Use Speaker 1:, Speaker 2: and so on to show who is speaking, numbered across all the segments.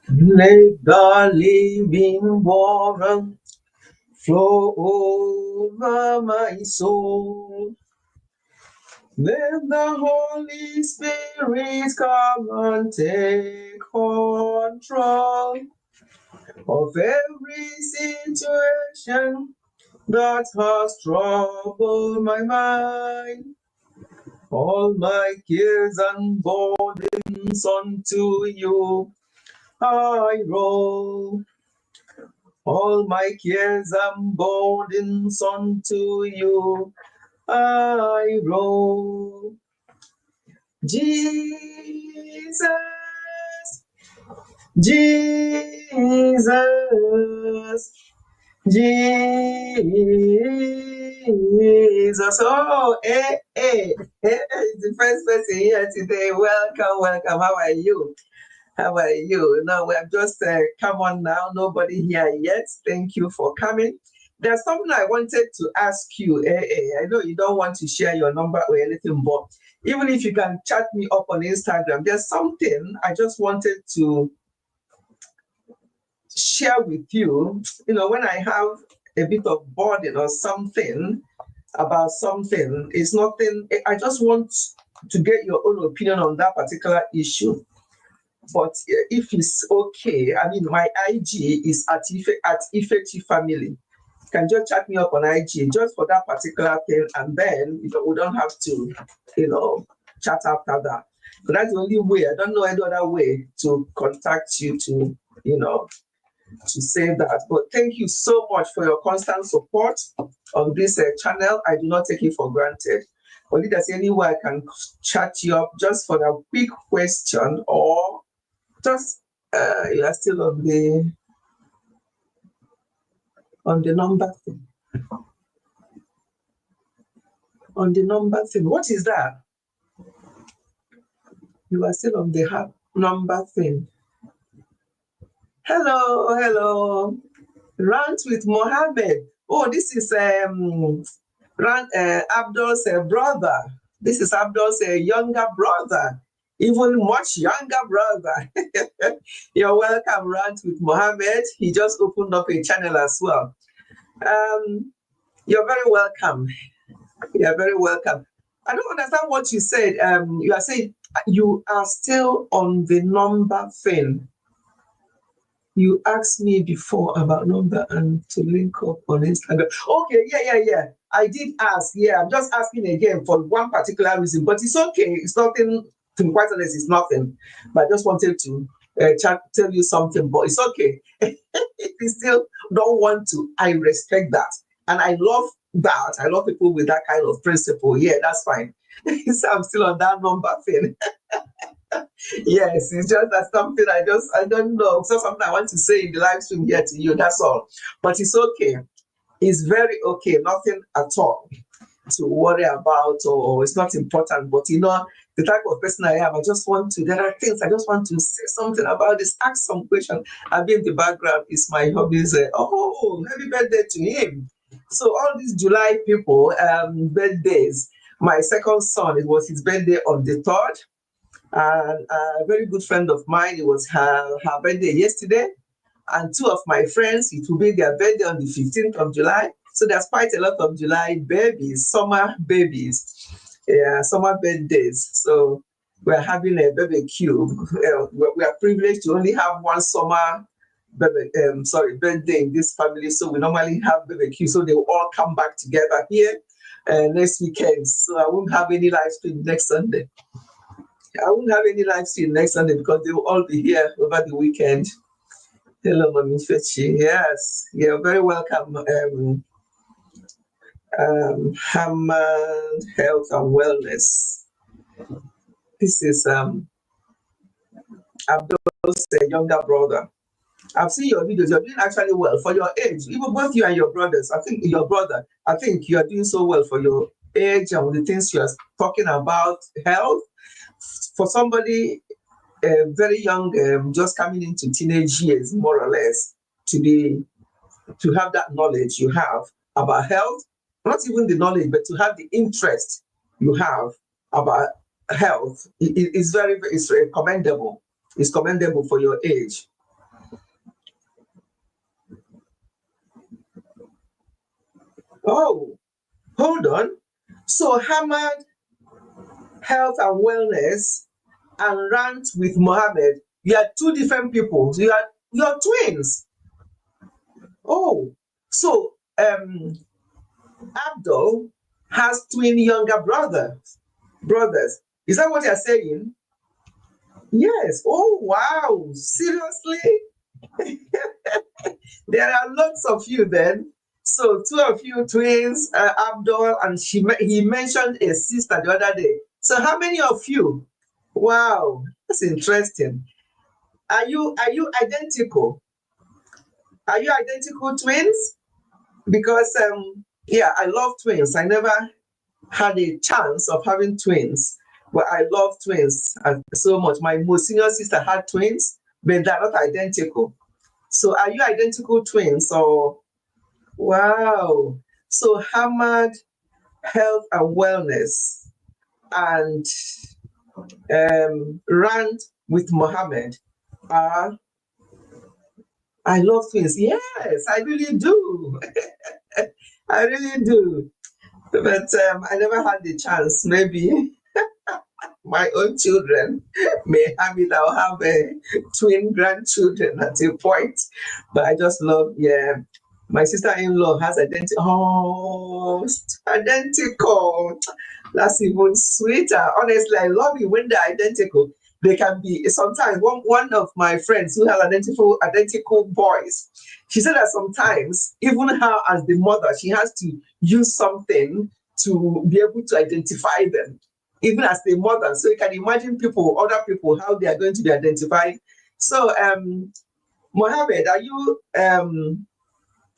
Speaker 1: Let the living water flow over my soul. Let the Holy Spirit come and take control of every situation that has troubled my mind. All my cares and burdens unto you I roll. All my cares and burdens unto you I roll. Jesus, Jesus, Jesus. Oh, it's the first person here today. Welcome, welcome. How are you? How are you? No, we have just come on now. Nobody here yet. Thank you for coming. There's something I wanted to ask you. I know you don't want to share your number or anything, but even if you can chat me up on Instagram, there's something I just wanted to share with you. You know, when I have a bit of burden or something about something, it's nothing. I just want to get your own opinion on that particular issue. But if it's okay, I mean, my IG is at Ifechi Family. You can just chat me up on IG just for that particular thing, and then we don't have to, chat after that. But that's the only way. I don't know any other way to contact you to, to say that. But thank you so much for your constant support on this channel. I do not take it for granted. But if there's any way I can chat you up just for a quick question, or just you are still on the number thing. On the number thing. What is that? You are still on the number thing. Hello. Rant with Mohammed. Oh, this is Abdul's brother. This is Abdul's younger brother. Even much younger brother. You're welcome, Rant with Mohammed. He just opened up a channel as well. You're very welcome. You're very welcome. I don't understand what you said. You are saying you are still on the number thing. You asked me before about number and to link up on Instagram. Okay, yeah. I did ask. Yeah, I'm just asking again for one particular reason, but it's okay. It's nothing. To be quite honest, it's nothing. But I just wanted to tell you something. But it's okay. If you still don't want to, I respect that, and I love that. I love people with that kind of principle. Yeah, that's fine. So I'm still on that number thing. Yes, it's just that something I don't know. So something I want to say in the live stream here to you. That's all. But it's okay. It's very okay. Nothing at all to worry about, or it's not important. But the type of person I am, there are things I just want to say something about this, ask some question. I've been in the background, is my hobbies. Happy birthday to him. So all these July people, birthdays. My second son, it was his birthday on the 3rd. And a very good friend of mine, it was her birthday yesterday. And two of my friends, it will be their birthday on the 15th of July. So there's quite a lot of July babies, summer babies, summer birthdays. So we're having a barbecue. We are privileged to only have one summer birthday in this family. So we normally have barbecue. So they will all come back together here next weekend. So I won't have any live stream next Sunday. I won't have any live stream next Sunday because they will all be here over the weekend. Hello, Mami Fechi. Yes, you're very welcome. Hammond Health and Wellness. This is Abdul's younger brother. I've seen your videos. You're doing actually well for your age. Even both you and your brothers. I think you are doing so well for your age and the things you are talking about, health. For somebody very young, just coming into teenage years, more or less, to have that knowledge you have about health, not even the knowledge, but to have the interest you have about health. It's it's commendable. It's commendable for your age. Oh, hold on. So Hamad, health and wellness, and rant with Mohammed. You are two different people. You're twins. Oh, so Abdul has twin younger brothers. Is that what you're saying? Yes. Oh wow. Seriously? There are lots of you then. So two of you twins, Abdul, and he mentioned a sister the other day. So how many of you? Wow, that's interesting. Are you identical? Are you identical twins? Because yeah, I love twins. I never had a chance of having twins, but I love twins so much. My most senior sister had twins, but they're not identical. So are you identical twins or wow? So Hamad Health and Wellness and Rand with Mohammed are I love twins. Yes, I really do. I really do. But I never had the chance. Maybe my own children may have it. I'll have twin grandchildren at a point. But I just love, yeah. My sister-in-law has identical. Oh, identical. That's even sweeter. Honestly, I love it when they're identical. They can be sometimes one of my friends who have identical boys. She said that sometimes, even her as the mother, she has to use something to be able to identify them, even as the mother. So you can imagine other people, how they are going to be identified. So, Mohammed, are you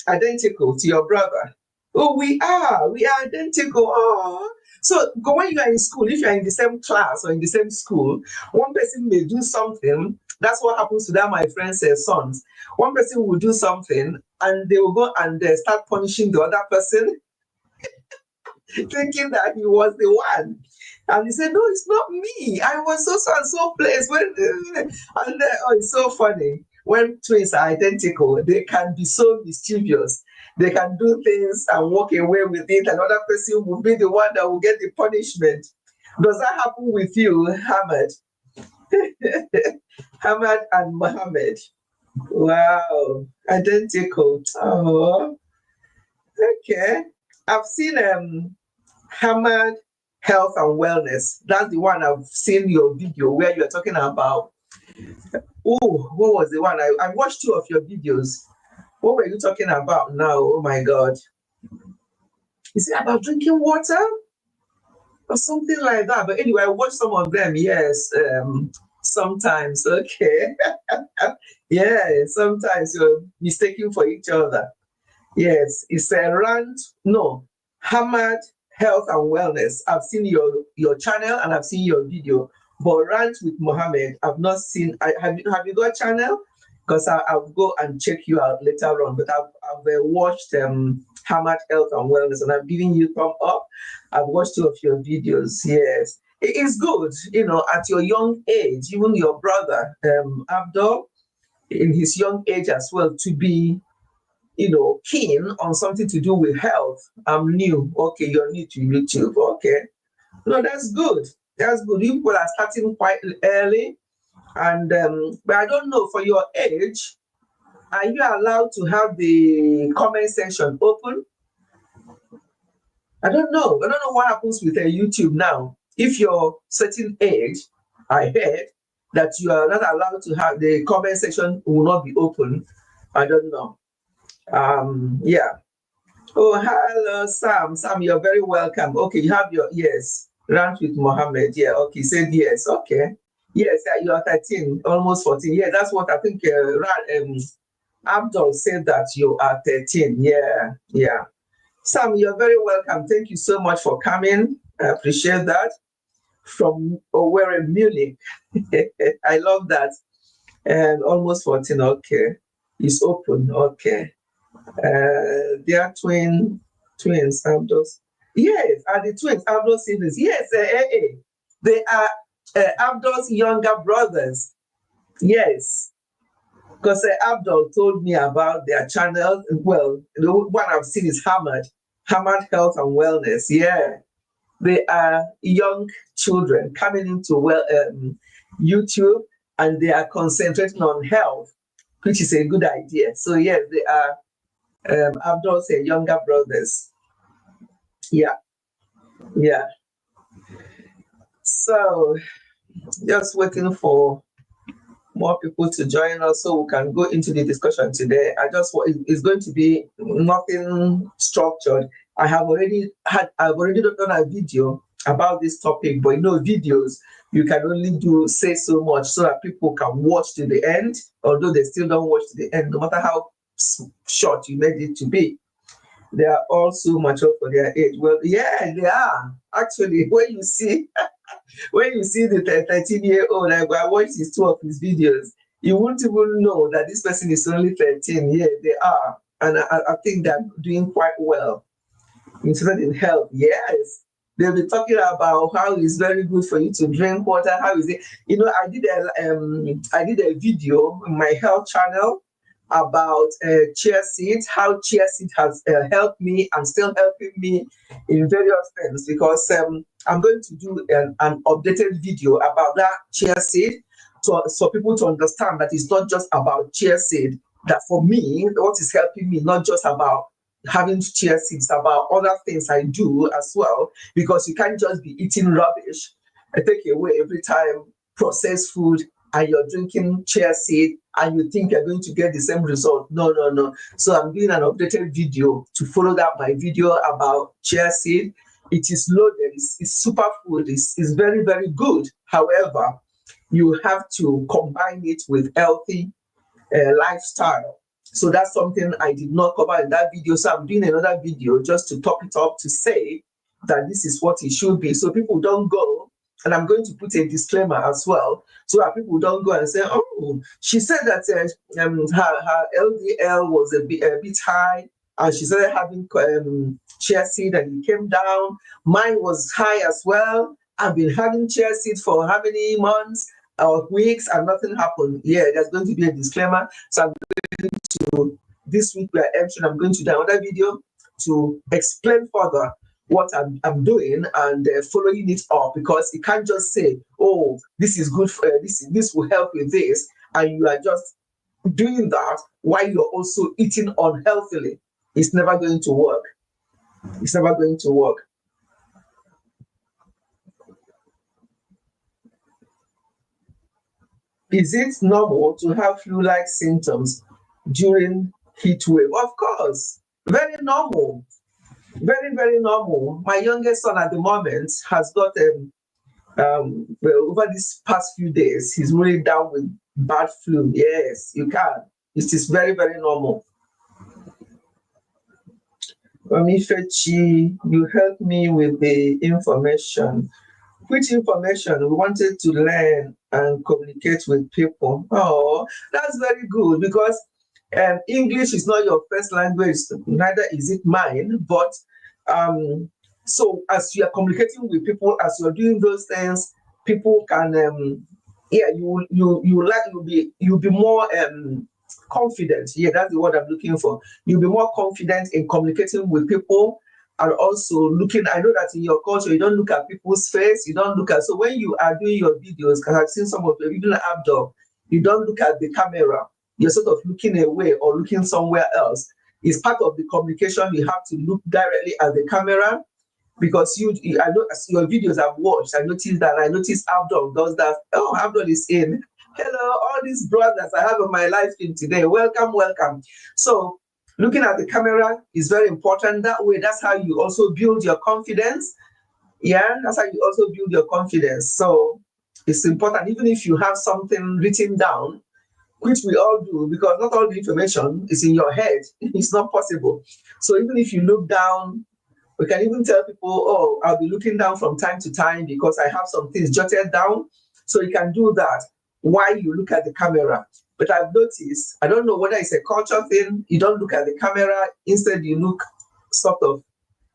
Speaker 1: identical to your brother? Oh, we are. We are identical. Oh. So when you are in school, if you are in the same class or in the same school, one person may do something. That's what happens to that, my friend's sons. One person will do something and they will go and start punishing the other person, thinking that he was the one. And he said, no, it's not me. I was so and so place. Oh, it's so funny. When twins are identical, they can be so mischievous. They can do things and walk away with it. Another person will be the one that will get the punishment. Does that happen with you, Hamad? Hamad and Mohammed. Wow, identical. Oh, okay. I've seen Hamad Health and Wellness. That's the one I've seen your video where you're talking about. Oh, what was the one? I watched two of your videos. What were you talking about now? Oh my God. Is it about drinking water or something like that? But anyway, I watched some of them. Yes, sometimes. Okay. Yeah, sometimes you're mistaken for each other. Yes, it's a rant. No, Hamad Health and Wellness. I've seen your channel and I've seen your video. But rant with Mohammed, I've not seen. Have you got a channel? Because I'll go and check you out later on. But I've watched Hamad Health and Wellness, and I've given you thumb up. I've watched two of your videos. Yes, it is good. At your young age, even your brother Abdul, in his young age as well, to be keen on something to do with health. I'm new. Okay, you're new to YouTube. Okay. No, that's good. That's good. You people are starting quite early. And but I don't know, for your age, are you allowed to have the comment section open? I don't know. I don't know what happens with YouTube now. If you're certain age, I heard that you are not allowed to have the comment section will not be open. I don't know. Yeah. Oh, hello, Sam. Sam, you're very welcome. Okay, you have your yes. Rant with Mohammed. Yeah, okay, said yes. Okay. Yes, you are 13, almost 14. Yeah, that's what I think Abdul said, that you are 13. Yeah, yeah. Sam, you're very welcome. Thank you so much for coming. I appreciate that. From Owerri, Munich. I love that. And almost 14. Okay. It's open. Okay. They are twins, Abdul. Yes, are the twins, Abdul siblings. Yes, they are Abdul's younger brothers. Yes, because Abdul told me about their channel. Well, the one I've seen is Hamad Health and Wellness. Yeah, they are young children coming into YouTube, and they are concentrating on health, which is a good idea. So yes, they are Abdul's younger brothers. Yeah, yeah. So just waiting for more people to join us so we can go into the discussion today. It's going to be nothing structured. I've already done a video about this topic, but videos, you can only say so much so that people can watch to the end, although they still don't watch to the end, no matter how short you made it to be. They are all so mature for their age. Well, yeah, they are. Actually, when you see the 13-year-old, I watched two of his videos, you won't even know that this person is only 13. Yeah, they are. And I think they're doing quite well. Interested in health, yes. They'll be talking about how it's very good for you to drink water. How is it? I did a video on my health channel about chia seeds, how chia seed has helped me and still helping me in various things, because I'm going to do an updated video about that chia seed so people to understand that it's not just about chia seed. That for me, what is helping me, not just about having chia seeds, about other things I do as well, because you can't just be eating rubbish and take away every time processed food, and you're drinking chia seed and you think you're going to get the same result. No, no, no. So I'm doing an updated video to follow that my video about chia seed. It is loaded, it's superfood, it's very, very good. However, you have to combine it with healthy lifestyle. So that's something I did not cover in that video. So I'm doing another video just to top it up, to say that this is what it should be. So people don't go, and I'm going to put a disclaimer as well, so that people don't go and say, oh, she said that her LDL was a bit high, and she started having chia seed and it came down. Mine was high as well. I've been having chia seed for how many months or weeks and nothing happened. Yeah, there's going to be a disclaimer. So I'm going to, this week we are entering, I'm going to do another video to explain further what I'm doing and following it up, because you can't just say, oh, this is good for this will help with this, and you are just doing that while you're also eating unhealthily. It's never going to work. It's never going to work. Is it normal to have flu-like symptoms during heat wave? Of course, very normal. Very, very normal. My youngest son at the moment has got well, over these past few days, he's really down with bad flu. Yes, you can. It is very, very normal. Fechi, you helped me with the information. Which information? We wanted to learn and communicate with people. Oh, that's very good, because English is not your first language, neither is it mine. But so as you are communicating with people, as you're doing those things, people can you'll be more confident. Yeah, that's the word I'm looking for. You'll be more confident in communicating with people. And also looking, I know that in your culture, you don't look at people's face, you don't look at, so when you are doing your videos, because I've seen some of your videos, Abdul, you don't look at the camera, you're sort of looking away or looking somewhere else. It's part of the communication. You have to look directly at the camera, because I know your videos I've watched, I noticed Abdul does that. Oh, Abdul is in. Hello, all these brothers I have on my live stream today. Welcome, welcome. So looking at the camera is very important. That way, that's how you also build your confidence. Yeah, that's how you also build your confidence. So it's important, even if you have something written down, which we all do, because not all the information is in your head. It's not possible. So even if you look down, we can even tell people, oh, I'll be looking down from time to time because I have some things jotted down. So you can do that while you look at the camera. But I've noticed, I don't know whether it's a culture thing, you don't look at the camera, instead you look sort of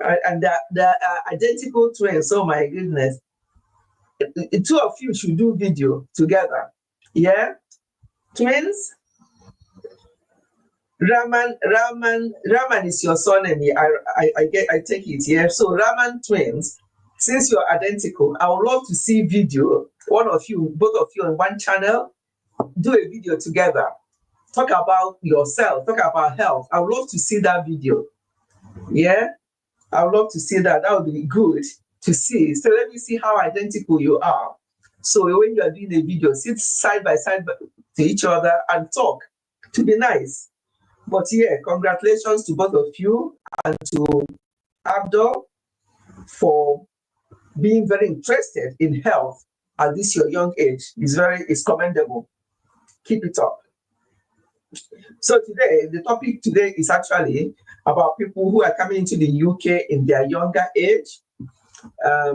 Speaker 1: And they're identical twins. Oh my goodness. The two of you should do video together. Yeah? Twins? Raman is your son, and I take it. Yeah. So Raman twins, since you're identical, I would love to see video. One of you, both of you on one channel, do a video together. Talk about yourself. Talk about health. I would love to see that video. Yeah, I would love to see that. That would be good to see. So let me see how identical you are. So when you are doing a video, sit side by side to each other and talk. To be nice. But yeah, congratulations to both of you and to Abdul for being very interested in health at this your young age. It's commendable. Keep it up. So today, the topic today is actually about people who are coming into the UK in their younger age. A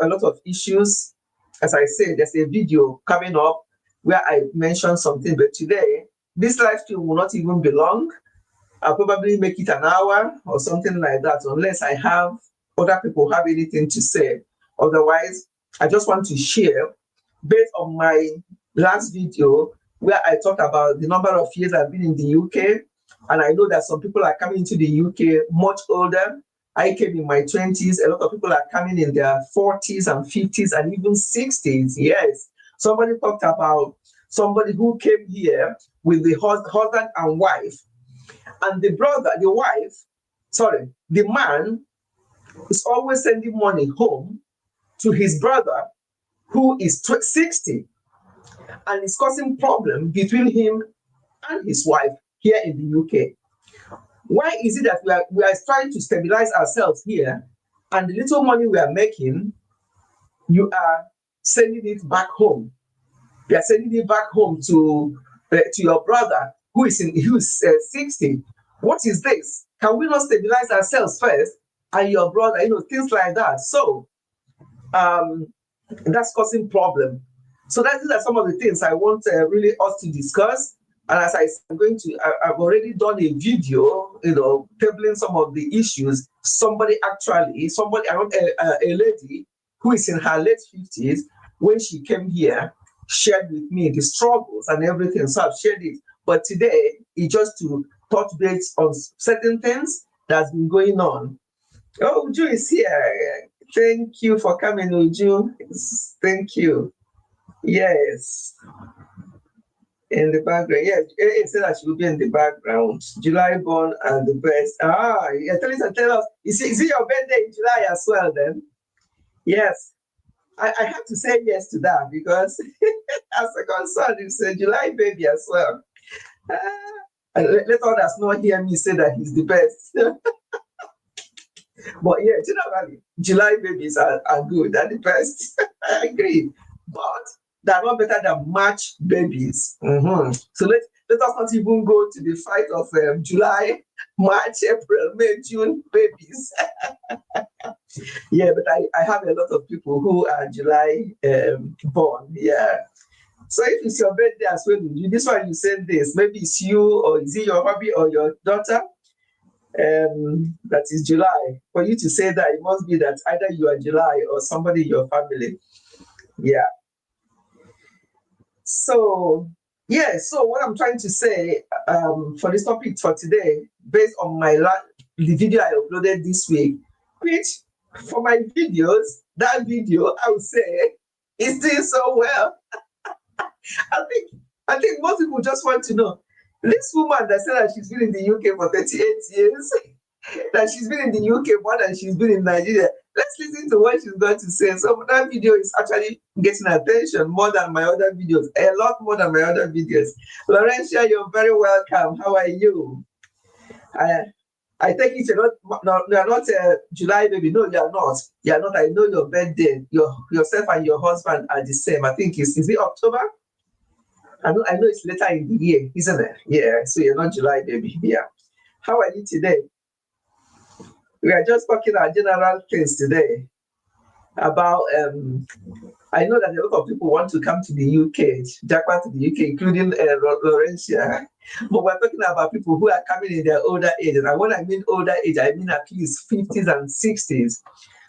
Speaker 1: lot of issues. As I said, there's a video coming up where I mentioned something, but today, this live stream will not even be long. I'll probably make it an hour or something like that, unless I have other people have anything to say. Otherwise, I just want to share based on my last video where I talked about the number of years I've been in the UK. And I know that some people are coming to the UK much older. I came in my 20s. A lot of people are coming in their 40s and 50s and even 60s. Yes. Somebody talked about somebody who came here with the husband and wife. And the man is always sending money home to his brother who is 60, and it's causing problem between him and his wife here in the UK. Why is it that we are trying to stabilize ourselves here, and the little money we are making, you are sending it back home? You are sending it back home to your brother who is 60. What is this? Can we not stabilize ourselves first? And your brother, things like that. So that's causing problem. So these are some of the things I want really us to discuss. And as I'm I've already done a video, tabling some of the issues. Somebody, a lady who is in her late 50s, when she came here, shared with me the struggles and everything. So I've shared it. But today, it's just to touch base on certain things that's been going on. Oh, Uju is here. Thank you for coming, Uju. Thank you. Yes. In the background. Yes, it said that she will be in the background. July born and the best. Yeah, tell us. Is it your birthday in July as well then? Yes. I have to say yes to that because as a concern, it's a July baby as well. Let others not hear me say that he's the best. But yeah, generally, July babies are good. They're the best. I agree. But they're not better than March babies. Mm-hmm. So let us not even go to the fight of July, March, April, May, June babies. Yeah, but I have a lot of people who are July born. Yeah. So if it's your birthday as well, this one you send this. Maybe it's you, or is it your hubby or your daughter? That is July. For you to say that, it must be that either you are July or somebody in your family. Yeah. So what I'm trying to say for this topic for today, based on the video I uploaded this week, which for my videos, that video I would say is doing so well. I think most people just want to know, this woman that said that she's been in the UK for 38 years, that she's been in the UK more than she's been in Nigeria. Let's listen to what she's going to say. So that video is actually getting attention more than my other videos, a lot more than my other videos. Laurentia, you're very welcome. How are you? I think you're not July baby. No, you're not. You're not. I know your birthday. Yourself and your husband are the same. I think is it October? I know it's later in the year, isn't it? Yeah. So you're not July baby. Yeah. How are you today? We are just talking about general things today. about I know that a lot of people want to come to the UK, jackpot to the UK, including Laurentia. But we're talking about people who are coming in their older age. And when I mean older age, I mean at least 50s and 60s.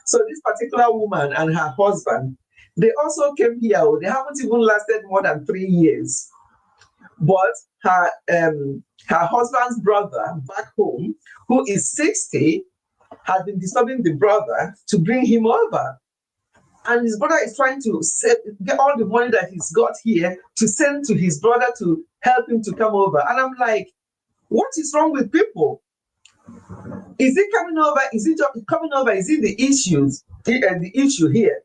Speaker 1: So this particular woman and her husband, they also came here. They haven't even lasted more than 3 years. But her husband's brother back home, who is 60, has been disturbing the brother to bring him over. And his brother is trying to get all the money that he's got here to send to his brother to help him to come over. And I'm like, what is wrong with people? Is it coming over? Is it coming over? Is it the issues? The issue here?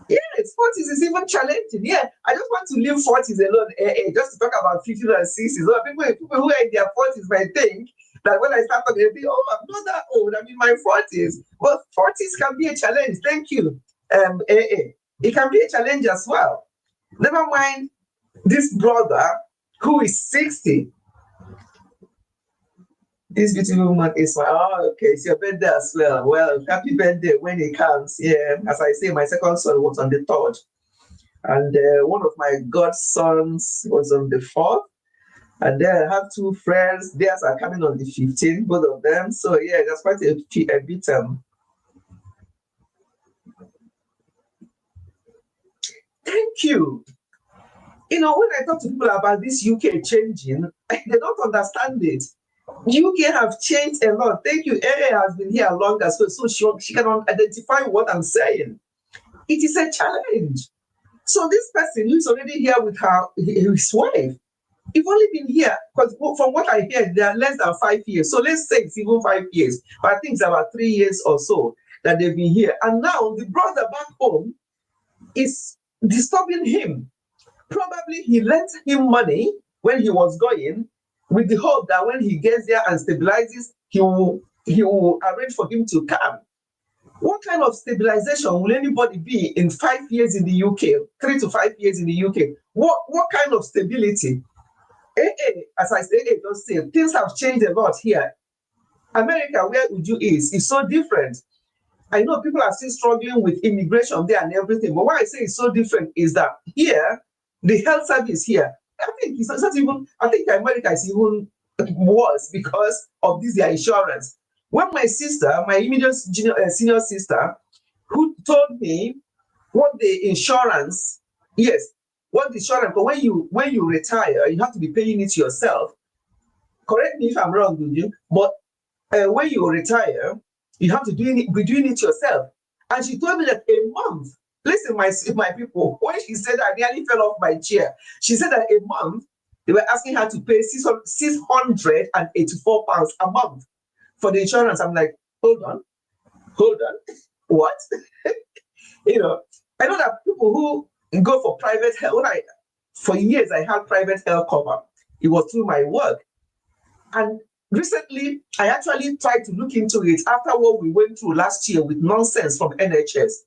Speaker 1: Yes, 40s is even challenging. Yeah, I just want to leave 40s alone. Just to talk about 50s and 60s. So people who are in their 40s might think that when I start talking, they'll be, oh, I'm not that old. I'm in my 40s. But 40s can be a challenge. Thank you. It can be a challenge as well. Never mind this brother who is 60. This beautiful woman is my, okay, it's your birthday as well. Well, happy birthday when it comes. Yeah, as I say, my second son was on the 3rd. And one of my godsons was on the 4th. And then I have 2 friends. Theirs are coming on the 15th, both of them. So yeah, that's quite a bit. Thank you. You know, when I talk to people about this UK changing, they don't understand it. UK have changed a lot. Thank you. AA has been here longer, so she can identify what I'm saying. It is a challenge. So this person who's already here with his wife, you've only been here, because from what I hear, they are less than 5 years. So let's say it's even 5 years, but I think it's about 3 years or so that they've been here. And now the brother back home is disturbing him. Probably he lent him money when he was going, with the hope that when he gets there and stabilizes, he will arrange for him to come. What kind of stabilization will anybody be in 5 years in the UK, 3 to 5 years in the UK? What kind of stability? As I say, just say, things have changed a lot here. America, where Uju is so different. I know people are still struggling with immigration there and everything, but why I say it's so different is that here, the health service here, I think it's not even, I think America is even worse because of this, their insurance. When my sister, my immediate senior sister, who told me what the insurance, what the insurance, but when you retire, you have to be paying it yourself. Correct me if I'm wrong, Dudu, but when you retire, you have to be doing it yourself. And she told me that a month, listen, my people, when she said I nearly fell off my chair, she said that a month, they were asking her to pay £684 a month for the insurance. I'm like, hold on, what? You know, I know that people who go for private health, for years I had private health cover. It was through my work. And recently, I actually tried to look into it after what we went through last year with nonsense from NHS.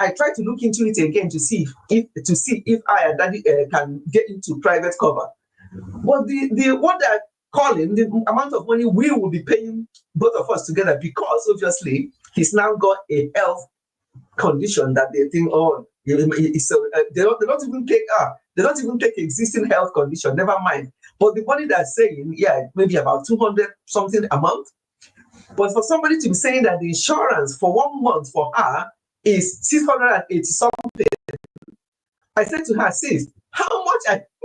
Speaker 1: I tried to look into it again to see if I and Daddy can get into private cover. But the what they're calling the amount of money we will be paying both of us together, because obviously he's now got a health condition that they think, they don't even take existing health condition, never mind. But the money they're saying, maybe about 200 something a month. But for somebody to be saying that the insurance for 1 month for her is 680 something, I said to her, sis, how much?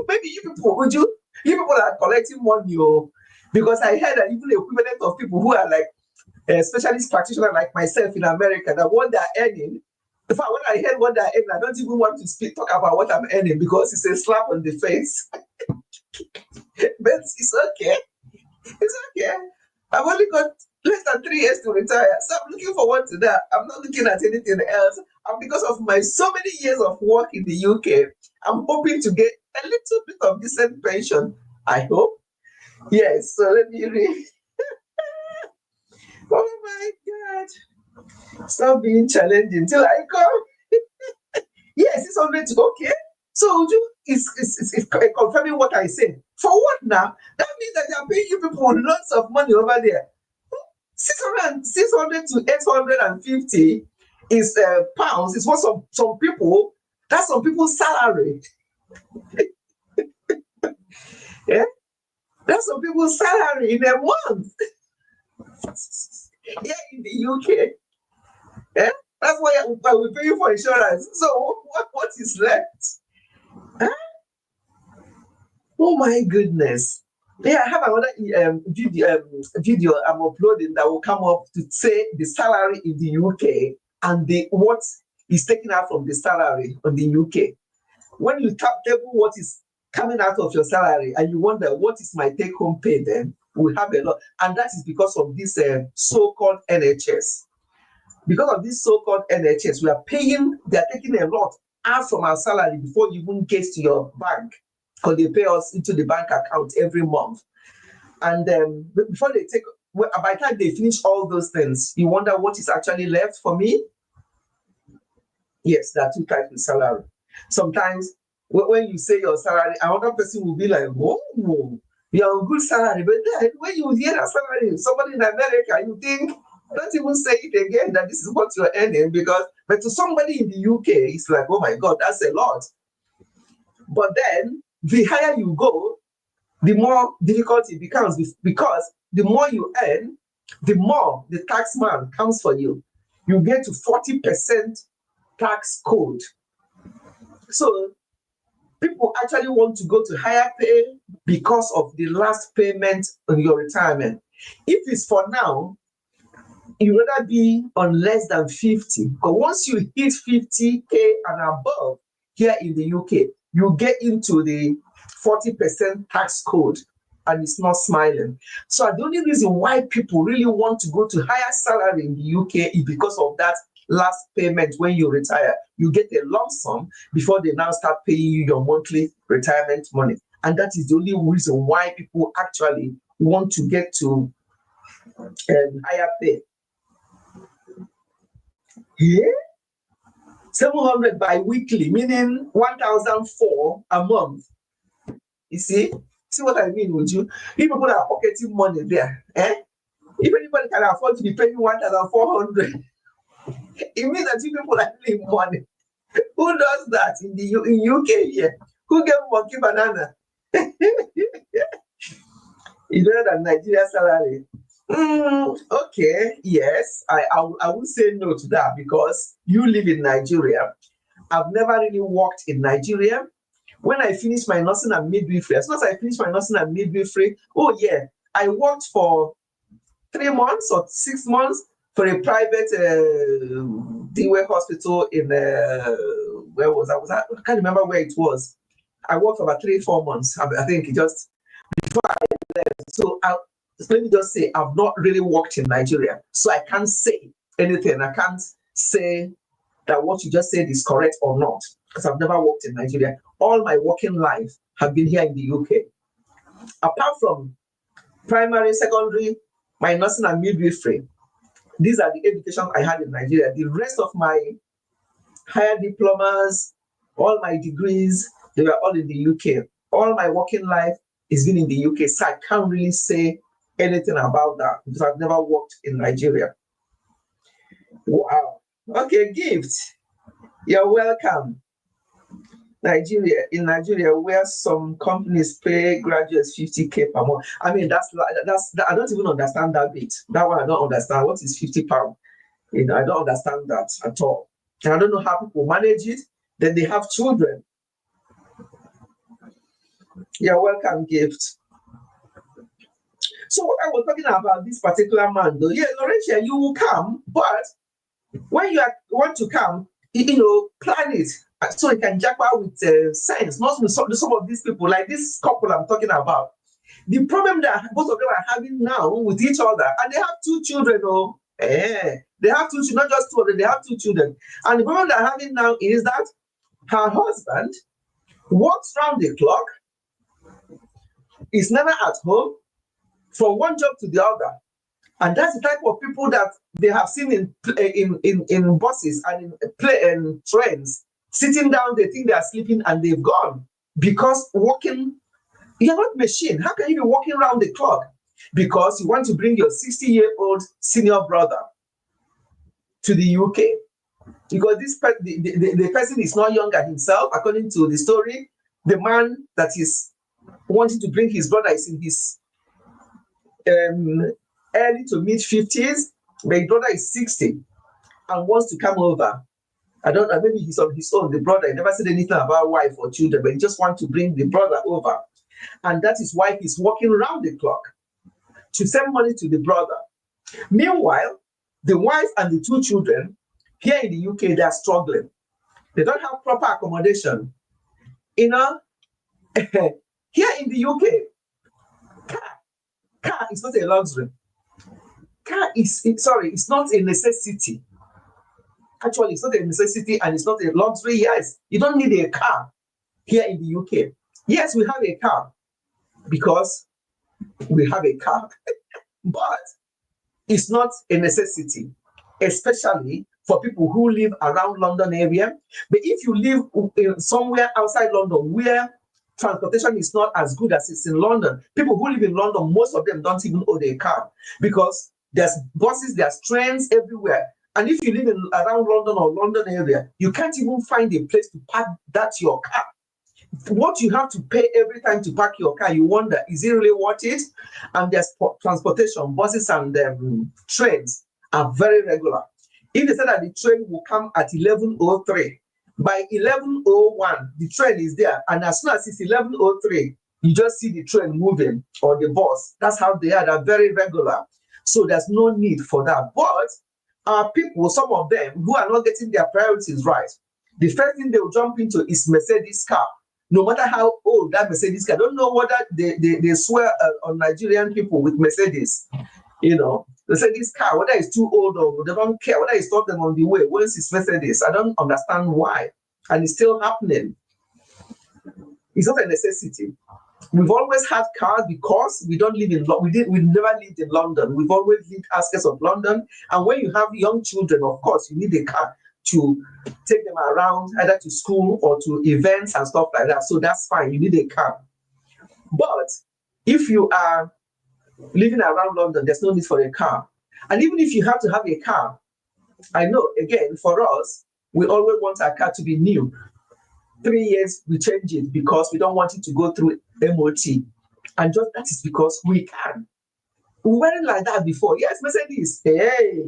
Speaker 1: Maybe you people are collecting money, because I heard that even the equivalent of people who are like specialist practitioners like myself in America, that what they're earning. In fact, when I heard what they're earning, I don't even want to talk about what I'm earning, because it's a slap on the face. But it's okay. It's okay. I've only got less than 3 years to retire, so I'm looking forward to that. I'm not looking at anything else. And because of my so many years of work in the UK, I'm hoping to get a little bit of decent pension. I hope. Yes. So let me read. Oh my God! Stop being challenging till I come. Yes, it's already okay. So is confirming what I said. For what now? That means that they are paying you people lots of money over there. 600 to 850 is pounds. It's what some people, that's some people's salary. Yeah, that's some people's salary in a month. Yeah, in the UK. Yeah, that's why we pay you for insurance. So what is left? Huh? Oh my goodness. Yeah, I have another video I'm uploading that will come up to say the salary in the UK and what is taken out from the salary in the UK. When you table what is coming out of your salary and you wonder what is my take-home pay, then we have a lot. And that is because of this so-called NHS. Because of this so-called NHS, they're taking a lot out from our salary before you even get to your bank, because they pay us into the bank account every month. And before they take, by the time they finish all those things, you wonder what is actually left for me. Yes, there are two types of salary. Sometimes when you say your salary, another person will be like, whoa, you're on good salary. But then when you hear that salary, somebody in America, you think, don't even say it again that this is what you're earning, but to somebody in the UK, it's like, oh my God, that's a lot. But then the higher you go, the more difficult it becomes, because the more you earn, the more the tax man comes for you. You get to 40% tax code. So people actually want to go to higher pay because of the last payment on your retirement. If it's for now, you rather be on less than 50. But once you hit 50K and above here in the UK, you get into the 40% tax code, and it's not smiling. So the only reason why people really want to go to higher salary in the UK is because of that last payment. When you retire, you get a lump sum before they now start paying you your monthly retirement money. And that is the only reason why people actually want to get to higher pay. Yeah, 700 bi-weekly, meaning 1,004 a month. You see what I mean, would you? If people are pocketing money there, if anybody can afford to be paying 1,400, it means that you people are paying money. Who does that in UK here? Who gave monkey banana? It's better than Nigeria salary. Okay, yes, I would say no to that, because you live in Nigeria. I've never really worked in Nigeria. When I finished my nursing and midwifery, as soon as I finished my nursing and midwifery, oh yeah, I worked for 3 months or 6 months for a private Dewey hospital in where was I? I can't remember where it was. I worked for about 3-4 months. I think it just before I left. So let me just say, I've not really worked in Nigeria, so I can't say anything. I can't say that what you just said is correct or not, because I've never worked in Nigeria. All my working life have been here in the UK. Apart from primary, secondary, my nursing and midwifery, these are the education I had in Nigeria. The rest of my higher diplomas, all my degrees, they were all in the UK. All my working life has been in the UK, so I can't really say anything about that because I've never worked in Nigeria. Wow. Okay, Gift. You're welcome. In Nigeria, where some companies pay graduates 50K per month. I mean, that's I don't even understand that bit. That one I don't understand. What is £50? I don't understand that at all. And I don't know how people manage it. Then they have children. You're welcome, Gift. So what I was talking about this particular man, though, yeah, Laurentia, you will come, but when you want to come, plan it so you can jack out with sense, not with some of these people, like this couple I'm talking about. The problem that both of them are having now with each other, and they have 2 children, they have 2 children, not just 2 of them, they have 2 children. And the problem they're having now is that her husband works round the clock, is never at home, from one job to the other. And that's the type of people that they have seen in buses and in trains, sitting down, they think they are sleeping and they've gone. Because working, you're not machine. How can you be walking around the clock? Because you want to bring your 60-year-old senior brother to the UK. because the person is not younger himself, according to the story. The man that is wanting to bring his brother is in his early to mid 50s. My brother is 60 and wants to come over. I don't know, maybe he's on his own. The brother, he never said anything about wife or children, but he just wants to bring the brother over. And that is why he's working around the clock to send money to the brother. Meanwhile, the wife and the two children here in the UK, they are struggling. They don't have proper accommodation. You know, here in the UK, car is not a luxury. It's not a necessity. Actually, it's not a necessity and it's not a luxury. Yes, you don't need a car here in the UK. Yes, we have a car because we have a car, but it's not a necessity, especially for people who live around London area. But if you live somewhere outside London where transportation is not as good as it's in London, people who live in London, most of them don't even own a car because there's buses, there's trains everywhere. And if you live around London or London area, you can't even find a place to park your car. What you have to pay every time to park your car, you wonder, is it really worth it? And there's transportation, buses and trains are very regular. If they said that the train will come at 11:03, by 11:01, the train is there. And as soon as it's 11:03, you just see the train moving or the bus. That's how they are. They're very regular. So there's no need for that. But our people, some of them who are not getting their priorities right, the first thing they will jump into is Mercedes car. No matter how old that Mercedes car, I don't know whether they swear on Nigerian people with Mercedes. You know, they say this car, whether it's too old or they don't care, whether it stopped them on the way, once it's Mercedes. I don't understand why. And it's still happening. It's not a necessity. We've always had cars because we don't live in we never lived in London. We've always lived outskirts of London. And when you have young children, of course, you need a car to take them around either to school or to events and stuff like that. So that's fine. You need a car. But if you are living around London, there's no need for a car. And even if you have to have a car, I know, again, for us, we always want our car to be new. 3 years, we change it because we don't want it to go through MOT. And just that is because we can. We weren't like that before. Yes, Mercedes. Hey,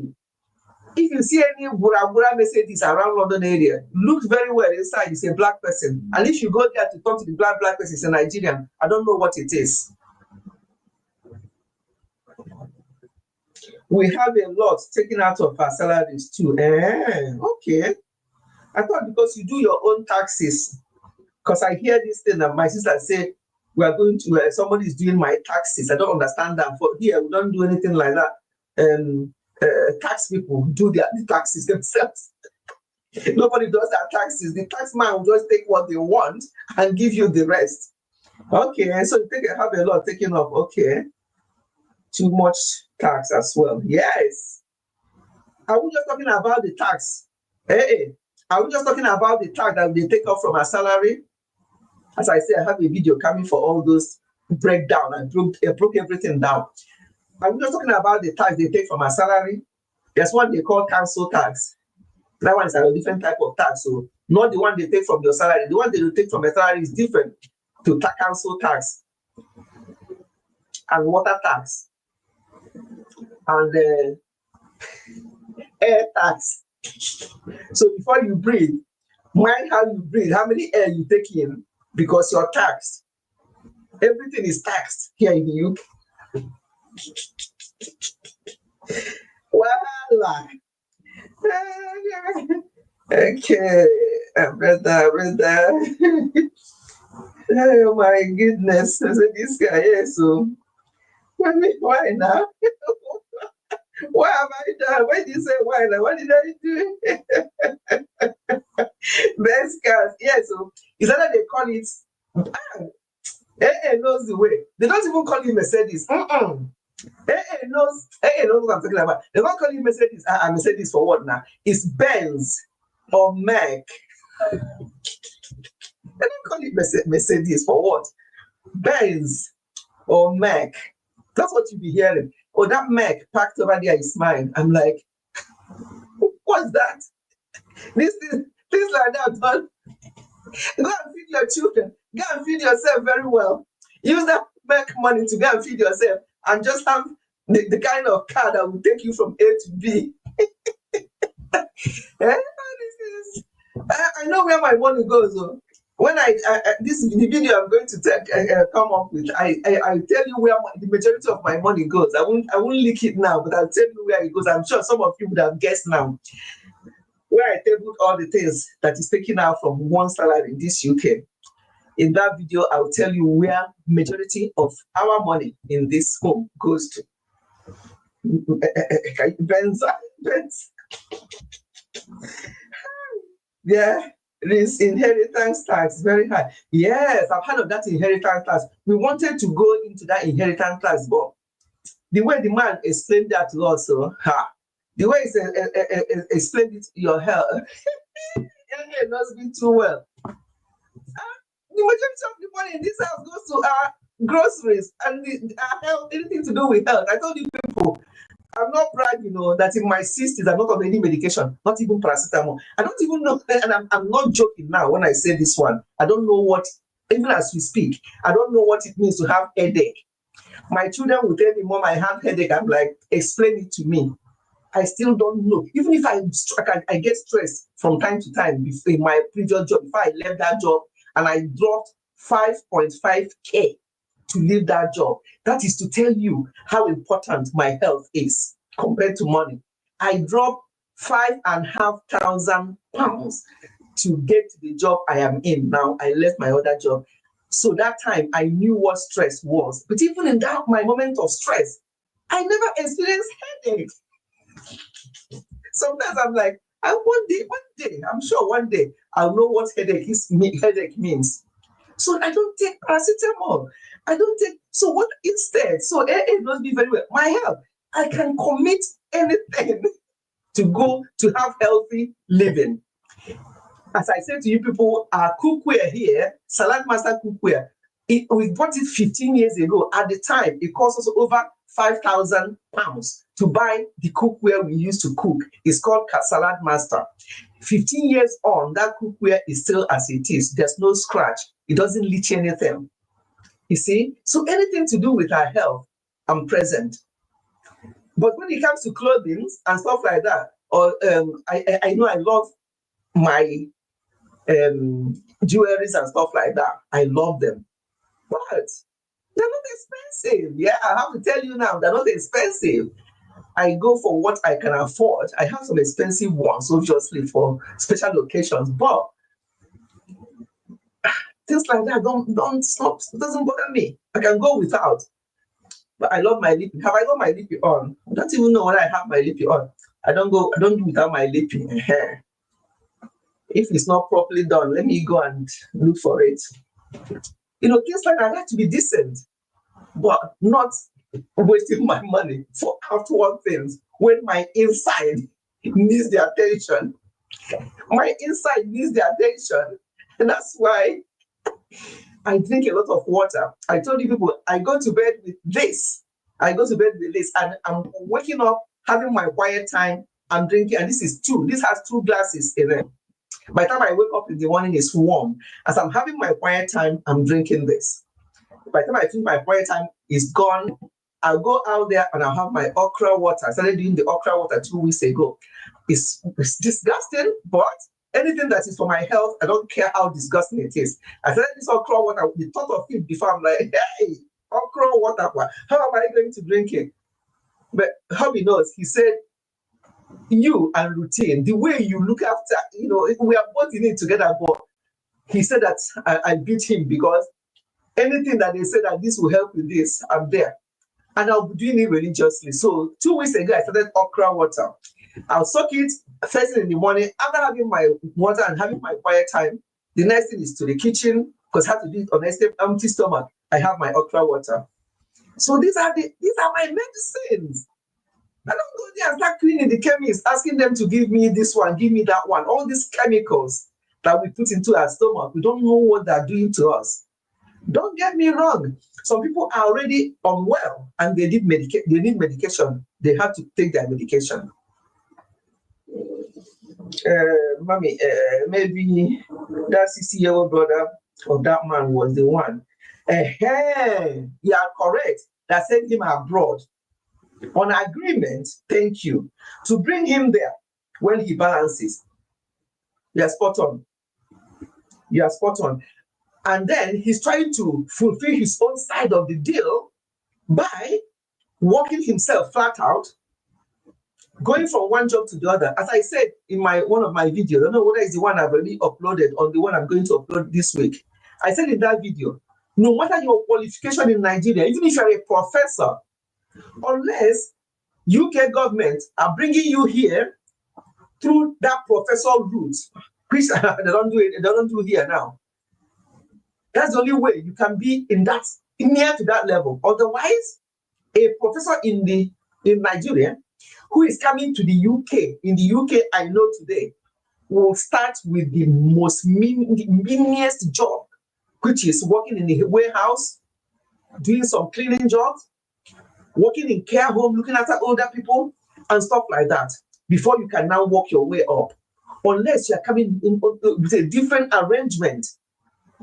Speaker 1: if you see any Bura Mercedes around London area, look very well inside. It's a black person. And if you go there to talk to the black person, it's a Nigerian. I don't know what it is. We have a lot taken out of our salaries too. Okay. I thought because you do your own taxes, because I hear this thing that my sister said, we are going to, somebody is doing my taxes. I don't understand that. For here, we don't do anything like that. Tax people do the taxes themselves. Nobody does their taxes. The tax man will just take what they want and give you the rest. Okay, so you think I have a lot taken off. Okay. Too much tax as well. Yes. Are we just talking about the tax? Hey, are we just talking about the tax that they take off from our salary? As I say, I have a video coming for all those breakdown. I broke everything down. Are we just talking about the tax they take from our salary? There's one they call council tax. That one is a different type of tax. So not the one they take from your salary. The one they take from your salary is different to council tax and water tax and air tax. So before you breathe, mind how you breathe, how many air you take in, because you're taxed. Everything is taxed here in the UK. Voila. Okay, brother. Oh my goodness. I said, this guy here, so why now? What have I done? Why did you say why now? What did I do? Best cars. Yeah, so is that they call it? AA knows the way. They don't even call it Mercedes. AA knows what I'm talking about. They don't call it Mercedes. Mercedes for what now? It's Benz or Mac. They don't call it Mercedes for what? Benz or Mac. That's what you'll be hearing. Oh, that Mac parked over there is mine. I'm like, what's that? Things like that, don't go and feed your children. Go and feed yourself very well. Use that make money to go and feed yourself and just have the kind of car that will take you from A to B. I know where my money goes. Oh. When this is the video I'm going to come up with, I tell you where the majority of my money goes. I won't leak it now, but I'll tell you where it goes. I'm sure some of you would have guessed now. Where I tabled all the things that is taken out from one salary in this UK. In that video, I'll tell you where majority of our money in this home goes to. Benz. Yeah, this inheritance tax very high. Yes, I've heard of that inheritance tax. We wanted to go into that inheritance tax, but the way the man explained that to us, the way he explained it to your health, it must be too well. The majority of the money in this house goes to our groceries and our health, anything to do with health. I told you people, I'm not proud, that in my 60s, I'm not on any medication, not even paracetamol. I don't even know, and I'm not joking now when I say this one. I don't know what, even as we speak, I don't know what it means to have headache. My children will tell me, Mom, I have headache. I'm like, explain it to me. I still don't know. Even if I get stressed from time to time in my previous job, before I left that job, and I dropped 5.5K to leave that job. That is to tell you how important my health is compared to money. I dropped £5,500 to get to the job I am in now. I left my other job. So that time I knew what stress was. But even in that my moment of stress, I never experienced headache. Sometimes I'm like, one day, I'm sure one day I'll know what headache means. So I don't take paracetamol. I don't take, so what instead? So AA must be very well. My health, I can commit anything to go to have healthy living. As I said to you people, our cookware here, Salad Master Cookware, we bought it 15 years ago. At the time, it cost us over £5,000 to buy the cookware we used to cook. It's called Salad Master. 15 years on, that cookware is still as it is. There's no scratch. It doesn't leach anything. You see? So anything to do with our health, I'm present. But when it comes to clothing and stuff like that, or I know I love my jewelries and stuff like that. I love them. But they're not expensive. Yeah, I have to tell you now, they're not expensive. I go for what I can afford. I have some expensive ones, obviously, for special occasions, but things like that don't stop. It doesn't bother me. I can go without. But I love my lippy. Have I got my lippy on? I don't even know whether I have my lippy on. I don't do without my lippy. If it's not properly done, let me go and look for it. Things like that, I like to be decent, but not wasting my money for outward things when my inside needs the attention. My inside needs the attention. And that's why I drink a lot of water. I told you people, I go to bed with this. And I'm waking up, having my quiet time, I'm drinking, and this is two. This has 2 glasses in it. By the time I wake up in the morning, it's warm. As I'm having my quiet time, I'm drinking this. By the time I think my quiet time is gone, I'll go out there and I'll have my okra water. I started doing the okra water 2 weeks ago. It's disgusting, but anything that is for my health, I don't care how disgusting it is. I started this okra water with the thought of it before. I'm like, hey, okra water, how am I going to drink it? But Hobby knows, he said, you and routine, the way you look after, we are both in it together, but he said that I beat him because anything that they say that this will help with this, I'm there. And I'll be doing it religiously. So 2 weeks ago, I started okra water. I'll soak it first thing in the morning. After having my water and having my quiet time, the next thing is to the kitchen, because I have to do it on an empty stomach. I have my okra water. So these are my medicines. I don't go there and start cleaning the chemist, asking them to give me this one, give me that one. All these chemicals that we put into our stomach, we don't know what they're doing to us. Don't get me wrong. Some people are already unwell and they need medication. They have to take their medication. Mommy, maybe that 60-year-old brother of that man was the one. You are correct. That sent him abroad on agreement, thank you, to bring him there when he balances. You are spot on. You are spot on. And then he's trying to fulfill his own side of the deal by working himself flat out, going from one job to the other. As I said in one of my videos, I don't know whether it's the one I've already uploaded or the one I'm going to upload this week. I said in that video, no matter your qualification in Nigeria, even if you're a professor, unless UK government are bringing you here through that professor route, which they don't do here now. That's the only way you can be near to that level. Otherwise, a professor in Nigeria who is coming to the UK, in the UK I know today, will start with the most meanest job, which is working in a warehouse, doing some cleaning jobs, working in care home, looking after older people, and stuff like that, before you can now work your way up. Unless you are coming in with a different arrangement,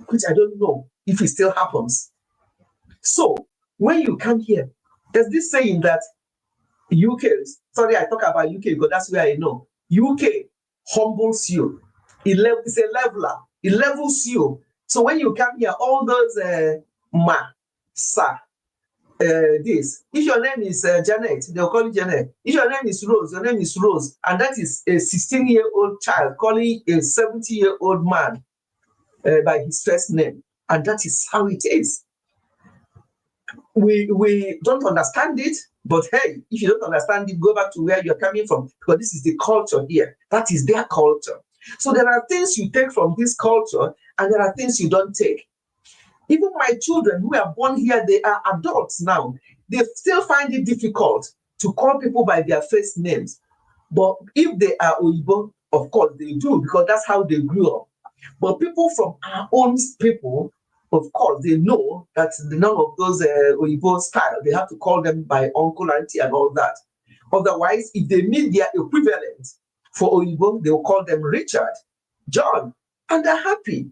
Speaker 1: which I don't know if it still happens. So when you come here, there's this saying that UK, sorry, I talk about UK because that's where I know. UK humbles you. It's a leveler. It levels you. So when you come here, all those this. If your name is Janet, they'll call you Janet. If your name is Rose, your name is Rose. And that is a 16-year-old child calling a 70-year-old man by his first name. And that is how it is. We don't understand it, but hey, if you don't understand it, go back to where you're coming from, because this is the culture here. That is their culture. So there are things you take from this culture, and there are things you don't take. Even my children who are born here, they are adults now. They still find it difficult to call people by their first names. But if they are Oyibo, of course they do, because that's how they grew up. But people from our own people, of course, they know that none of those Oyibo style, they have to call them by uncle, auntie, and all that. Otherwise, if they meet their equivalent for Oyibo, they will call them Richard, John, and they're happy.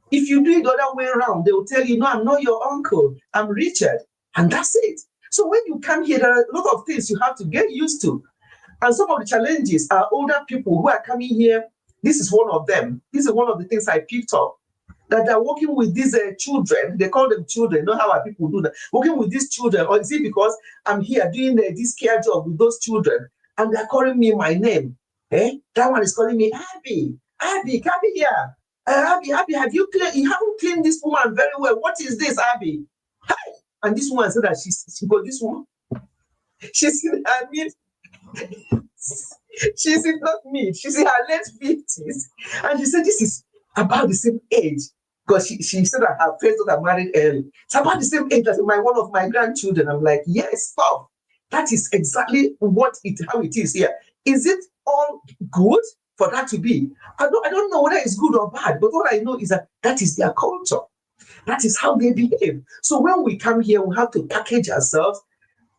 Speaker 1: If you do it the other way around, they will tell you, no, I'm not your uncle, I'm Richard. And that's it. So when you come here, there are a lot of things you have to get used to. And some of the challenges are older people who are coming here. This is one of them. This is one of the things I picked up. That they're working with these children. They call them children. You know how our people do that. Working with these children. Or is it because I'm here doing this care job with those children and they're calling me my name? That one is calling me Abby. Abby, come here. Abby, have you haven't cleaned this woman very well. What is this, Abby? Hi. And this woman said that she got this woman. She's in her mid, she's in not mid, she's in her late 50s. And she said this is about the same age. Because she said that her parents got married early. It's about the same age as one of my grandchildren. I'm like, yes, stop. That is exactly how it is here. Is it all good for that to be? I don't know whether it's good or bad, but what I know is that is their culture. That is how they behave. So when we come here, we have to package ourselves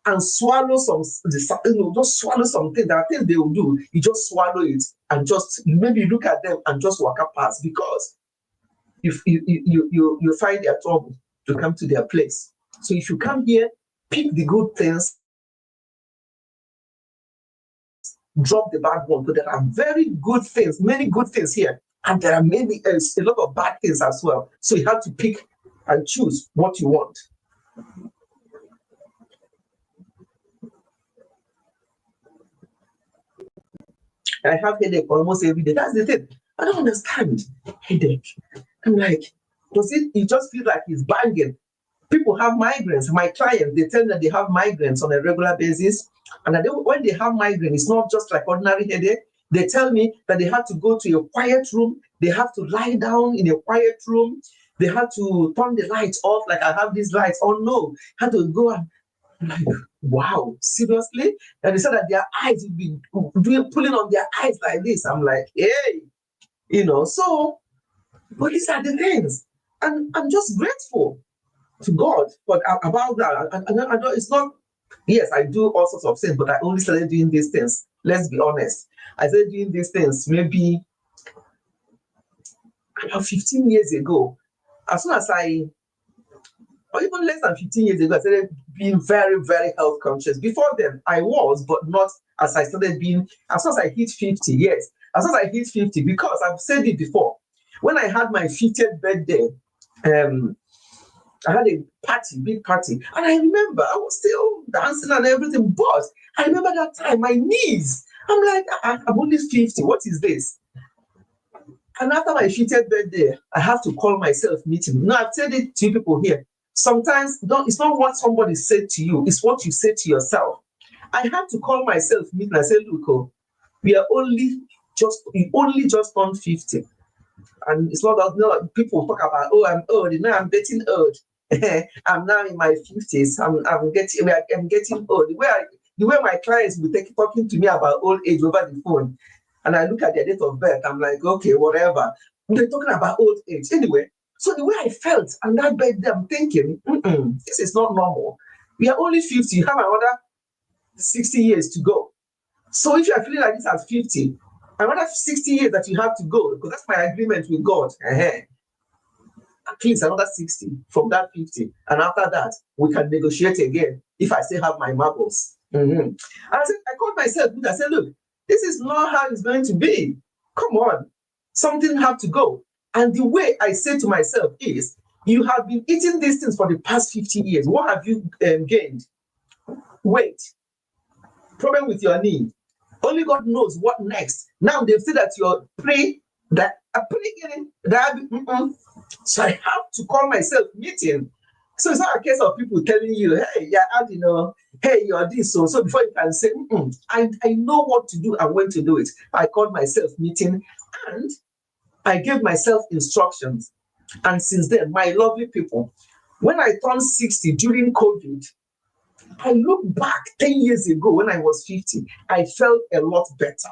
Speaker 1: and swallow just swallow something. There are things they will do. You just swallow it and just maybe look at them and just walk past, because you find their trouble to come to their place. So if you come here, pick the good things, drop the bad one. But there are very good things, many good things here, and there are a lot of bad things as well. So you have to pick and choose what you want. I have headache almost every day. That's the thing. I don't understand headache. I'm like, you just feel like it's banging. People have migraines. My clients, they tell me that they have migraines on a regular basis. And when they have migraine, it's not just like ordinary headache. They tell me that they have to go to a quiet room. They have to lie down in a quiet room. They have to turn the lights off, like I have these lights. Oh no, have to go and I'm like, wow, seriously? And they said that their eyes would be pulling on their eyes like this. I'm like, hey, so, but these are the things. And I'm just grateful to God about that. And I know it's not, yes, I do all sorts of things, but I only started doing these things Let's be honest. I started doing these things maybe about 15 years ago. As soon as or even less than 15 years ago, I started being very, very health conscious. Before then, I was, but not as I started being, as soon as I hit 50, yes. As soon as I hit 50, because I've said it before, when I had my 50th birthday, I had a party, big party, and I remember I was still dancing and everything, but I remember that time, my knees, I'm like, I'm only 50, what is this? And after my 50th birthday, I have to call myself meeting. Now, I've said it to people here. Sometimes it's not what somebody said to you, it's what you say to yourself. I had to call myself meeting. I said, look, we only just turned 50. And it's not that people talk about, oh, I'm old, I'm getting old. I'm now in my 50s. I'm getting old. The way my clients will be talking to me about old age over the phone, and I look at their date of birth, I'm like, okay, whatever. They're talking about old age. Anyway, so the way I felt on that birthday, I'm thinking, this is not normal. We are only 50. You have another 60 years to go. So if you are feeling like this at 50, another 60 years that you have to go, because that's my agreement with God. At least another 60 from that 50. And after that, we can negotiate again if I still have my marbles. And I called myself, I said, look, this is not how it's going to be. Come on. Something had to go. And the way I say to myself is, you have been eating these things for the past 50 years. What have you gained? Weight. Problem with your knee. Only God knows what next. Now they've said that you're So I have to call myself meeting. So it's not a case of people telling you, hey, hey, you're this. So before you can say, I know what to do and when to do it. I called myself meeting and I gave myself instructions. And since then, my lovely people, when I turned 60 during COVID, I look back 10 years ago when I was 50, I felt a lot better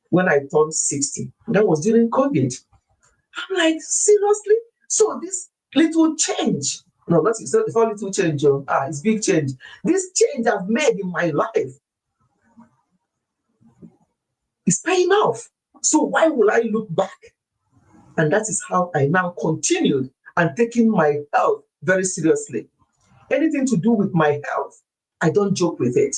Speaker 1: when I turned 60. That was during COVID. I'm like, seriously? So this little change, no, it's not little change, it's big change. This change I've made in my life is paying off. So why will I look back? And that is how I now continued and taking my health very seriously. Anything to do with my health, I don't joke with it.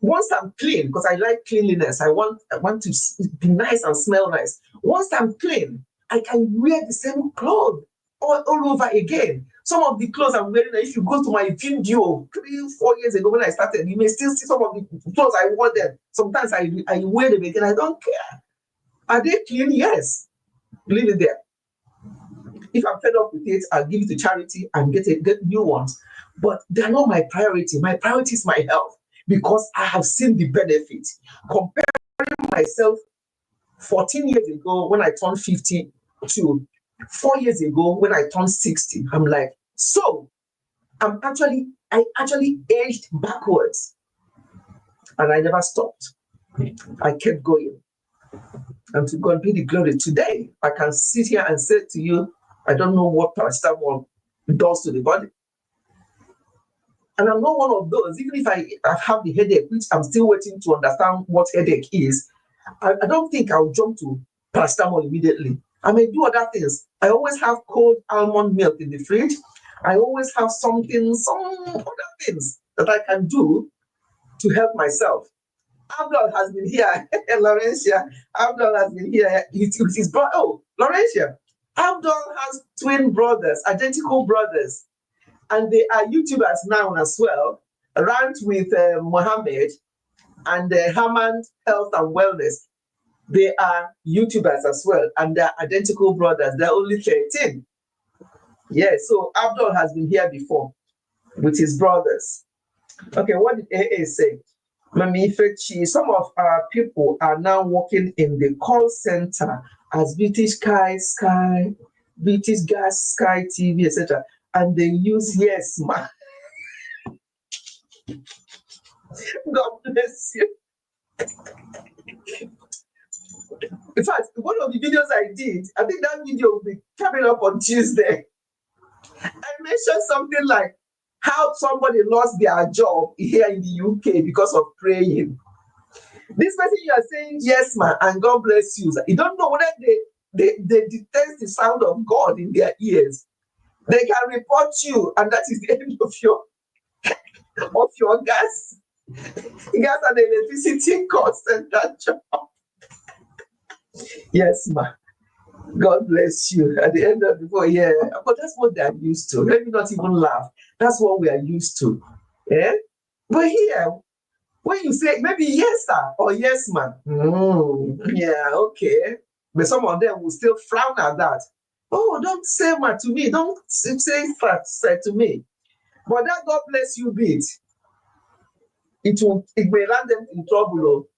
Speaker 1: Once I'm clean, because I like cleanliness, I want to be nice and smell nice. Once I'm clean, I can wear the same clothes all over again. Some of the clothes I'm wearing, if you go to my video 3-4 years ago when I started, you may still see some of the clothes I wore then. Sometimes I wear them again, I don't care. Are they clean? Yes. Leave it there. If I'm fed up with it, I'll give it to charity and get new ones. But they're not my priority. My priority is my health because I have seen the benefit. Comparing myself 14 years ago when I turned 50 to 4 years ago when I turned 60, I'm like, so I actually aged backwards. And I never stopped. I kept going. And to God be the glory. Today, I can sit here and say to you, I don't know what paracetamol does to the body. And I'm not one of those, even if I have the headache, which I'm still waiting to understand what headache is, I don't think I'll jump to paracetamol immediately. I may do other things. I always have cold almond milk in the fridge. I always have some other things that I can do to help myself. Abdul has been here, Laurentia. Abdul has been here. His brother. Oh, Laurentia. Abdul has twin brothers, identical brothers, and they are YouTubers now as well. Rant with Mohammed and Hammond Health and Wellness. They are YouTubers as well, and they're identical brothers. They're only 13. Yeah, so Abdul has been here before with his brothers. Okay, what did AA say? Mami Ifechi, some of our people are now working in the call center as British Sky, British Gas, Sky TV, etc. And they use yes, ma. God bless you. In fact, one of the videos I did, I think that video will be coming up on Tuesday. I mentioned something like, how somebody lost their job here in the UK because of praying. This person you are saying yes, man, and God bless you. You don't know whether they detect the sound of God in their ears. They can report you, and that is the end of your gas and electricity costs and that job. Yes, ma. God bless you. At the end of the day, yeah. But that's what they are used to. Let me not even laugh. That's what we are used to. Yeah? But here, when you say maybe yes, sir, or yes, ma'am. Yeah, okay. But some of them will still frown at that. Oh, don't say ma to me. Don't say say to me. But that God bless you bit, it may land them in trouble. Oh.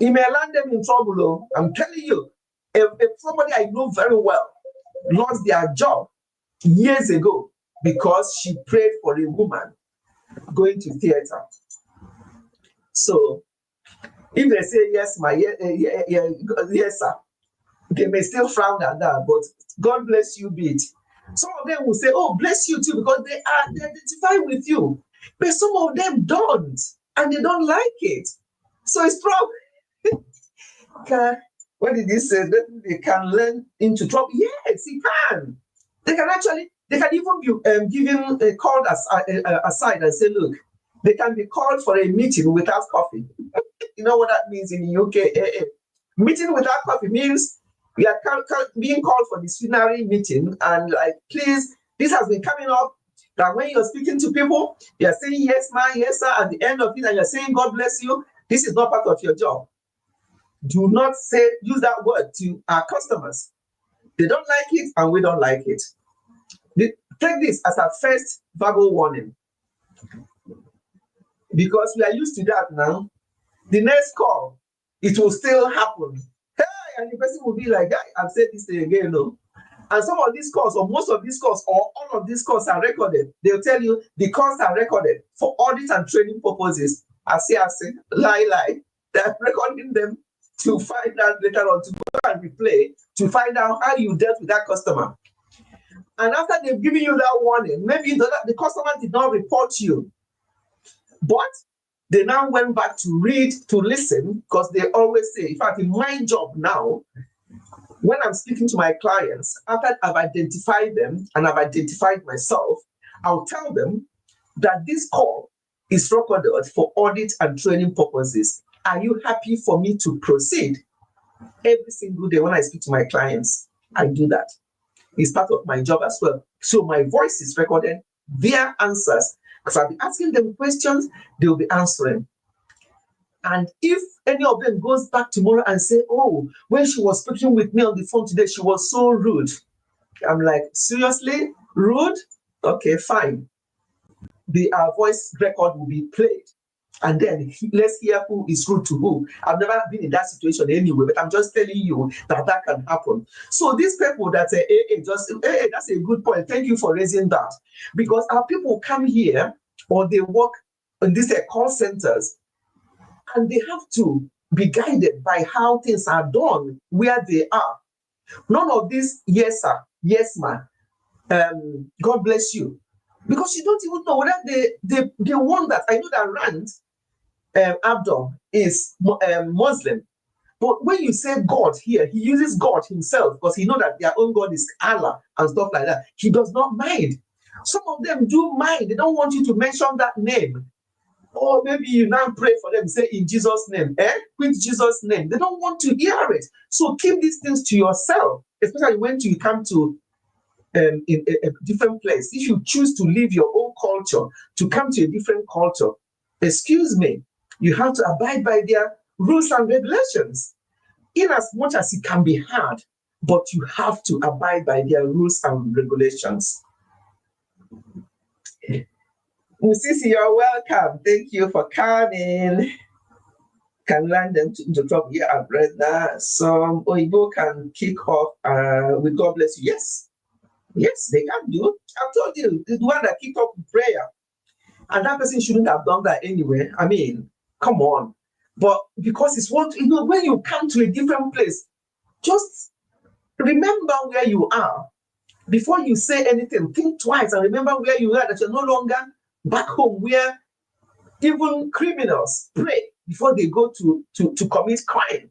Speaker 1: It may land them in trouble. Oh. I'm telling you, if somebody I know very well lost their job years ago because she prayed for a woman going to theater. So if they say yes, yes, sir, they may still frown at that, but God bless you bit. Some of them will say, oh, bless you too, because they identify with you. But some of them don't, and they don't like it. So it's probably, what did he say? They can learn into trouble. Yes, he can. They can even be given called aside and say, look, they can be called for a meeting without coffee. You know what that means in the UK? Meeting without coffee means we are being called for disciplinary meeting, and like, please, this has been coming up, that when you're speaking to people, you're saying yes, ma'am, yes, sir, at the end of it, and you're saying God bless you. This is not part of your job. Do not use that word to our customers. They don't like it, and we don't like it. Take this as a first verbal warning, because we are used to that now. The next call, it will still happen. Hey, and the person will be like, I've said this thing again, no. And some of these calls, or most of these calls, or all of these calls are recorded. They'll tell you the calls are recorded for audit and training purposes. I say, lie. They're recording them to find out later on, to go and replay, to find out how you dealt with that customer. And after they've given you that warning, maybe the customer did not report you, but they now went back to listen, because they always say, in fact, in my job now, when I'm speaking to my clients, after I've identified them and I've identified myself, I'll tell them that this call is recorded for audit and training purposes. Are you happy for me to proceed? Every single day when I speak to my clients, I do that. It's part of my job as well. So my voice is recorded, their answers, because I'll be asking them questions, they'll be answering. And if any of them goes back tomorrow and say, oh, when she was speaking with me on the phone today, she was so rude. I'm like, seriously? Rude? Okay, fine. The voice record will be played. And then let's hear who is rude to who. I've never been in that situation anyway, but I'm just telling you that can happen. So these people that say, hey, that's a good point. Thank you for raising that. Because our people come here, or they work in these call centers, and they have to be guided by how things are done where they are. None of this, yes, sir, yes, ma'am, God bless you. Because you don't even know whether they want that. I know that Rand Abdul is Muslim. But when you say God here, he uses God himself, because he knows that their own God is Allah and stuff like that. He does not mind. Some of them do mind. They don't want you to mention that name. Or maybe you now pray for them, say in Jesus' name, with Jesus' name. They don't want to hear it. So keep these things to yourself, especially when you come to in a different place. If you choose to leave your own culture to come to a different culture, excuse me, you have to abide by their rules and regulations. In as much as it can be hard, but you have to abide by their rules and regulations. Musisi, you're welcome. Thank you for coming. Can land them into trouble. Yeah, I've read that. Some Oyibo can kick off with God bless you. Yes, they can do. I've told you, the one that kicked off with prayer. And that person shouldn't have done that anyway. I mean, come on. But because it's what, when you come to a different place, just remember where you are. Before you say anything, think twice and remember where you are, that you're no longer back home where even criminals pray before they go to commit crime.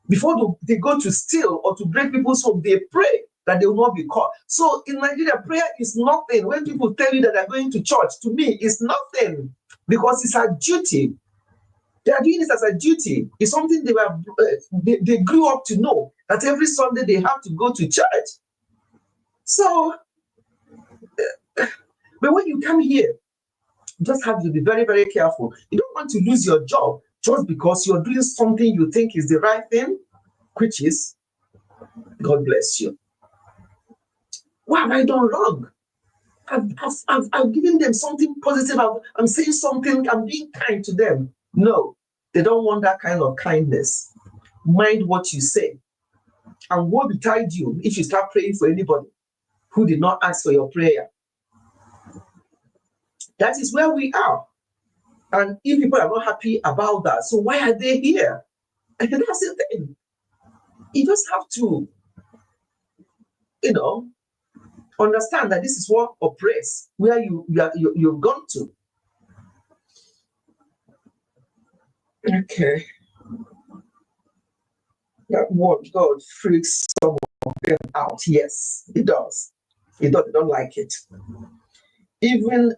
Speaker 1: Before they go to steal or to break people's home, they pray that they will not be caught. So in Nigeria, prayer is nothing. When people tell you that they're going to church, to me, it's nothing because it's a duty. They are doing this as a duty. It's something they grew up to know that every Sunday they have to go to church. So, but when you come here, you just have to be very, very careful. You don't want to lose your job just because you're doing something you think is the right thing, which is, God bless you. What have I done wrong? I've given them something positive. I'm saying something. I'm being kind to them. No, they don't want that kind of kindness. Mind what you say. And woe betide you if you start praying for anybody who did not ask for your prayer. That is where we are. And if people are not happy about that, so why are they here? And that's the thing. You just have to, understand that this is what operates, where you've gone to. Okay. That word, God, freaks some of them out. Yes, it does. They don't like it. Even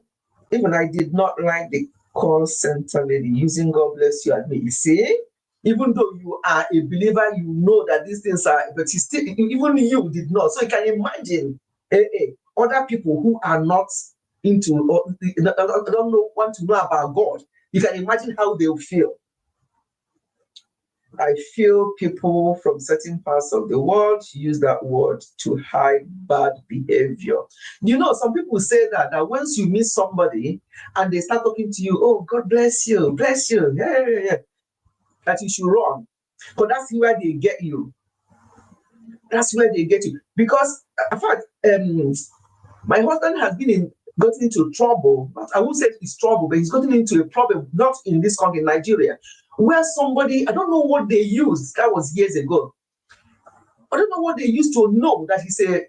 Speaker 1: I did not like the call center lady using God bless you at me. You see, even though you are a believer, you know that these things are, but even you did not. So you can imagine other people who are not into, or don't want to know about God. You can imagine how they'll feel. I feel people from certain parts of the world use that word to hide bad behavior. Some people say that once you meet somebody and they start talking to you, oh, God bless you, yeah, that you should run. But that's where they get you. That's where they get you. Because, in fact, my husband has gotten into trouble. I won't say it's trouble, but he's gotten into a problem, not in this country, in Nigeria, where somebody, I don't know what they used, that was years ago. I don't know what they used to know that he's a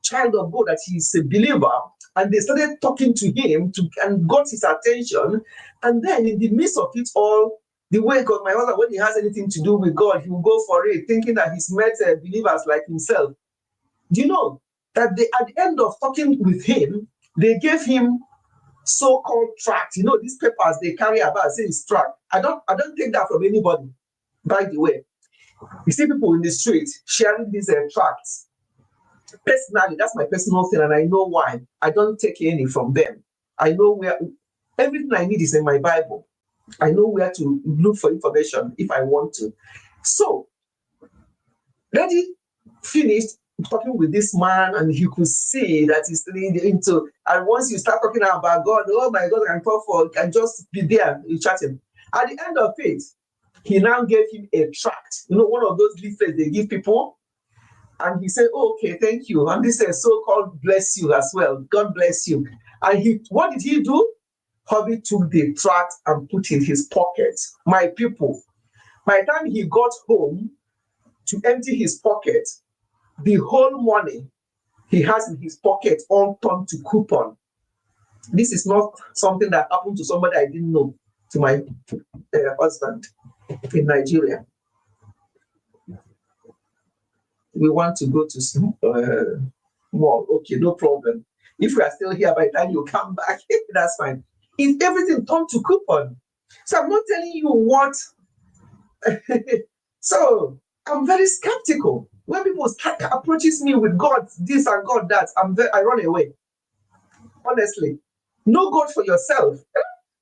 Speaker 1: child of God, that he's a believer, and they started talking to him and got his attention. And then in the midst of it all, the way God, my husband, when he has anything to do with God, he will go for it, thinking that he's met believers like himself. Do you know that at the end of talking with him, they gave him so-called tracts. These papers they carry about, say it's tract. I don't take that from anybody, by the way. You see people in the street sharing these tracts. Personally, that's my personal thing, and I know why. I don't take any from them. I know where everything I need is in my Bible. I know where to look for information if I want to. So, Daddy finished talking with this man, and you could see that he's into. And once you start talking about God, oh my God, I can just be there, you chatting. At the end of it, he now gave him a tract, one of those leaflets they give people. And he said, oh, okay, thank you. And this is so-called bless you as well. God bless you. And what did he do? Hobby took the tract and put in his pocket. My people, by the time he got home to empty his pocket, the whole money he has in his pocket all turned to coupon. This is not something that happened to somebody I didn't know, to my husband in Nigeria. We want to go to mall. Okay, no problem. If we are still here by the time you come back, that's fine. If everything turned to coupon. So I'm not telling you what. So I'm very skeptical. When people approaches me with God this and God that, I run away. Honestly. Know God for yourself.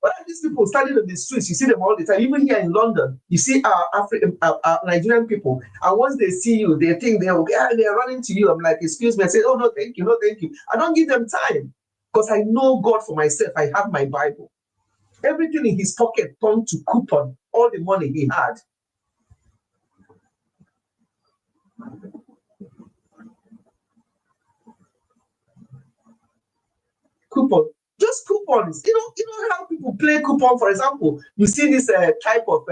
Speaker 1: What are these people standing on the streets? You see them all the time. Even here in London, you see our Nigerian people. And once they see you, they think they're running to you. I'm like, excuse me. I say, oh, no, thank you. No, thank you. I don't give them time because I know God for myself. I have my Bible. Everything in his pocket turned to coupon, all the money he had. Coupon. Just coupons. You know how people play coupon, for example. You see this type of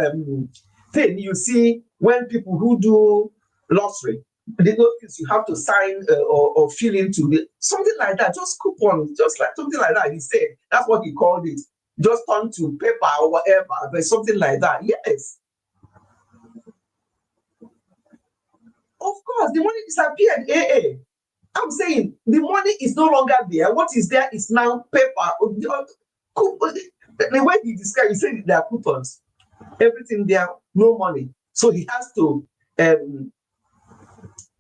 Speaker 1: thing you see when people who do lottery. the notice you have to sign or fill into something like that, just coupons, just like something like that. He said that's what he called it. Just turn to paper or whatever, but something like that. Yes. Of course, the money disappeared. I'm saying the money is no longer there. What is there is now paper. The way he described, he said there are coupons. Everything there, no money. So he has to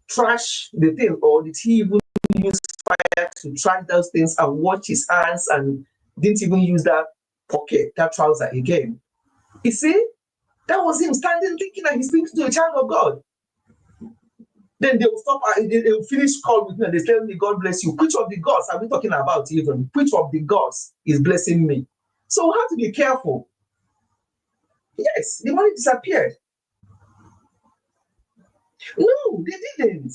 Speaker 1: trash the thing, or did he even use fire to trash those things and wash his hands and didn't even use that pocket, that trouser again? You see, that was him standing thinking that he's speaking to a child of God. Then they will stop, they will finish call with me and they tell me, God bless you. Which of the gods are we talking about even? Which of the gods is blessing me? So we have to be careful. Yes, the money disappeared. No, they didn't.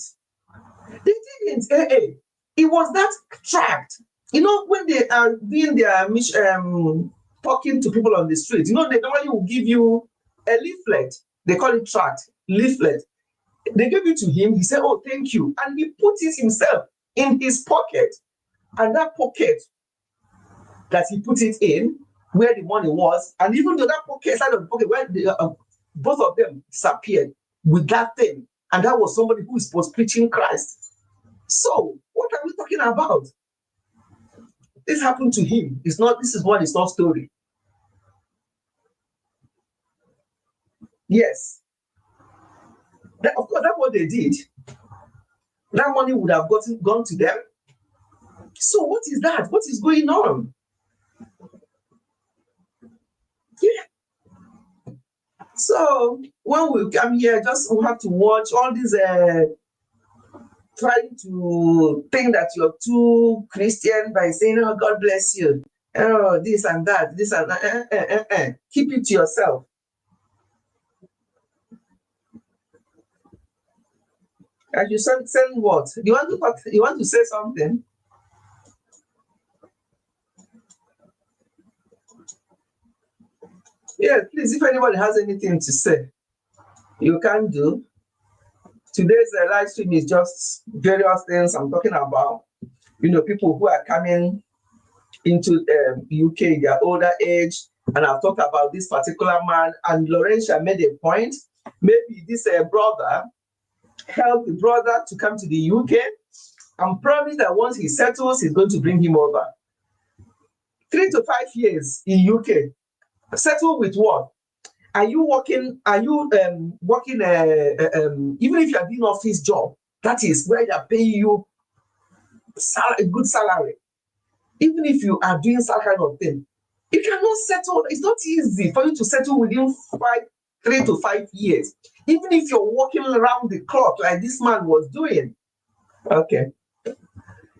Speaker 1: They didn't. It was that tract. You know, when they are doing their talking to people on the street, you know, they normally will give you a leaflet. They call it tract, leaflet. They gave it to him. He said, oh, thank you. And he put it himself in his pocket. And that pocket that he put it in, where the money was, and even though that pocket, side of the pocket, where both of them disappeared with that thing. And that was somebody who was preaching Christ. So, what are we talking about? This happened to him. This is one, it's not story. Yes. Of course, that's what they did. That money would have gone to them. So what is that? What is going on? Yeah. So when we come here, we have to watch all these trying to think that you're too Christian by saying, oh, God bless you. Oh, this and that, this and that. Keep it to yourself. And you send what? You want to say something? Yeah, please, if anybody has anything to say, you can do. Today's live stream is just various things I'm talking about. You know, people who are coming into UK, their older age, and I've talked about this particular man, and Laurentia made a point. Maybe this brother helped the brother to come to the UK and promised that once he settles, he's going to bring him over. 3 to 5 years in UK. Settle with what? Are you working? Are you working? Even if you are doing office job, that is where they are paying you a good salary. Even if you are doing some kind of thing, you cannot settle. It's not easy for you to settle within 3 to 5 years. Even if you're working around the clock like this man was doing. Okay.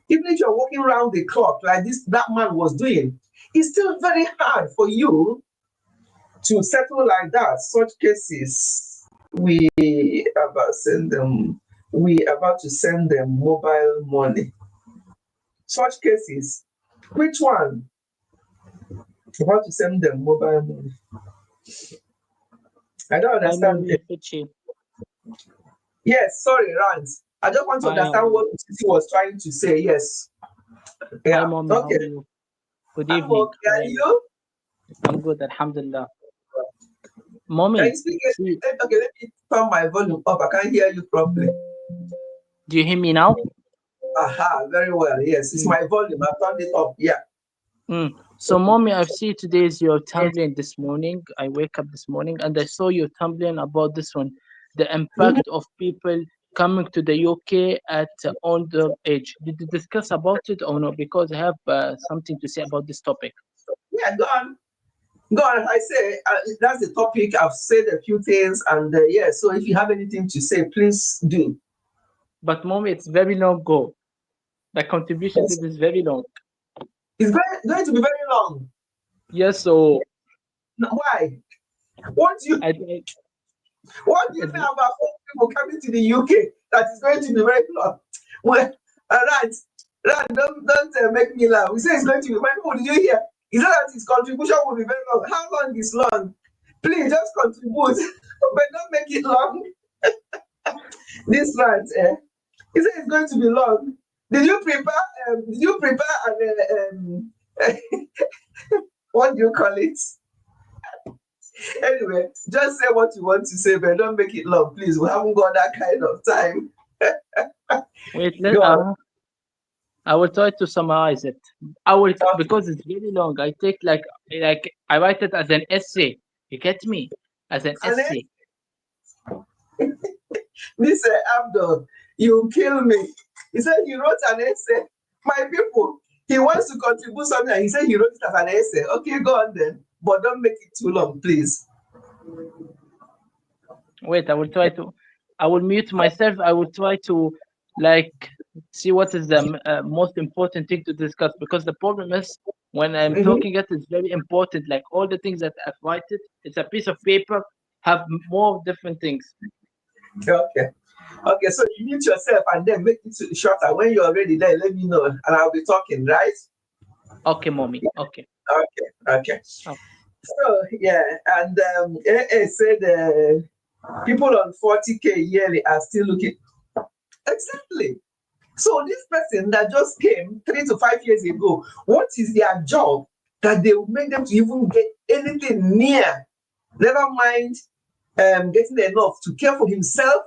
Speaker 1: Even if you're working around the clock like that man was doing, it's still very hard for you to settle like that. Such cases, we are about to send them mobile money. Such cases, which one? About to send them mobile money. I don't understand. Yes, sorry, Rand. I just want to understand what he was trying to say. Yes. Yeah.
Speaker 2: Hi, Mommy.
Speaker 1: Okay.
Speaker 2: How are you? Good evening.
Speaker 1: Okay, are you?
Speaker 2: I'm good, alhamdulillah. Mommy.
Speaker 1: Can you speak? Okay, let me turn my volume up. I can't hear you properly.
Speaker 2: Do you hear me now?
Speaker 1: Aha, very well. Yes, it's my volume. I turned it up. Yeah.
Speaker 2: So, Mommy, I've seen today's your tumbling this morning. I wake up this morning and I saw you tumbling about this one, the impact of people coming to the UK at older age. Did you discuss about it or no? Because I have something to say about this topic.
Speaker 1: Yeah, go on. Go on. I say that's the topic. I've said a few things, and yeah. So if you have anything to say, please do.
Speaker 2: But Mommy, it's very long ago. The contribution to this is very long.
Speaker 1: It's going to be very long.
Speaker 2: Yes. So
Speaker 1: why? What do you know about people coming to the UK that is going to be very long? Well, right. Don't make me laugh. We say it's going to be. When people did you hear? He said that his contribution will be very long. How long is long? Please just contribute, but don't make it long. This rant, he said it's going to be long. Did you prepare? What do you call it? Anyway, just say what you want to say, but don't make it long, please. We haven't got that kind of time.
Speaker 2: Wait,
Speaker 1: Go on.
Speaker 2: I will try to summarize it. I will,
Speaker 1: Okay.
Speaker 2: because it's really long. I take like I write it as an essay. You get me? As an
Speaker 1: And then
Speaker 2: essay.
Speaker 1: this Abdul, you kill me. He said he wrote an essay. My people, he wants to contribute something, and he said he wrote it as an essay. Okay, go on then, but don't make it too long, please.
Speaker 2: Wait, I will try to. I will mute myself. I will try to like see what is the most important thing to discuss, because the problem is when I'm
Speaker 1: Mhm.
Speaker 2: talking it's very important. Like all the things that I've written, it's a piece of paper have more different things.
Speaker 1: Okay. Okay, so you mute yourself and then make it shorter. When you're ready, then let me know, and I'll be talking, right?
Speaker 2: Okay, mommy. Okay.
Speaker 1: Okay, okay.
Speaker 2: Oh,
Speaker 1: So yeah, and AA said people on 40K yearly are still looking. Exactly. So this person that just came 3 to 5 years ago, what is their job that they will make them to even get anything near? Never mind getting enough to care for himself.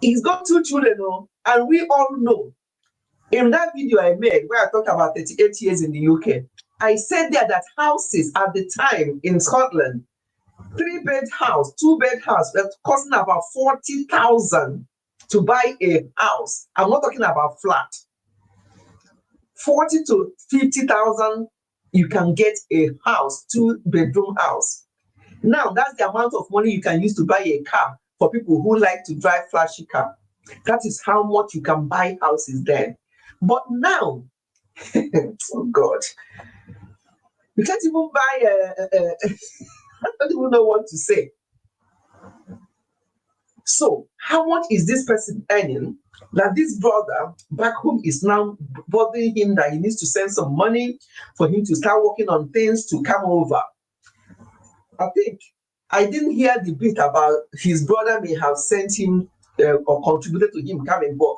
Speaker 1: He's got 2 children, and we all know. In that video I made where I talked about 38 years in the UK, I said there that houses at the time in Scotland, 3-bed house, 2-bed house, were costing about 40,000 to buy a house. I'm not talking about flat. 40 to 50,000, you can get a house, 2-bedroom house. Now that's the amount of money you can use to buy a car for people who like to drive flashy car. That is how much you can buy houses then. But now, oh God, you can't even buy I don't even know what to say. So, how much is this person earning that this brother back home is now bothering him that he needs to send some money for him to start working on things to come over? I think I didn't hear the bit about his brother may have sent him or contributed to him coming, but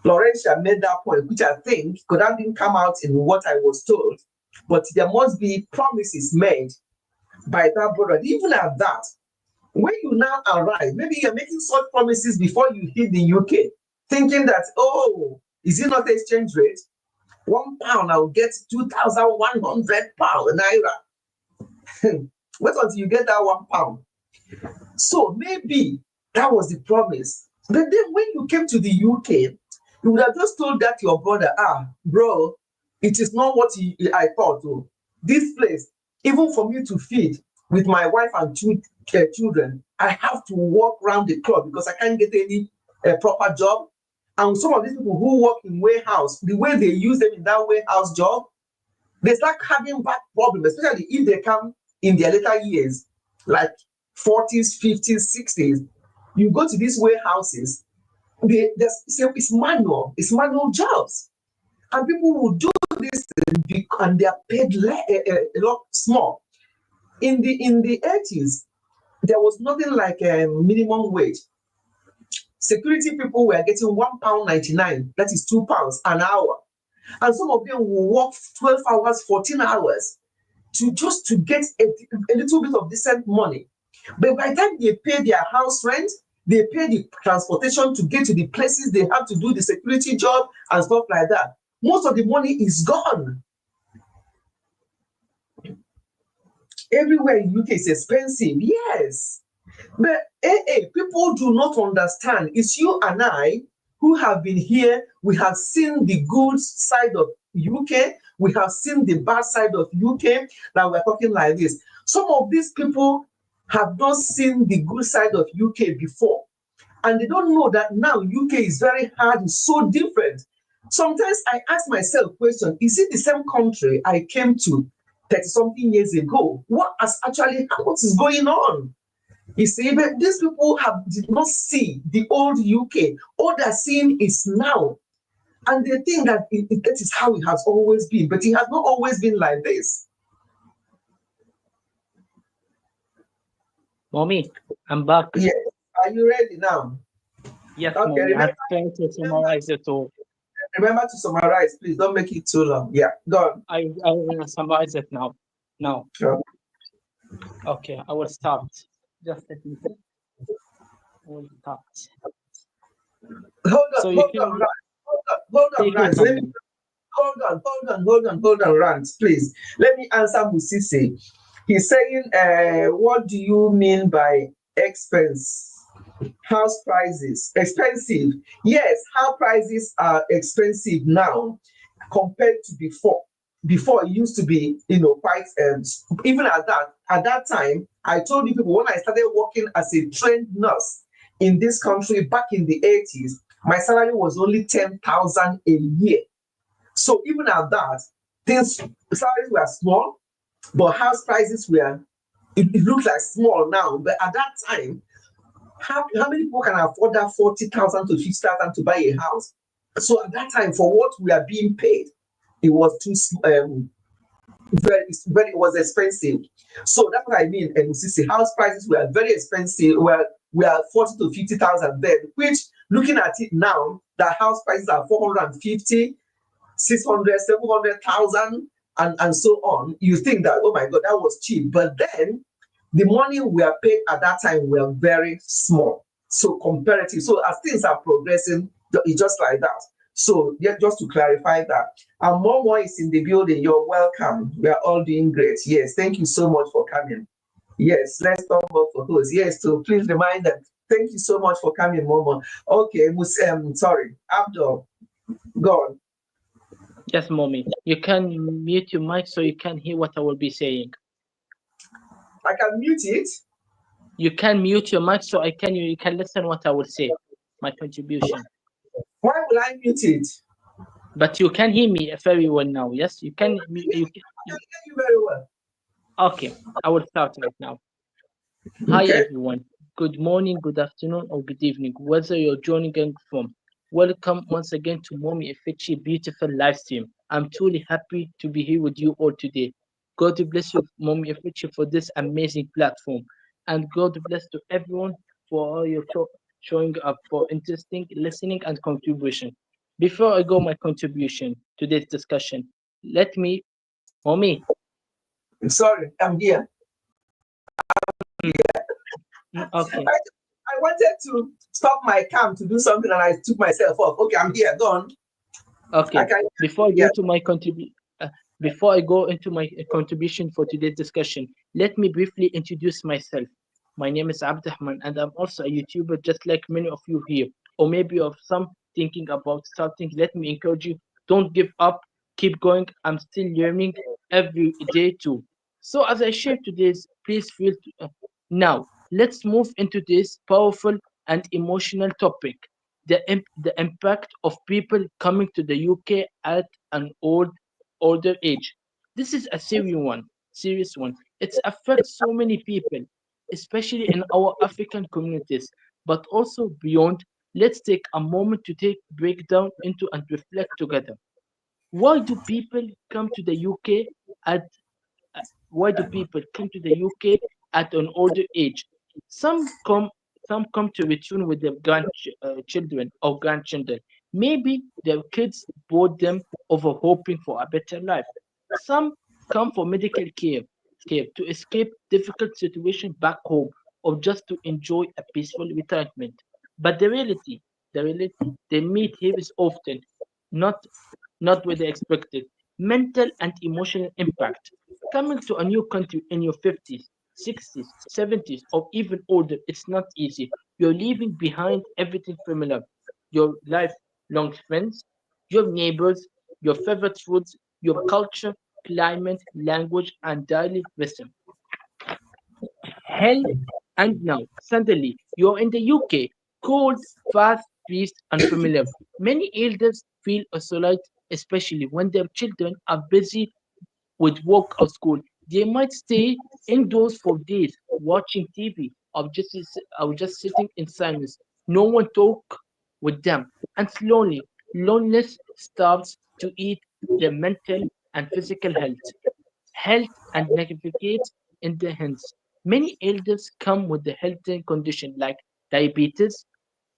Speaker 1: Laurentia made that point, which I think could have been come out in what I was told. But there must be promises made by that brother. Even at that, when you now arrive, maybe you're making such promises before you hit the UK, thinking that, oh, is it not exchange rate? £1, I'll get 2,100 pound naira. Wait until you get that £1. So maybe that was the promise. But then when you came to the UK, you would have just told that your brother, bro, it is not what I thought. Oh. This place, even for me to feed with my wife and 2 children, I have to walk around the clock because I can't get any proper job. And some of these people who work in warehouse, the way they use them in that warehouse job, they start having back problems, especially if they come in their later years, like 40s, 50s, 60s. You go to these warehouses, it's manual jobs. And people will do this and they are paid a lot small. In the 80s, there was nothing like a minimum wage. Security people were getting £1.99, that is £2 an hour. And some of them will work 12 hours, 14 hours just to get a little bit of decent money. But by the time they pay their house rent, they pay the transportation to get to the places they have to do the security job and stuff like that, most of the money is gone. Everywhere in UK is expensive, yes. But people do not understand. It's you and I who have been here. We have seen the good side of UK. We have seen the bad side of UK. That we're talking like this. Some of these people have not seen the good side of UK before. And they don't know that now UK is very hard, it's so different. Sometimes I ask myself question, is it the same country I came to 30-something years ago? What is going on? You see, but these people did not see the old UK. All they're seeing is now. And they think that that is how it has always been, but it has not always been like this.
Speaker 2: Mommy, I'm back.
Speaker 1: Yes, Are you ready now?
Speaker 2: Yes,
Speaker 1: Okay,
Speaker 2: mommy. I'm trying to summarize it all.
Speaker 1: remember to summarize, please. Don't make it too long. Yeah, go on.
Speaker 2: I will summarize it now. Now,
Speaker 1: Sure.
Speaker 2: okay, I will start. Just let me see. I will start.
Speaker 1: Hold on,
Speaker 2: So you
Speaker 1: hold on,
Speaker 2: can
Speaker 1: Rand. Hold on,
Speaker 2: take your
Speaker 1: Rand.
Speaker 2: time,
Speaker 1: Let me
Speaker 2: mommy.
Speaker 1: hold on, Rand, please. Let me answer Musisi. He's saying, what do you mean by expense? House prices expensive? Yes, house prices are expensive now compared to before. Before it used to be, quite even at that time, I told you people when I started working as a trained nurse in this country back in the 80s, my salary was only 10,000 a year. So even at that, things salaries were small, but house prices were, it looks like small now. But at that time, how many people can afford that 40,000 to 50,000 to buy a house? So at that time, for what we are being paid, it was too very, it was expensive. So that's what I mean. And see, house prices were very expensive. Well, we are 40 to 50,000 then, which looking at it now, the house prices are 450, 600, 700,000, and so on. You think that, oh my God, that was cheap. But then the money we are paid at that time were very small. So comparative. So as things are progressing, it's just like that. So yeah, just to clarify that. And Momo is in the building. You're welcome. We are all doing great. Yes, thank you so much for coming. Yes, let's talk about for host. Yes, so please remind them. Thank you so much for coming, Momo. Okay, sorry, Abdul, go on.
Speaker 2: Yes, mommy. You can mute your mic so you can hear what I will be saying.
Speaker 1: I can mute it.
Speaker 2: You can mute your mic so you can listen what I will say. My contribution.
Speaker 1: Why will I mute it?
Speaker 2: But you can hear me very well now. Yes, you can.
Speaker 1: I can hear you very well.
Speaker 2: Okay, I will start right now. Hi
Speaker 1: Okay.
Speaker 2: everyone. Good morning, good afternoon, or good evening, whether you're joining in from. Welcome once again to Mommy Ifichi beautiful live stream. I'm truly happy to be here with you all today. God bless you, Mommy Ifichi, for this amazing platform, and God bless to everyone for all your showing up for interesting listening and contribution. Before I go my contribution to this discussion, let me, Mommy.
Speaker 1: I'm sorry, I'm here.
Speaker 2: mm, okay,
Speaker 1: I wanted to stop my cam to do something and I took myself off. Okay, I'm here. Go on. I
Speaker 2: Okay,
Speaker 1: can.
Speaker 2: before I
Speaker 1: Yeah.
Speaker 2: go to my before I go into my contribution for today's discussion, let me briefly introduce myself. My name is Abdurrahman, and I'm also a YouTuber, just like many of you here, or maybe of some thinking about starting. Let me encourage you: don't give up, keep going. I'm still learning every day too. So, as I share today's, please feel now. Let's move into this powerful and emotional topic the impact of people coming to the UK at an older age. This is a serious one. It affects so many people, especially in our African communities, but also beyond. Let's take a moment to break down into and reflect together. Why do people come to the UK at uh, why do people come to the UK at an older age? Some come, some come to return with their grandchildren or grandchildren. Maybe their kids bought them over hoping for a better life. Some come for medical care to escape difficult situation back home or just to enjoy a peaceful retirement. But the reality they meet here is often not not what they expected. Mental and emotional impact. Coming to a new country in your 50s, 60s, 70s, or even older, it's not easy. You're leaving behind everything familiar your lifelong friends, your neighbors, your favorite foods, your culture, climate, language, and daily rhythm. Hell, and now, suddenly, you're in the UK, cold, fast, paced, unfamiliar. Many elders feel isolated, especially when their children are busy with work or school. They might stay indoors for days, watching TV, or just sitting in silence. No one talk with them. And slowly, loneliness starts to eat their mental and physical health and navigate in the hands. Many elders come with the health condition like diabetes,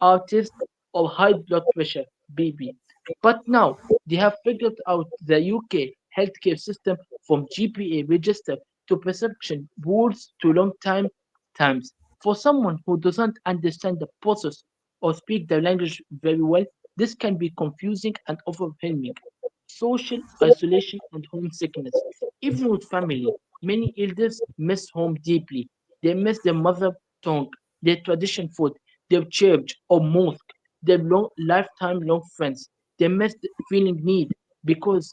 Speaker 2: autism, or high blood pressure (BB). But now they have figured out the UK healthcare system from GPA register to prescription rules to long time times. For someone who doesn't understand the process or speak the language very well, this can be confusing and overwhelming. Social isolation and homesickness. Even with family, many elders miss home deeply. They miss their mother tongue, their tradition food, their church or mosque, their lifetime long friends. They miss the feeling need because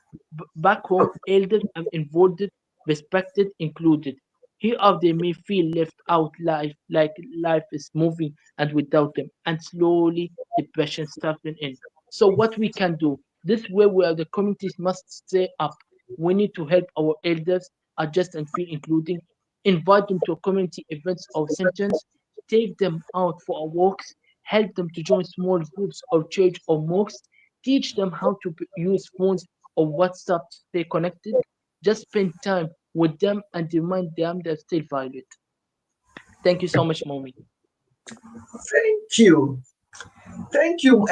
Speaker 2: back home, elders are involved, respected, included. Here they may feel left out life like life is moving and without them, and slowly depression starting in. So what we can do, this way where the communities must stay up. We need to help our elders adjust and feel including, invite them to community events or centers, take them out for walks, help them to join small groups of church or mosques, teach them how to use phones or WhatsApp to stay connected. Just spend time with them and remind them they're still valued. Thank you so much, Mommy.
Speaker 1: Thank you. Thank you.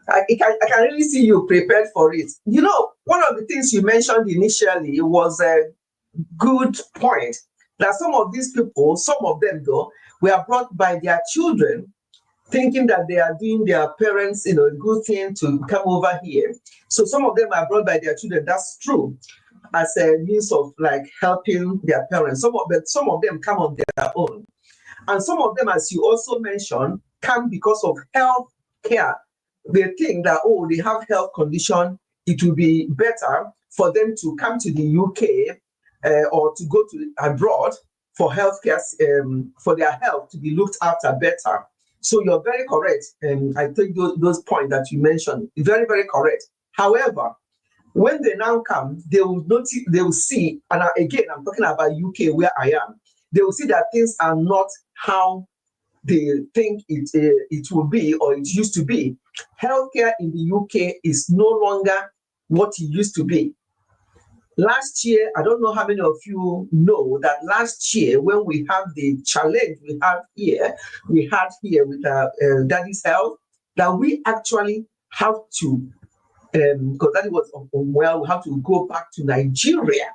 Speaker 1: I can really see you prepared for it. You know, one of the things you mentioned initially was a good point that some of these people, some of them though, were brought by their children, thinking that they are doing their parents, a good thing to come over here. So some of them are brought by their children. That's true, as a means of like helping their parents. Some of them come on their own, and some of them, as you also mentioned, come because of health care. They think that, oh, they have health condition, it will be better for them to come to the UK or to go to abroad for healthcare, for their health to be looked after better. So you're very correct. And I think those points that you mentioned, very, very correct. However, when they now come, they will notice, they will see, and again, I'm talking about UK where I am, they will see that things are not how they think it will be or it used to be. Healthcare in the UK is no longer what it used to be. Last year, I don't know how many of you know that last year, when we have the challenge we had here with Daddy's Health, that we actually have to, because Daddy was unwell, we have to go back to Nigeria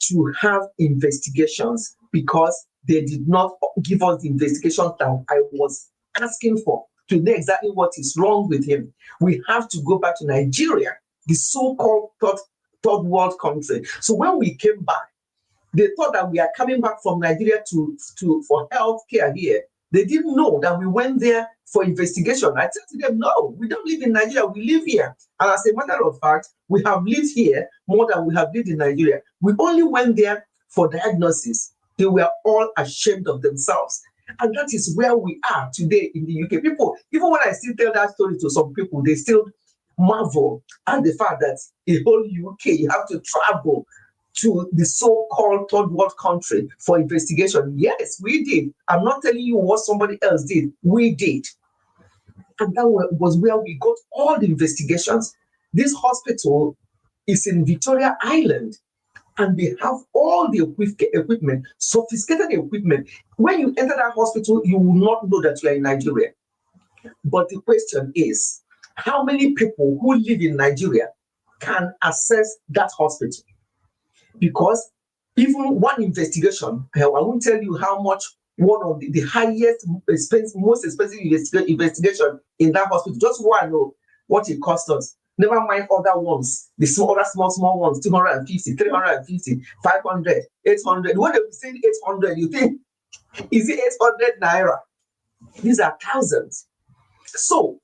Speaker 1: to have investigations because they did not give us the investigation that I was asking for to know exactly what is wrong with him. We have to go back to Nigeria, the so-called third world country. So when we came back, they thought that we are coming back from Nigeria for health care here. They didn't know that we went there for investigation. I said to them, no, we don't live in Nigeria, we live here. And as a matter of fact, we have lived here more than we have lived in Nigeria. We only went there for diagnosis. They were all ashamed of themselves. And that is where we are today in the UK. People, even when I still tell that story to some people, they still marvel at the fact that a whole UK, you have to travel to the so-called third world country for investigation. Yes, we did. I'm not telling you what somebody else did. We did. And that was where we got all the investigations. This hospital is in Victoria Island, and they have all the equipment, sophisticated equipment. When you enter that hospital, you will not know that you are in Nigeria. But the question is, how many people who live in Nigeria can access that hospital? Because even one investigation, I won't tell you how much one of the highest, most expensive investigation in that hospital, just one know what it cost us. Never mind other ones, the small ones, 250, 350, 500, 800. When they say 800, you think, is it 800 naira? These are thousands. So,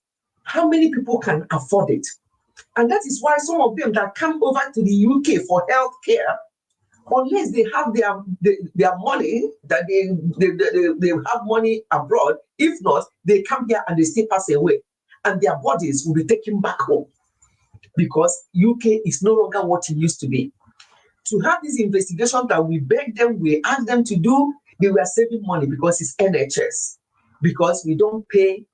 Speaker 1: how many people can afford it? And that is why some of them that come over to the UK for healthcare, unless they have their money, that they have money abroad, if not, they come here and they still pass away. And their bodies will be taken back home. Because UK is no longer what it used to be. To have this investigation that we beg them, we ask them to do, they were saving money because it's NHS. Because we don't pay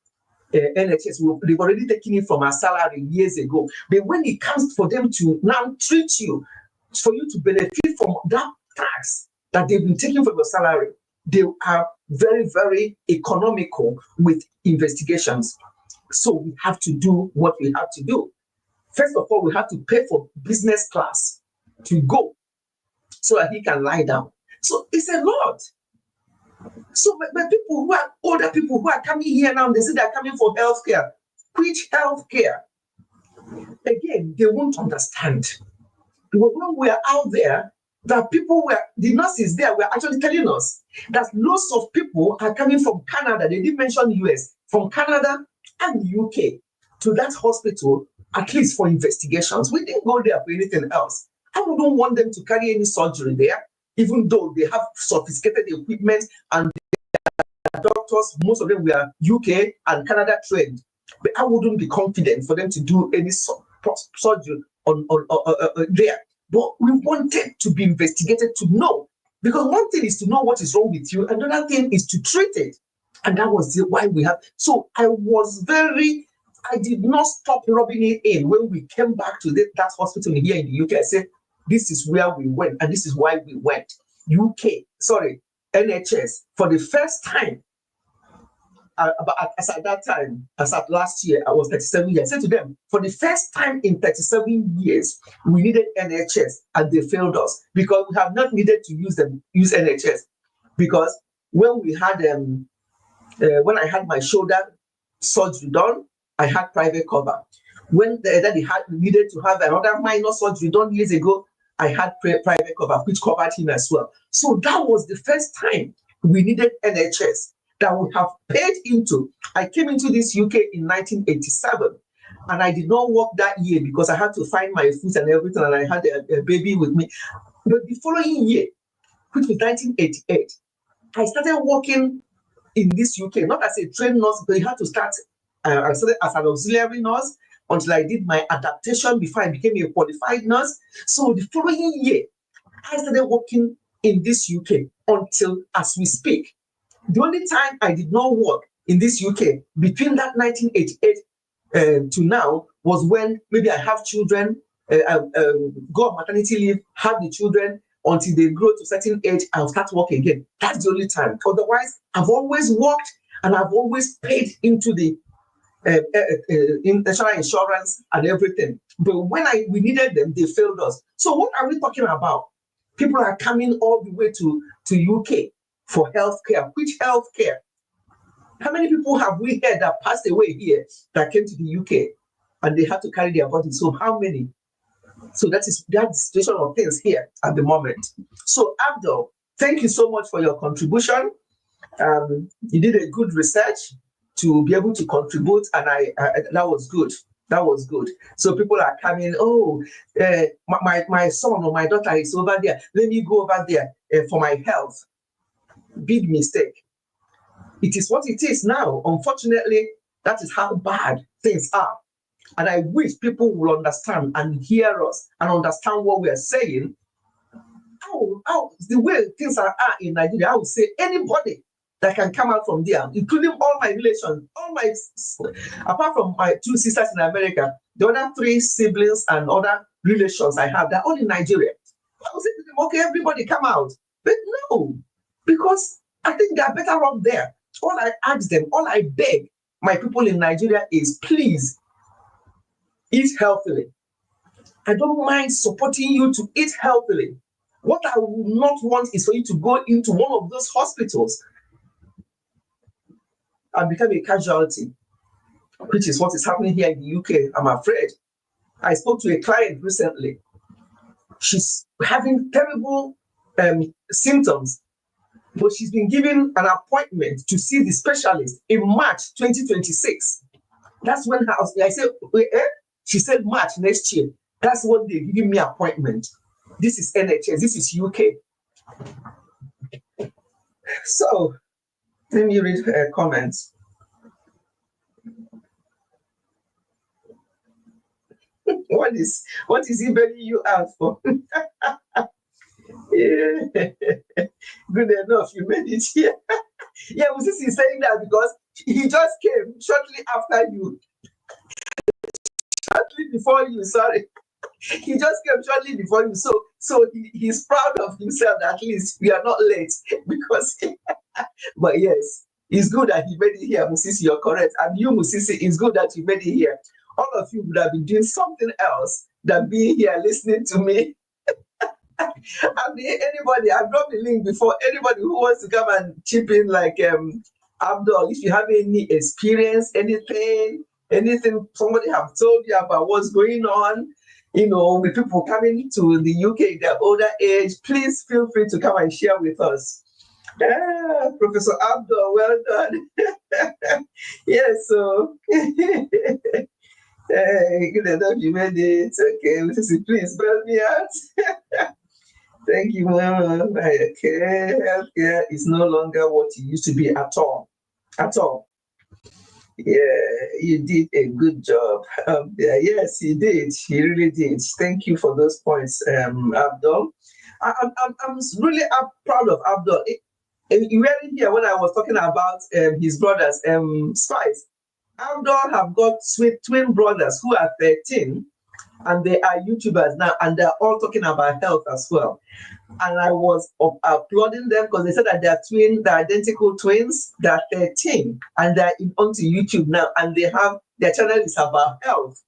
Speaker 1: NHS. They've already taken it from our salary years ago. But when it comes for them to now treat you, for you to benefit from that tax that they've been taking from your salary, they are very, very economical with investigations. So we have to do what we have to do. First of all, we have to pay for business class to go so that he can lie down. So it's a lot. So but people who are older people who are coming here now, they say they're coming for healthcare. Which healthcare? Again, they won't understand. Because when we are out there, that people were, the nurses there were actually telling us that lots of people are coming from Canada. They didn't mention US, from Canada and UK to that hospital, at least for investigations. We didn't go there for anything else. I wouldn't want them to carry any surgery there, even though they have sophisticated equipment and doctors, most of them were UK and Canada trained. But I wouldn't be confident for them to do any surgery on there. But we wanted to be investigated to know. Because one thing is to know what is wrong with you, another thing is to treat it. And that was why we have. So I did not stop rubbing it in when we came back to that hospital here in the UK. I said, this is where we went, and this is why we went. NHS, for the first time, as at last year, I was 37 years. I said to them, for the first time in 37 years, we needed NHS, and they failed us because we have not needed to use NHS. Because when we had when I had my shoulder surgery done, I had private cover. When daddy needed to have another minor surgery done years ago, I had private cover, which covered him as well. So that was the first time we needed NHS that we have paid into. I came into this UK in 1987, and I did not work that year because I had to find my food and everything, and I had a baby with me. But the following year, which was 1988, I started working in this UK, not as a trained nurse, but you had to start. I started as an auxiliary nurse until I did my adaptation before I became a qualified nurse. So the following year, I started working in this UK until as we speak. The only time I did not work in this UK between that 1988 to now was when maybe I have children, go on maternity leave, have the children until they grow to a certain age, I'll start working again. That's the only time. Otherwise, I've always worked and I've always paid into the national insurance and everything. But when we needed them, they failed us. So what are we talking about? People are coming all the way to UK for healthcare. Which healthcare? How many people have we heard that passed away here that came to the UK and they had to carry their bodies home? How many? So that's the situation of things here at the moment. So Abdul, thank you so much for your contribution. You did a good research to be able to contribute, and I that was good. That was good. So people are coming, my son or my daughter is over there. Let me go over there for my health. Big mistake. It is what it is now. Unfortunately, that is how bad things are. And I wish people will understand and hear us and understand what we are saying. How the way things are in Nigeria, I would say anybody that can come out from there, including all my relations, apart from my 2 sisters in America, the other 3 siblings and other relations I have, they're all in Nigeria. I would say to them, okay, everybody come out. But no, because I think they're better off there. All I ask them, all I beg my people in Nigeria is, please, eat healthily. I don't mind supporting you to eat healthily. What I would not want is for you to go into one of those hospitals and become a casualty, which is what is happening here in the UK, I'm afraid. I spoke to a client recently. She's having terrible symptoms, but she's been given an appointment to see the specialist in March 2026. That's when I said, she said March next year. That's when they're giving me appointment. This is NHS, this is UK. So, let me read her comments. What is he bailing you out for? Yeah. Good enough, you made it here. Yeah, Moses is saying that because he just came shortly after you. Shortly before you, sorry. He just came shortly before you. So he's proud of himself that at least we are not late because but yes, it's good that he made it here, Musisi. You're correct. And you, Musisi, it's good that you made it here. All of you would have been doing something else than being here listening to me. I mean, anybody, I've dropped the link before. Anybody who wants to come and chip in, like Abdul, if you have any experience, anything somebody have told you about what's going on, with people coming to the UK in their older age, please feel free to come and share with us. Professor Abdul, well done. Yes, so good enough, you made it. Okay, please bail me out. Thank you, Mama. Okay, healthcare is no longer what it used to be at all. At all. Yeah, you did a good job. Yes, he did. He really did. Thank you for those points, Abdul. I'm really proud of Abdul. You weren't here when I was talking about his brothers, Spice. Abdul have got twin brothers who are 13, and they are YouTubers now, and they're all talking about health as well. And I was applauding them because they said that they're identical twins. They're 13, and they're onto YouTube now, and their channel is about health.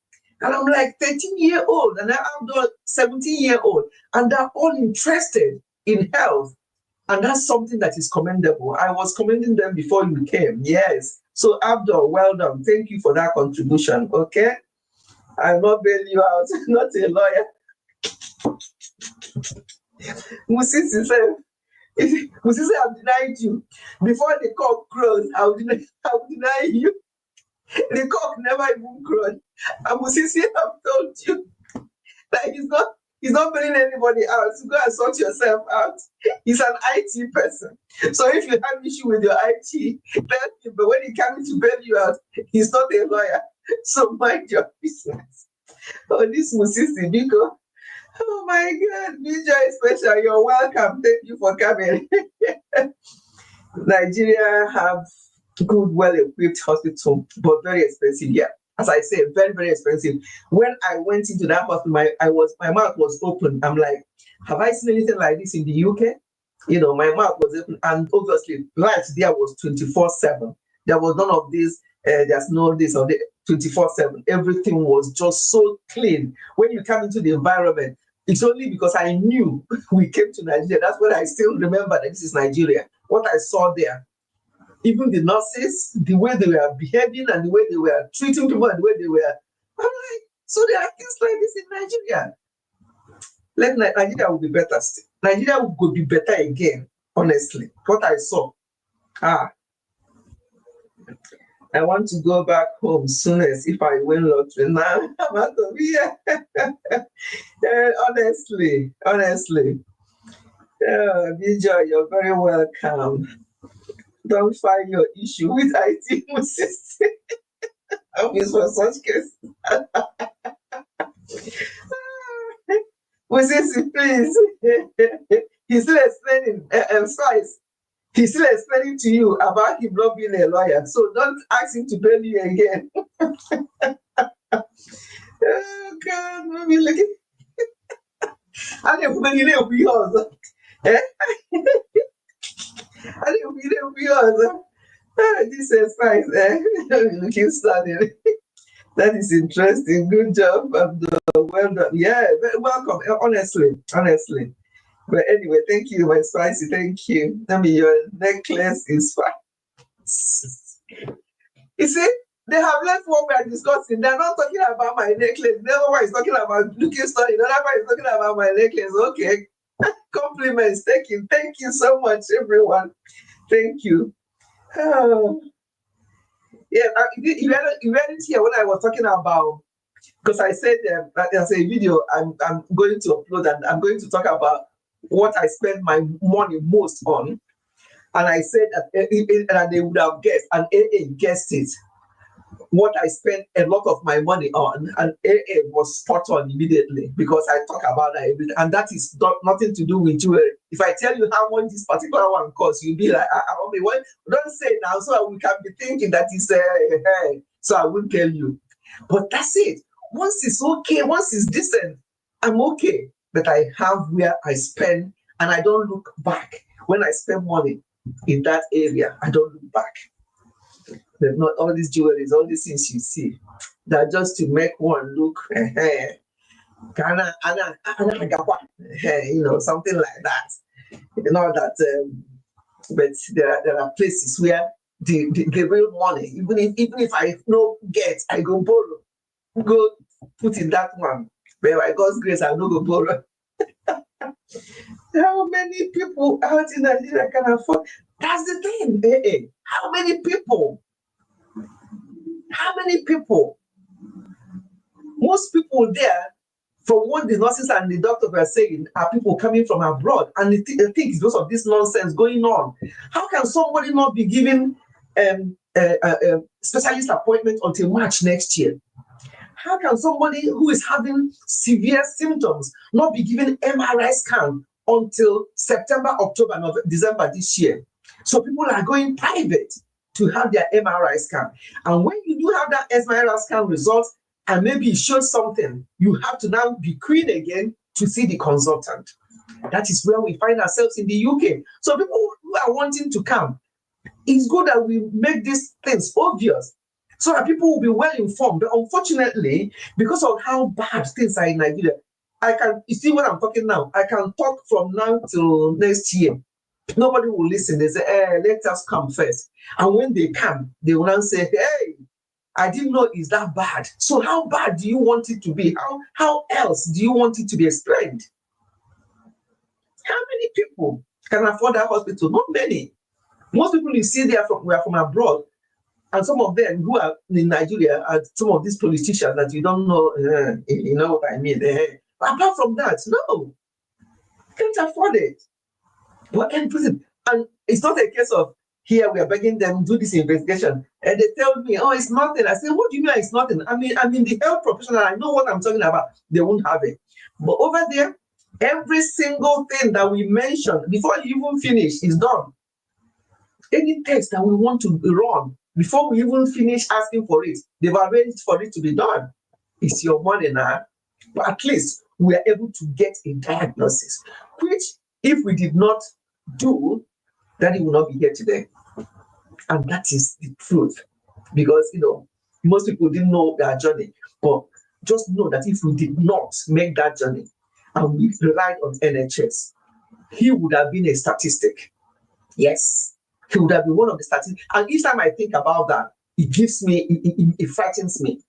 Speaker 1: And I'm like 13-year-old, and I'm 17-year-old, and they're all interested in health. And that's something that is commendable. I was commending them before you came. Yes. So Abdul, well done. Thank you for that contribution. Okay. I'll not bail you out. Not a lawyer. Musisi said, I've denied you. Before the cock crows, I'll deny you. The cock never even crowed. And Musisi have told you that he's not bailing anybody out. So go and sort yourself out. He's an IT person. So if you have issue with your IT, tell him. But when he comes to bail you out, he's not a lawyer. So mind your business. Oh, this Musisi, Biko. Oh my God, BJ Special, you're welcome. Thank you for coming. Nigeria have good, well-equipped hospital, but very expensive. Yeah, as I said, very, very expensive. When I went into that hospital, my mouth was open. I'm like, have I seen anything like this in the UK? My mouth was open, and obviously, light there was 24/7. There was none of this. There's no this or that. 24/7. Everything was just so clean. When you come into the environment, it's only because I knew we came to Nigeria. That's what I still remember that this is Nigeria. What I saw there, even the nurses, the way they were behaving and the way they were treating people and the way they were, I'm like, so there are things like this in Nigeria. Nigeria will be better still. Nigeria will be better again, honestly. What I saw. I want to go back home soonest if I win lottery. Now I'm out of here. Honestly. Vijay, you're very welcome. Don't find your issue with IT Musisi. I wish for such case. Musisi, please. He's still explaining. Spice. He's still explaining to you about him not being a lawyer. So don't ask him to bail you again. Oh God, maybe look at I didn't be yours. This is fine. Looking stunning. That is interesting. Good job, Abdul. Well done. Yeah, welcome. Honestly. But anyway, thank you, my Spicy. Thank you. Tell me, your necklace is fine. You see, they have left what we are discussing. They're not talking about my necklace. The other one is talking about looking stunning. The other one is talking about my necklace. Okay. Compliments taken. Thank you so much, everyone. Thank you. Yeah, you weren't here when I was talking about, because I said there's a video I'm going to upload, and I'm going to talk about what I spend my money most on. And I said that they would have guessed, and AA guessed it, what I spent a lot of my money on, and AA was spot on immediately because I talk about that, and that is nothing to do with jewelry. If I tell you how much this particular one costs, you'll be like, don't say it now, so we can be thinking that it's so I won't tell you. But that's it. Once it's okay, once it's decent, I'm okay that I have where I spend and I don't look back. When I spend money in that area, I don't look back. There's not all these jewelries, all these things you see, that just to make one look, something like that. That. But there are places where the real money, even if I no get, I go borrow, go put in that one. But by God's grace, I no go borrow. How many people out in Nigeria can afford? That's the thing. How many people? How many people? Most people there, from what the nurses and the doctors were saying, are people coming from abroad, and they think it's because of this nonsense going on. How can somebody not be given a specialist appointment until March next year? How can somebody who is having severe symptoms not be given MRI scan until September, October, November, December this year? So people are going private to have their MRI scan. And when you do have that MRI scan results, and maybe it shows something, you have to now be queued again to see the consultant. That is where we find ourselves in the UK. So people who are wanting to come, it's good that we make these things obvious so that people will be well informed. But unfortunately, because of how bad things are in Nigeria, you see what I'm talking now? I can talk from now till next year. Nobody will listen. They say, let us come first. And when they come, they will now say, hey, I didn't know it's that bad. So how bad do you want it to be? How else do you want it to be explained? How many people can afford that hospital? Not many. Most people you see there were from abroad, and some of them who are in Nigeria are some of these politicians that you don't know, you know what I mean. But apart from that, no, can't afford it. But and it's not a case of here we are begging them do this investigation, and they tell me, oh, it's nothing. I say, what do you mean it's nothing? I mean the health professional, I know what I'm talking about. They won't have it. But over there, every single thing that we mentioned before you even finish is done. Any test that we want to run before we even finish asking for it, they've arranged for it to be done. It's your money now. But at least we are able to get a diagnosis, which if we did not do, Daddy will not be here today. And that is the truth. Because, most people didn't know their journey. But just know that if we did not make that journey and we relied on NHS, he would have been a statistic. Yes, he would have been one of the statistics. And each time I think about that, it frightens me.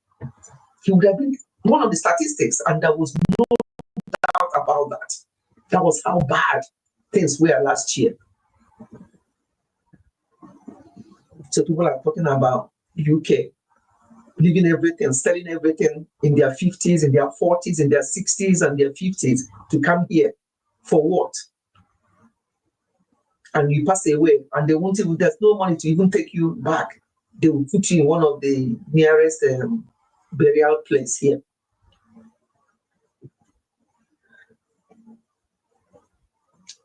Speaker 1: He would have been one of the statistics, and there was no doubt about that. That was how bad things were last year. So people are talking about UK, leaving everything, selling everything in their 50s, in their 40s, in their 60s, and their 50s to come here. For what? And you pass away, and they won't even, there's no money to even take you back. They will put you in one of the nearest burial place here.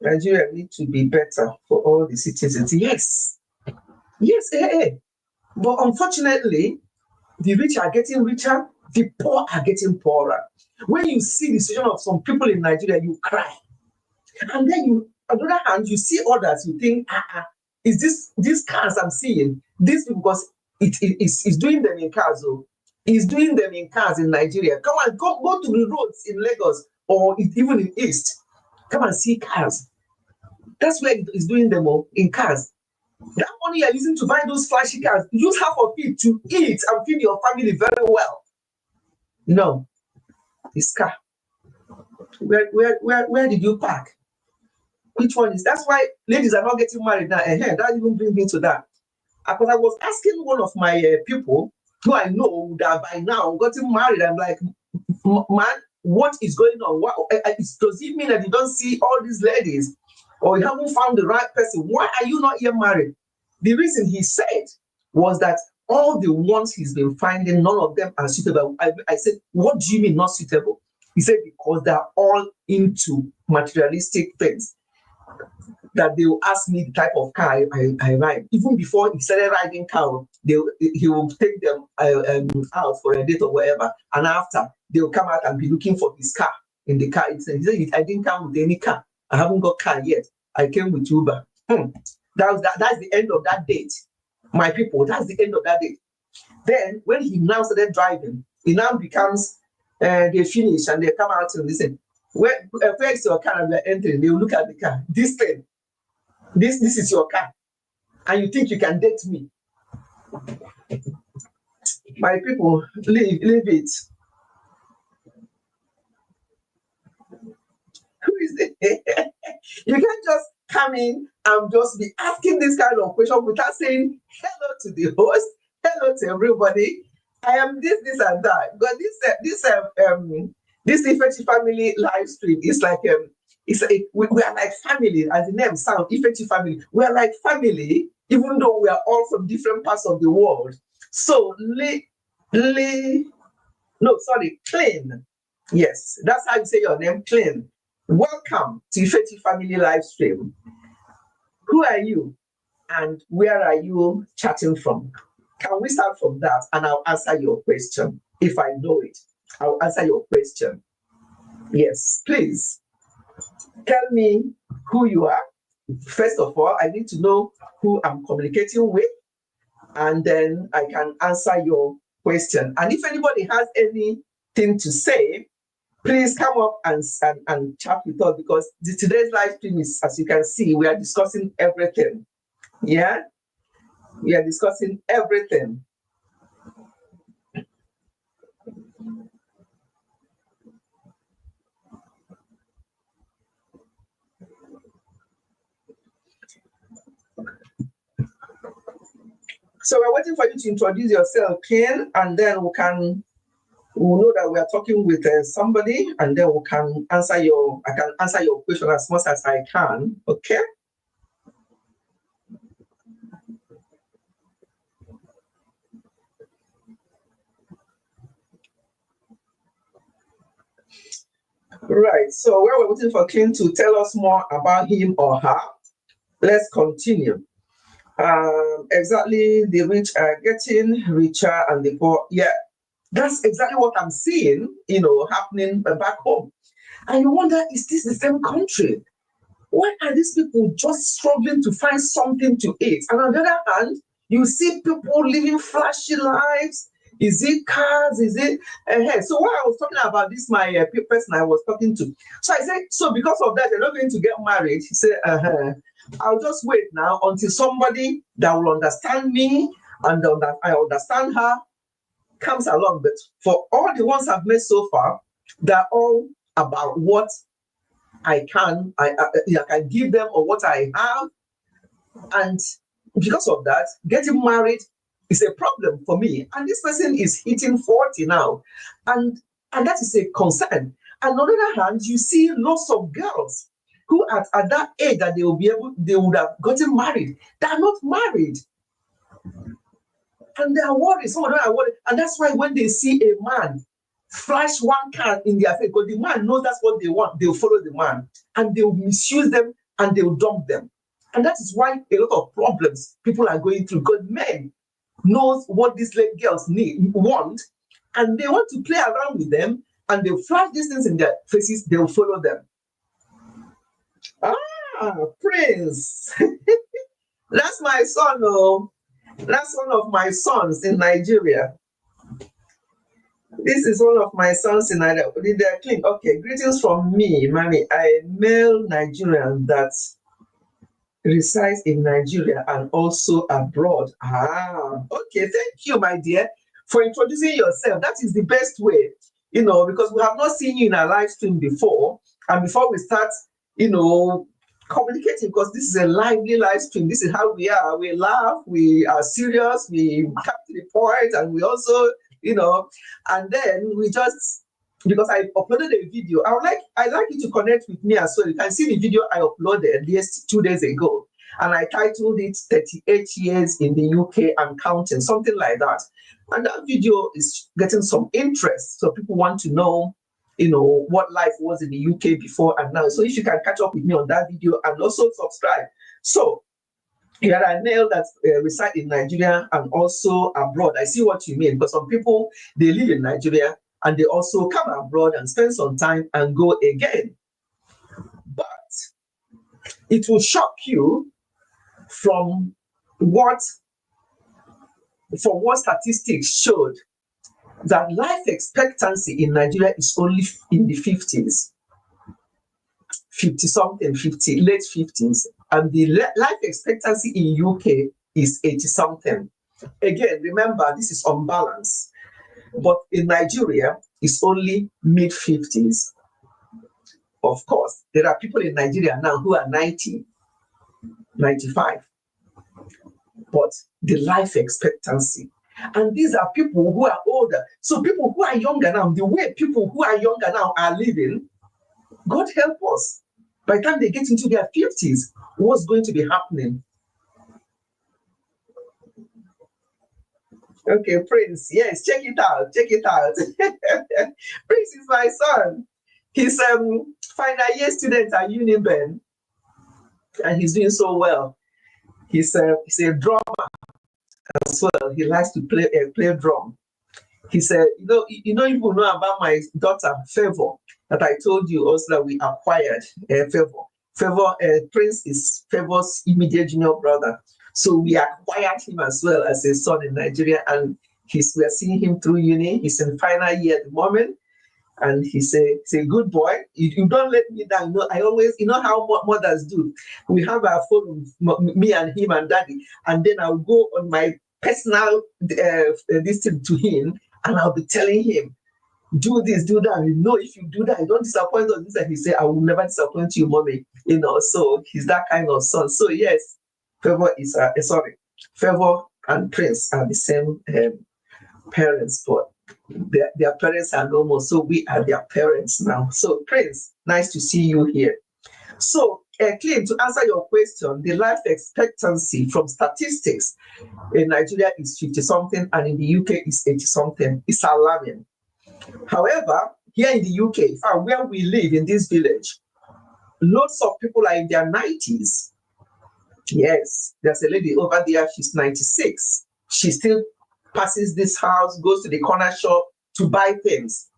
Speaker 1: Nigeria needs to be better for all the citizens. Yes. But unfortunately, the rich are getting richer, the poor are getting poorer. When you see the situation of some people in Nigeria, you cry. And then on the other hand, you see others, you think, is these cars I'm seeing, this because it's doing them in cars, it's doing them in cars in Nigeria. Come on, go to the roads in Lagos or even in East. Come and see cars. That's where it's doing them in cars. That money you're using to buy those flashy cars, use half of it to eat and feed your family very well. No, it's car. Where did you park? Which one is? That's why ladies are not getting married now. That even brings me to that. Because I was asking one of my people who I know that by now gotten married. I'm like, man, what is going on? Does it mean that you don't see all these ladies, or you haven't found the right person? Why are you not yet married? The reason he said was that all the ones he's been finding, none of them are suitable. I said, what do you mean not suitable? He said, because they're all into materialistic things. That they will ask me the type of car I ride. Even before he started riding car, he will take them out for a date or whatever. And after, they will come out and be looking for his car. in the car. He said, I didn't come with any car. I haven't got car yet. I came with Uber. That's the end of that date. My people, that's the end of that date. Then when he now started driving, it now becomes they finish and they come out and listen. Where is your car? And we're entering. They will look at the car. This thing, this is your car, and you think you can date me? My people, leave it. Who is it? You can't just come in and just be asking this kind of question without saying hello to the host, hello to everybody. I am this and that. But this Ifechi family live stream is like we are like family, as the name sounds, Ifechi family. We are like family, even though we are all from different parts of the world. So Clean. Yes, that's how you say your name, Clean. Welcome to Ifechi family live stream. Who are you and where are you chatting from? Can we start from that and I'll answer your question? If I know it, I'll answer your question. Yes, please tell me who you are. First of all, I need to know who I'm communicating with, and then I can answer your question. And if anybody has anything to say, please come up and chat with us, because today's live stream is, as you can see, we are discussing everything. Yeah, we are discussing everything. So we're waiting for you to introduce yourself, Ken, and then we'll know that we are talking with somebody, and then I can answer your question as much as I can. Okay. Right. So while we're waiting for Ken to tell us more about him or her, let's continue. Exactly, the rich are getting richer and the poor. Yeah, that's exactly what I'm seeing, happening back home. And you wonder, is this the same country? Why are these people just struggling to find something to eat? And on the other hand, you see people living flashy lives. Is it cars? Is it? So what I was talking about this, my person I was talking to. So I said, so because of that, you're not going to get married. He said, I'll just wait now until somebody that will understand me and that I understand her comes along. But for all the ones I've met so far, they're all about what I can give them or what I have. And because of that, getting married is a problem for me. And this person is hitting 40 now. And that is a concern. And on the other hand, you see lots of girls who at that age that they would have gotten married. They are not married. And they are worried. Some of them are worried. And that's why when they see a man flash one card in their face, because the man knows that's what they want, they'll follow the man. And they'll misuse them and they'll dump them. And that is why a lot of problems people are going through, because men knows what these girls want, and they want to play around with them, and they'll flash these things in their faces, they'll follow them. Prince. That's my son, oh. That's one of my sons in Nigeria. This is one of my sons in Nigeria. Okay, greetings from me, Mami. I male Nigerian that resides in Nigeria and also abroad. Okay, thank you, my dear, for introducing yourself. That is the best way, because we have not seen you in a live stream before. And before we start, communicating, because this is a lively live stream. This is how we are. We laugh, we are serious, we come to the point, and we also, and then we just, because I uploaded a video, I'd like you to connect with me as well. You can see the video I uploaded 2 days ago, and I titled it 38 years in the UK and counting, something like that. And that video is getting some interest. So people want to know, what life was in the UK before and now. So if you can catch up with me on that video and also subscribe. So you are a male that reside in Nigeria and also abroad. I see what you mean, because some people, they live in Nigeria and they also come abroad and spend some time and go again. But it will shock you from what statistics showed, that life expectancy in Nigeria is only in the 50s, 50 something, 50, late 50s, and the life expectancy in UK is 80 something. Again, remember, this is on balance, but in Nigeria, it's only mid 50s. Of course, there are people in Nigeria now who are 90, 95, but the life expectancy. And these are people who are older. So people who are younger now, the way people who are younger now are living, God help us. By the time they get into their 50s, what's going to be happening? Okay, Prince, yes, check it out, check it out. Prince is my son. He's final year student at Uniben, and he's doing so well. He's a drummer as well. He likes to play drum. He said, you know about my daughter Favor, that I told you also that we acquired Favor. Favor, Prince is Favor's immediate junior brother. So we acquired him as well as a son in Nigeria, and we're seeing him through uni. He's in final year at the moment, and he's a good boy. You don't let me down. I always, how mothers do. We have our phone, me and him and daddy, and then I'll go on my personal this thing to him, and I'll be telling him, do this, do that. If you do that, you don't disappoint us. And he said, I will never disappoint you, mommy. So he's that kind of son. So yes, Favor is Favor and Prince are the same parents, but their parents are no more. So we are their parents now. So Prince, nice to see you here. So Clint, to answer your question, the life expectancy from statistics in Nigeria is 50 something, and in the UK is 80 something. It's alarming. However, here in the UK, where we live in this village, lots of people are in their 90s. Yes, there's a lady over there, she's 96. She still passes this house, goes to the corner shop to buy things.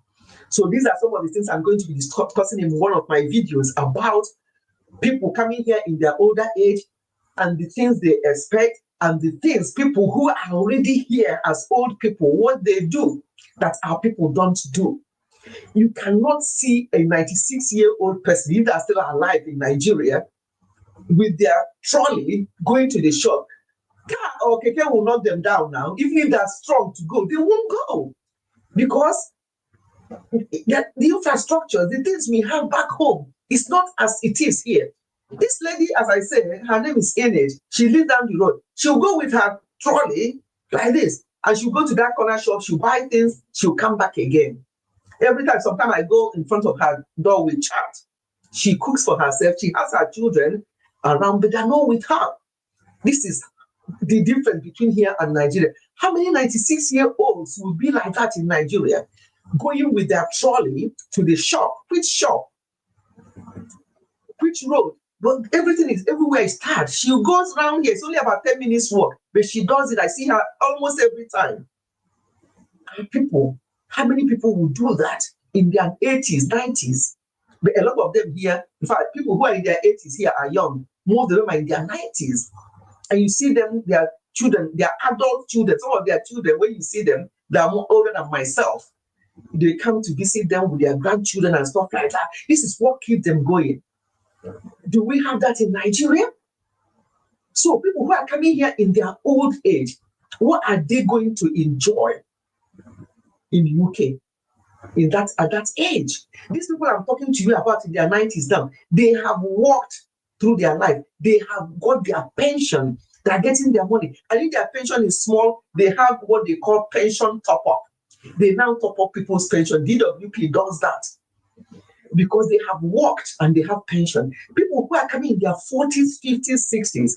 Speaker 1: So these are some of the things I'm going to be discussing in one of my videos about people coming here in their older age and the things they expect, and the things people who are already here as old people, what they do that our people don't do. You cannot see a 96-year-old person, if they're still alive in Nigeria, with their trolley going to the shop. Car or keke will knock them down now. Even if they're strong to go, they won't go. Because the infrastructure, the things we have back home, is not as it is here. This lady, as I said, her name is Enid. She lives down the road. She'll go with her trolley like this, and she'll go to that corner shop, she'll buy things, she'll come back again. Every time, sometimes I go in front of her door, we chat. She cooks for herself, she has her children around, but they're not with her. This is the difference between here and Nigeria. How many 96-year-olds will be like that in Nigeria, going with their trolley to the shop? Which shop? Which road? But everything is everywhere is tired. She goes around here. It's only about 10 minutes walk, but she does it. I see her almost every time. And people, how many people will do that in their 80s, 90s? But a lot of them here, in fact, people who are in their 80s here are young. Most of them are in their 90s. And you see them, their children, their adult children, some of their children, when you see them, they are more older than myself. They come to visit them with their grandchildren and stuff like that. This is what keeps them going. Do we have that in Nigeria? So people who are coming here in their old age, what are they going to enjoy in the UK at that age? These people I'm talking to you about in their 90s now, they have walked through their life. They have got their pension. They are getting their money. And if their pension is small, they have what they call pension top-up. They now top up people's pension. DWP does that because they have worked and they have pension. People who are coming in their 40s, 50s, 60s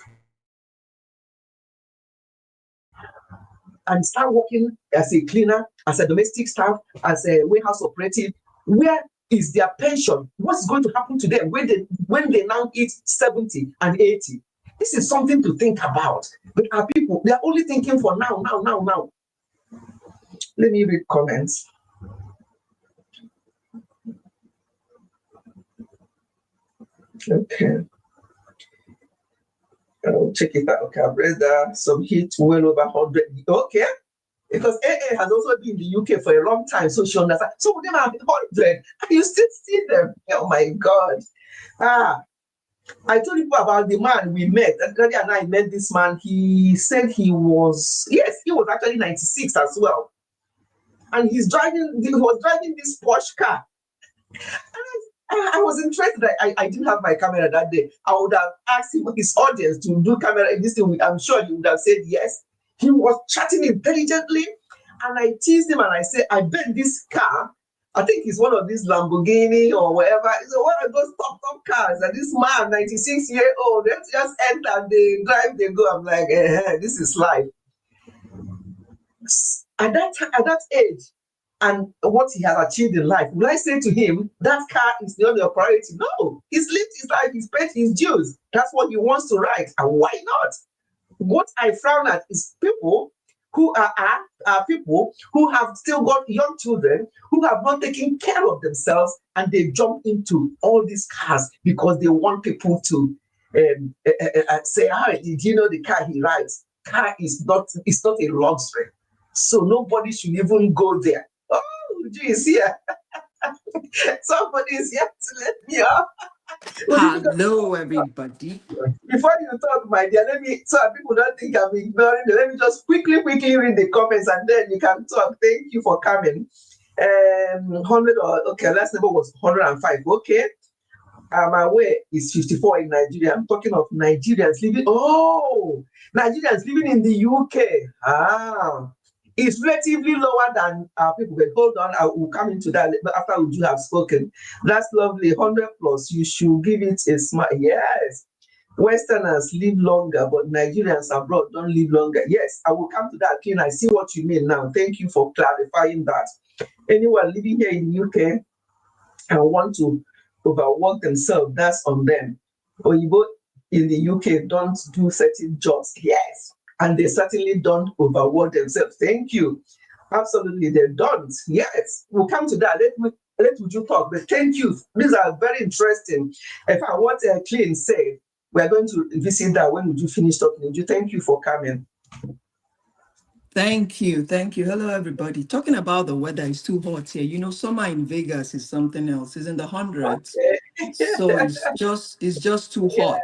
Speaker 1: and start working as a cleaner, as a domestic staff, as a warehouse operative, where is their pension? What's going to happen to them when they now hit 70 and 80? This is something to think about. But our people, they're only thinking for now. Let me read comments. Okay. I'll check it out. Okay, I've read that. Some hit well over 100. Okay. Because AA has also been in the UK for a long time, so she understands. Some of them are 100, and you still see them. Oh my God. I told you about the man we met. Daddy and I met this man. He said he was actually 96 as well. And he was driving this Porsche car. And I was interested. I didn't have my camera that day. I would have asked him, his audience, to do camera. This thing, I'm sure he would have said yes. He was chatting intelligently. And I teased him and I said, I bet this car, I think it's one of these Lamborghini or whatever. It's one of those top cars. And this man, 96-year-old, they just enter, they drive, they go. I'm like, this is life. At that age, and what he has achieved in life, will I say to him, that car is not your priority? No, he's lived his life, he's paid his dues. That's what he wants to write. And why not? What I frown at is people who are people who have still got young children who have not taken care of themselves, and they jump into all these cars because they want people to say, did you know the car he rides? Car is not, it's not a luxury. So nobody should even go there. Oh, geez, yeah. Somebody is here to let me off.
Speaker 3: Hello, everybody.
Speaker 1: Before you talk, my dear, so people don't think I'm ignoring them. Let me just quickly read the comments, and then you can talk. Thank you for coming. 100 okay, last number was 105. Okay. My way is 54 in Nigeria. I'm talking of Nigerians living. Oh, Nigerians living in the UK. It's relatively lower than people. But hold on, I will come into that after you have spoken. That's lovely. 100 plus. You should give it a smile. Yes. Westerners live longer, but Nigerians abroad don't live longer. Yes, I will come to that, Ken. I see what you mean now. Thank you for clarifying that. Anyone living here in the UK and want to overwork themselves, that's on them. Oyibo in the UK don't do certain jobs. Yes. And they certainly don't overwork themselves. Thank you. Absolutely, they don't. Yes, we'll come to that. Let you talk. But thank you. These are very interesting. In fact, what Clean said, we're going to visit that when you finish talking. Would you thank you for coming?
Speaker 3: Thank you. Hello, everybody. Talking about the weather, is too hot here. You know, summer in Vegas is something else. It's in the hundreds. So it's just too hot.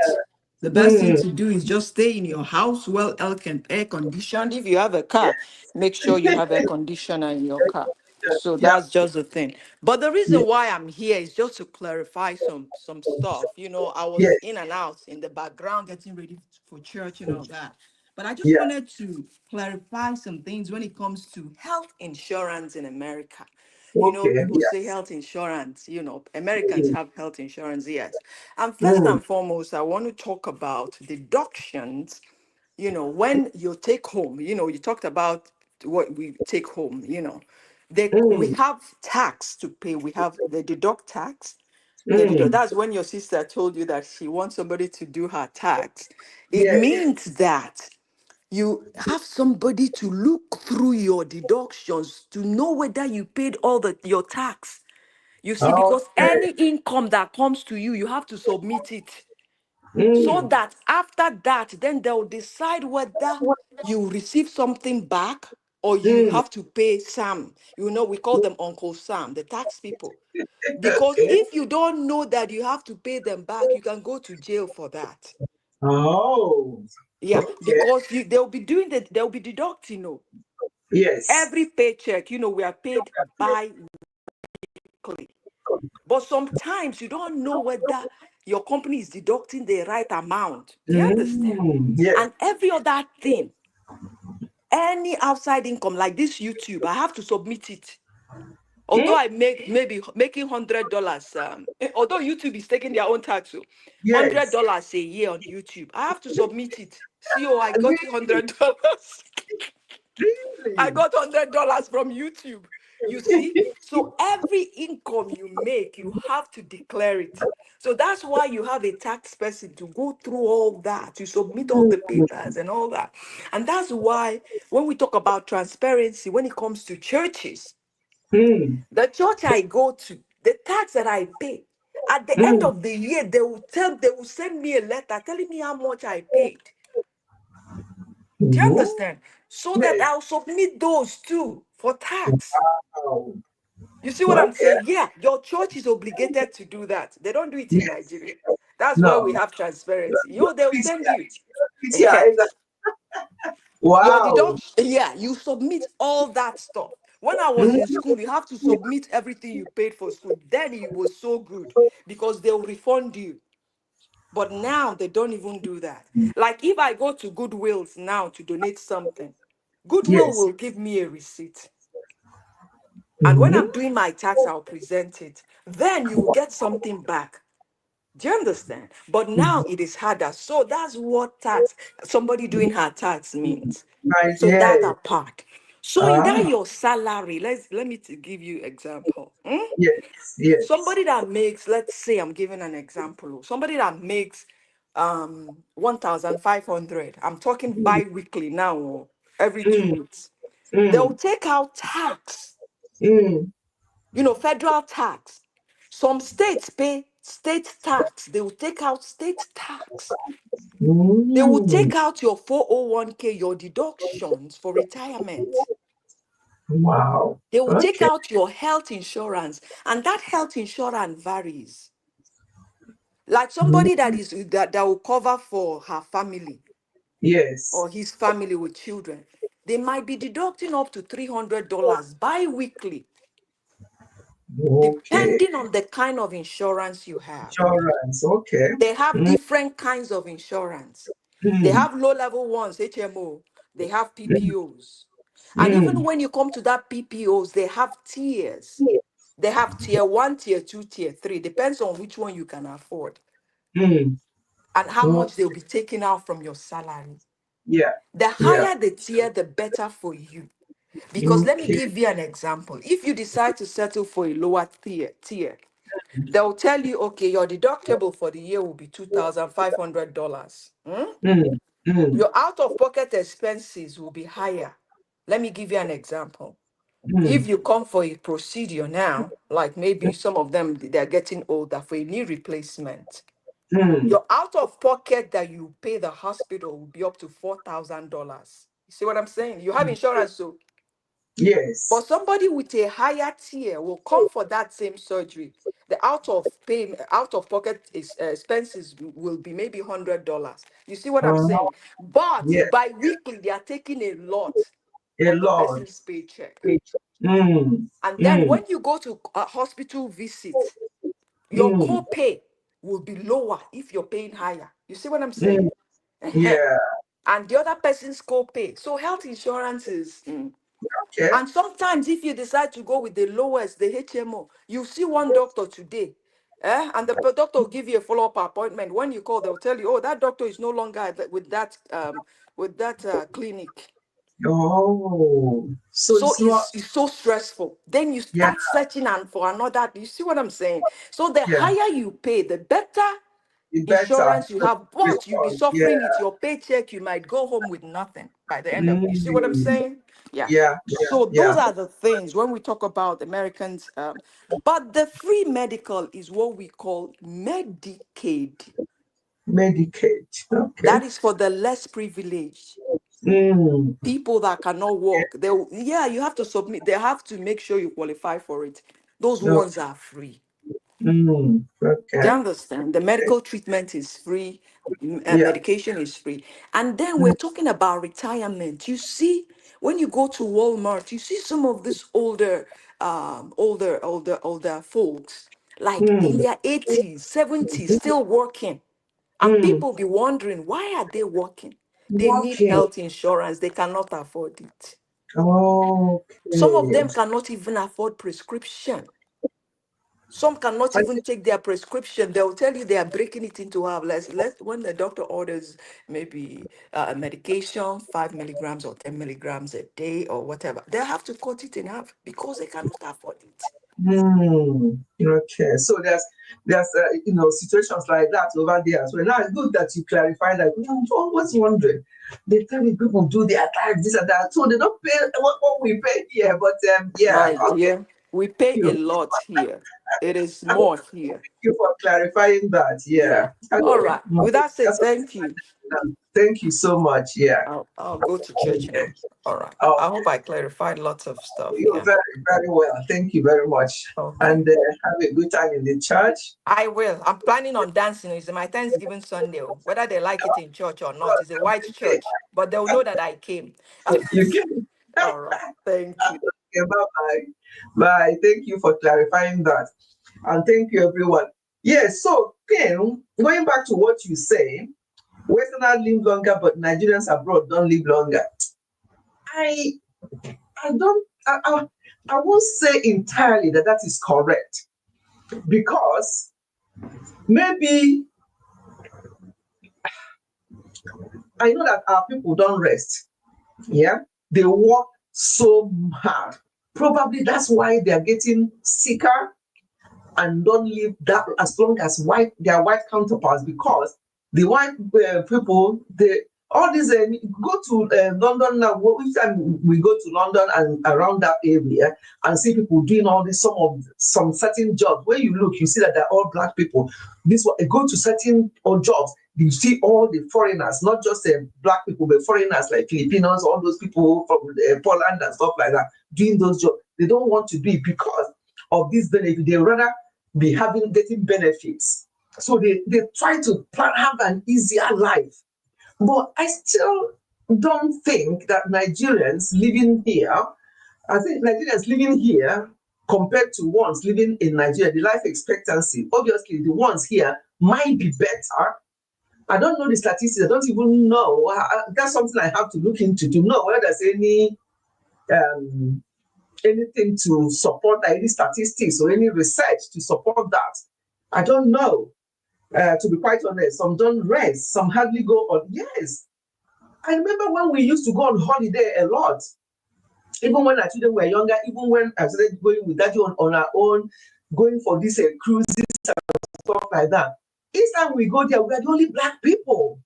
Speaker 3: The best thing to do is just stay in your house, well air conditioned. If you have a car, make sure you have air conditioner in your car. So
Speaker 1: Yeah.
Speaker 3: that's just the thing. But the reason why I'm here is just to clarify some stuff. You know, I was
Speaker 1: Yes.
Speaker 3: in and out in the background getting ready for church and all that. But I just
Speaker 1: Yeah.
Speaker 3: wanted to clarify some things when it comes to health insurance in America. You know,
Speaker 1: Okay.
Speaker 3: people say
Speaker 1: Yes.
Speaker 3: health insurance, you know, Americans have health insurance, yes. And first
Speaker 1: Mm.
Speaker 3: and foremost, I want to talk about deductions, you know, when you take home, you know, you talked about what we take home, you know. We
Speaker 1: Mm.
Speaker 3: have tax to pay. We have the deduct tax.
Speaker 1: Mm.
Speaker 3: That's when your sister told you that she wants somebody to do her tax. It
Speaker 1: Yes.
Speaker 3: means that you have somebody to look through your deductions to know whether you paid all your tax. You see, because
Speaker 1: Okay.
Speaker 3: any income that comes to you, you have to submit it. So
Speaker 1: Mm.
Speaker 3: that after that, then they'll decide whether you receive something back or you
Speaker 1: Mm.
Speaker 3: have to pay Sam. You know, we call them Uncle Sam, the tax people. Because
Speaker 1: Okay.
Speaker 3: if you don't know that you have to pay them back, you can go to jail for that.
Speaker 1: Oh.
Speaker 3: Yeah,
Speaker 1: Okay.
Speaker 3: because they'll be deducting,
Speaker 1: Yes.
Speaker 3: every paycheck, we are paid bi-weekly. But sometimes you don't know whether your company is deducting the right amount. Do you understand?
Speaker 1: Yes.
Speaker 3: And every other thing, any outside income like this YouTube, I have to submit it. Although
Speaker 1: Mm.
Speaker 3: I maybe making $100, although YouTube is taking their own tax, so
Speaker 1: Yes.
Speaker 3: $100 a year on YouTube, I have to submit it. See, I got
Speaker 1: Really?
Speaker 3: $100. I
Speaker 1: Really?
Speaker 3: got $100 from YouTube. You see? So every income you make, you have to declare it. So that's why you have a tax person to go through all that. You submit all the papers and all that. And that's why when we talk about transparency, when it comes to churches,
Speaker 1: Mm.
Speaker 3: the church I go to, the tax that I pay, At the end of the year, they will send me a letter telling me how much I paid. Do you understand? So that I'll submit those too for tax.
Speaker 1: Wow.
Speaker 3: You see what I'm
Speaker 1: Okay.
Speaker 3: saying? Yeah, your church is obligated to do that. They don't do it in Nigeria. That's why we
Speaker 1: No.
Speaker 3: have transparency. They'll send you.
Speaker 1: Yeah, exactly.
Speaker 3: Your
Speaker 1: Wow.
Speaker 3: deduction, yeah, you submit all that stuff. When I was in school, you have to submit everything you paid for school. Then it was so good because they'll refund you. But now they don't even do that. Like if I go to Goodwill's now to donate something, Goodwill
Speaker 1: Yes.
Speaker 3: will give me a receipt. And when I'm doing my tax, I'll present it. Then you will get something back. Do you understand? But now it is harder. So that's what tax, somebody doing her tax means. So that
Speaker 1: Yeah.
Speaker 3: apart. So in that your salary, let me give you example.
Speaker 1: Yes.
Speaker 3: Somebody that makes, let's say I'm giving an example. Somebody that makes 1,500. I'm talking bi-weekly now or every 2 weeks. They'll take out tax, federal tax. Some states pay state tax. They will take out state tax. They will take out your 401k, your deductions for retirement.
Speaker 1: Wow.
Speaker 3: They will take
Speaker 1: Okay.
Speaker 3: out your health insurance, and that health insurance varies. Like somebody that will cover for her family
Speaker 1: Yes.
Speaker 3: or his family with children, they might be deducting up to $300 bi-weekly,
Speaker 1: Okay.
Speaker 3: depending on the kind of insurance you have.
Speaker 1: Insurance. Okay.
Speaker 3: They have different kinds of insurance. They have low-level ones, HMO. They have PPOs. And even when you come to that PPOs, they have tiers. They have tier 1, tier 2, tier 3. Depends on which one you can afford and how much they'll be taking out from your salary.
Speaker 1: Yeah.
Speaker 3: The
Speaker 1: Yeah.
Speaker 3: higher the tier, the better for you. Because let me give you an example. If you decide to settle for a lower tier, they'll tell you, okay, your deductible for the year will be $2,500. Your out-of-pocket expenses will be higher. Let me give you an example. If you come for a procedure now, like maybe some of them, they're getting older, for a knee replacement, your out-of-pocket that you pay the hospital will be up to $4,000. You see what I'm saying? You have insurance, so. But
Speaker 1: Yes.
Speaker 3: somebody with a higher tier will come for that same surgery. The out-of-pocket expenses will be maybe $100. You see what I'm saying? But
Speaker 1: Yeah.
Speaker 3: by weekly, they are taking a lot
Speaker 1: A
Speaker 3: of the
Speaker 1: lot.
Speaker 3: person's paycheck.
Speaker 1: Mm.
Speaker 3: And then when you go to a hospital visit, your copay will be lower if you're paying higher. You see what I'm saying?
Speaker 1: Yeah.
Speaker 3: And the other person's copay. So health insurance is.
Speaker 1: Okay.
Speaker 3: And sometimes if you decide to go with the lowest, the HMO, you see one doctor today, and the doctor will give you a follow-up appointment. When you call, they'll tell you, oh, that doctor is no longer with that clinic.
Speaker 1: Oh, so
Speaker 3: So
Speaker 1: it's not.
Speaker 3: it's so stressful. Then you
Speaker 1: Yeah.
Speaker 3: start searching and for another. You see what I'm saying? So the
Speaker 1: Yeah.
Speaker 3: higher you pay, the better
Speaker 1: The better.
Speaker 3: insurance you have, but you'll be
Speaker 1: Response. Yeah.
Speaker 3: suffering it. Your paycheck, you might go home with nothing by the end of it. You see what I'm
Speaker 1: Mm.
Speaker 3: saying? Yeah.
Speaker 1: Yeah.
Speaker 3: So
Speaker 1: Yeah.
Speaker 3: those are the things when we talk about Americans. But the free medical is what we call Medicaid.
Speaker 1: Medicaid. Okay.
Speaker 3: That is for the less privileged
Speaker 1: Mm.
Speaker 3: people that cannot work. You have to submit. They have to make sure you qualify for it. Those
Speaker 1: No.
Speaker 3: ones are free.
Speaker 1: Okay.
Speaker 3: Do you understand? The medical treatment is free,
Speaker 1: Yeah.
Speaker 3: medication is free. And then we're talking about retirement. You see, when you go to Walmart, you see some of these older folks, like in their 80s, 70s, still working. And people be wondering, why are they working? They need
Speaker 1: Walking.
Speaker 3: health insurance. They cannot afford it. Some of
Speaker 1: Okay.
Speaker 3: them cannot even afford prescription. Some cannot even take their prescription. They'll tell you they are breaking it into half. When the doctor orders maybe a medication, 5 milligrams or 10 milligrams a day or whatever, they have to cut it in half because they cannot afford it.
Speaker 1: Okay. So there's situations like that over there as well. Now it's good that you clarify that. I'm always wondering. They tell me people do their tax, this and that, so they don't pay what we pay here. But yeah.
Speaker 3: My dear. We pay a
Speaker 1: you.
Speaker 3: lot here. It is more here.
Speaker 1: Thank you for clarifying that. Yeah. I
Speaker 3: All
Speaker 1: know.
Speaker 3: right. With that said,
Speaker 1: That's what-
Speaker 3: thank you.
Speaker 1: Thank you so much. Yeah.
Speaker 3: I'll go to church now. All right.
Speaker 1: Oh,
Speaker 3: I hope I clarified lots of stuff.
Speaker 1: you're
Speaker 3: Yeah.
Speaker 1: very, very well. Thank you very much.
Speaker 3: Okay.
Speaker 1: And have a good time in the church.
Speaker 3: I will. I'm planning on dancing. It's my Thanksgiving Sunday. Whether they like it in church or not, it's a white church, but they'll know that I came.
Speaker 1: You can.
Speaker 3: All right. Thank you.
Speaker 1: Okay, bye-bye. Bye. Thank you for clarifying that. And thank you, everyone. Yes, so, Ken, going back to what you say, Westerners live longer, but Nigerians abroad don't live longer. I won't say entirely that is correct, because maybe I know that our people don't rest. Yeah, they work so hard. Probably that's why they are getting sicker and don't live that as long as their white counterparts, because the white people, they all these go to London now. Each time we go to London and around that area and see people doing all this, some certain jobs, where you look, you see that they're all black people. This one, go to certain jobs, you see all the foreigners, not just black people, but foreigners like Filipinos, all those people from Poland and stuff like that, doing those jobs. They don't want to do because of this benefit. They rather be getting benefits. So they try to have an easier life. But I still don't think that Nigerians living here, I think Nigerians living here compared to ones living in Nigeria, the life expectancy, obviously the ones here might be better. I don't know the statistics. I don't even know. That's something I have to look into to know whether there's anything to support any statistics or any research to support that. I don't know. To be quite honest, some don't rest, some hardly go on. Yes, I remember when we used to go on holiday a lot. Even when our children were younger, even when I started going with daddy on our own, going for these cruises and stuff like that. Each time we go there, we are the only black people.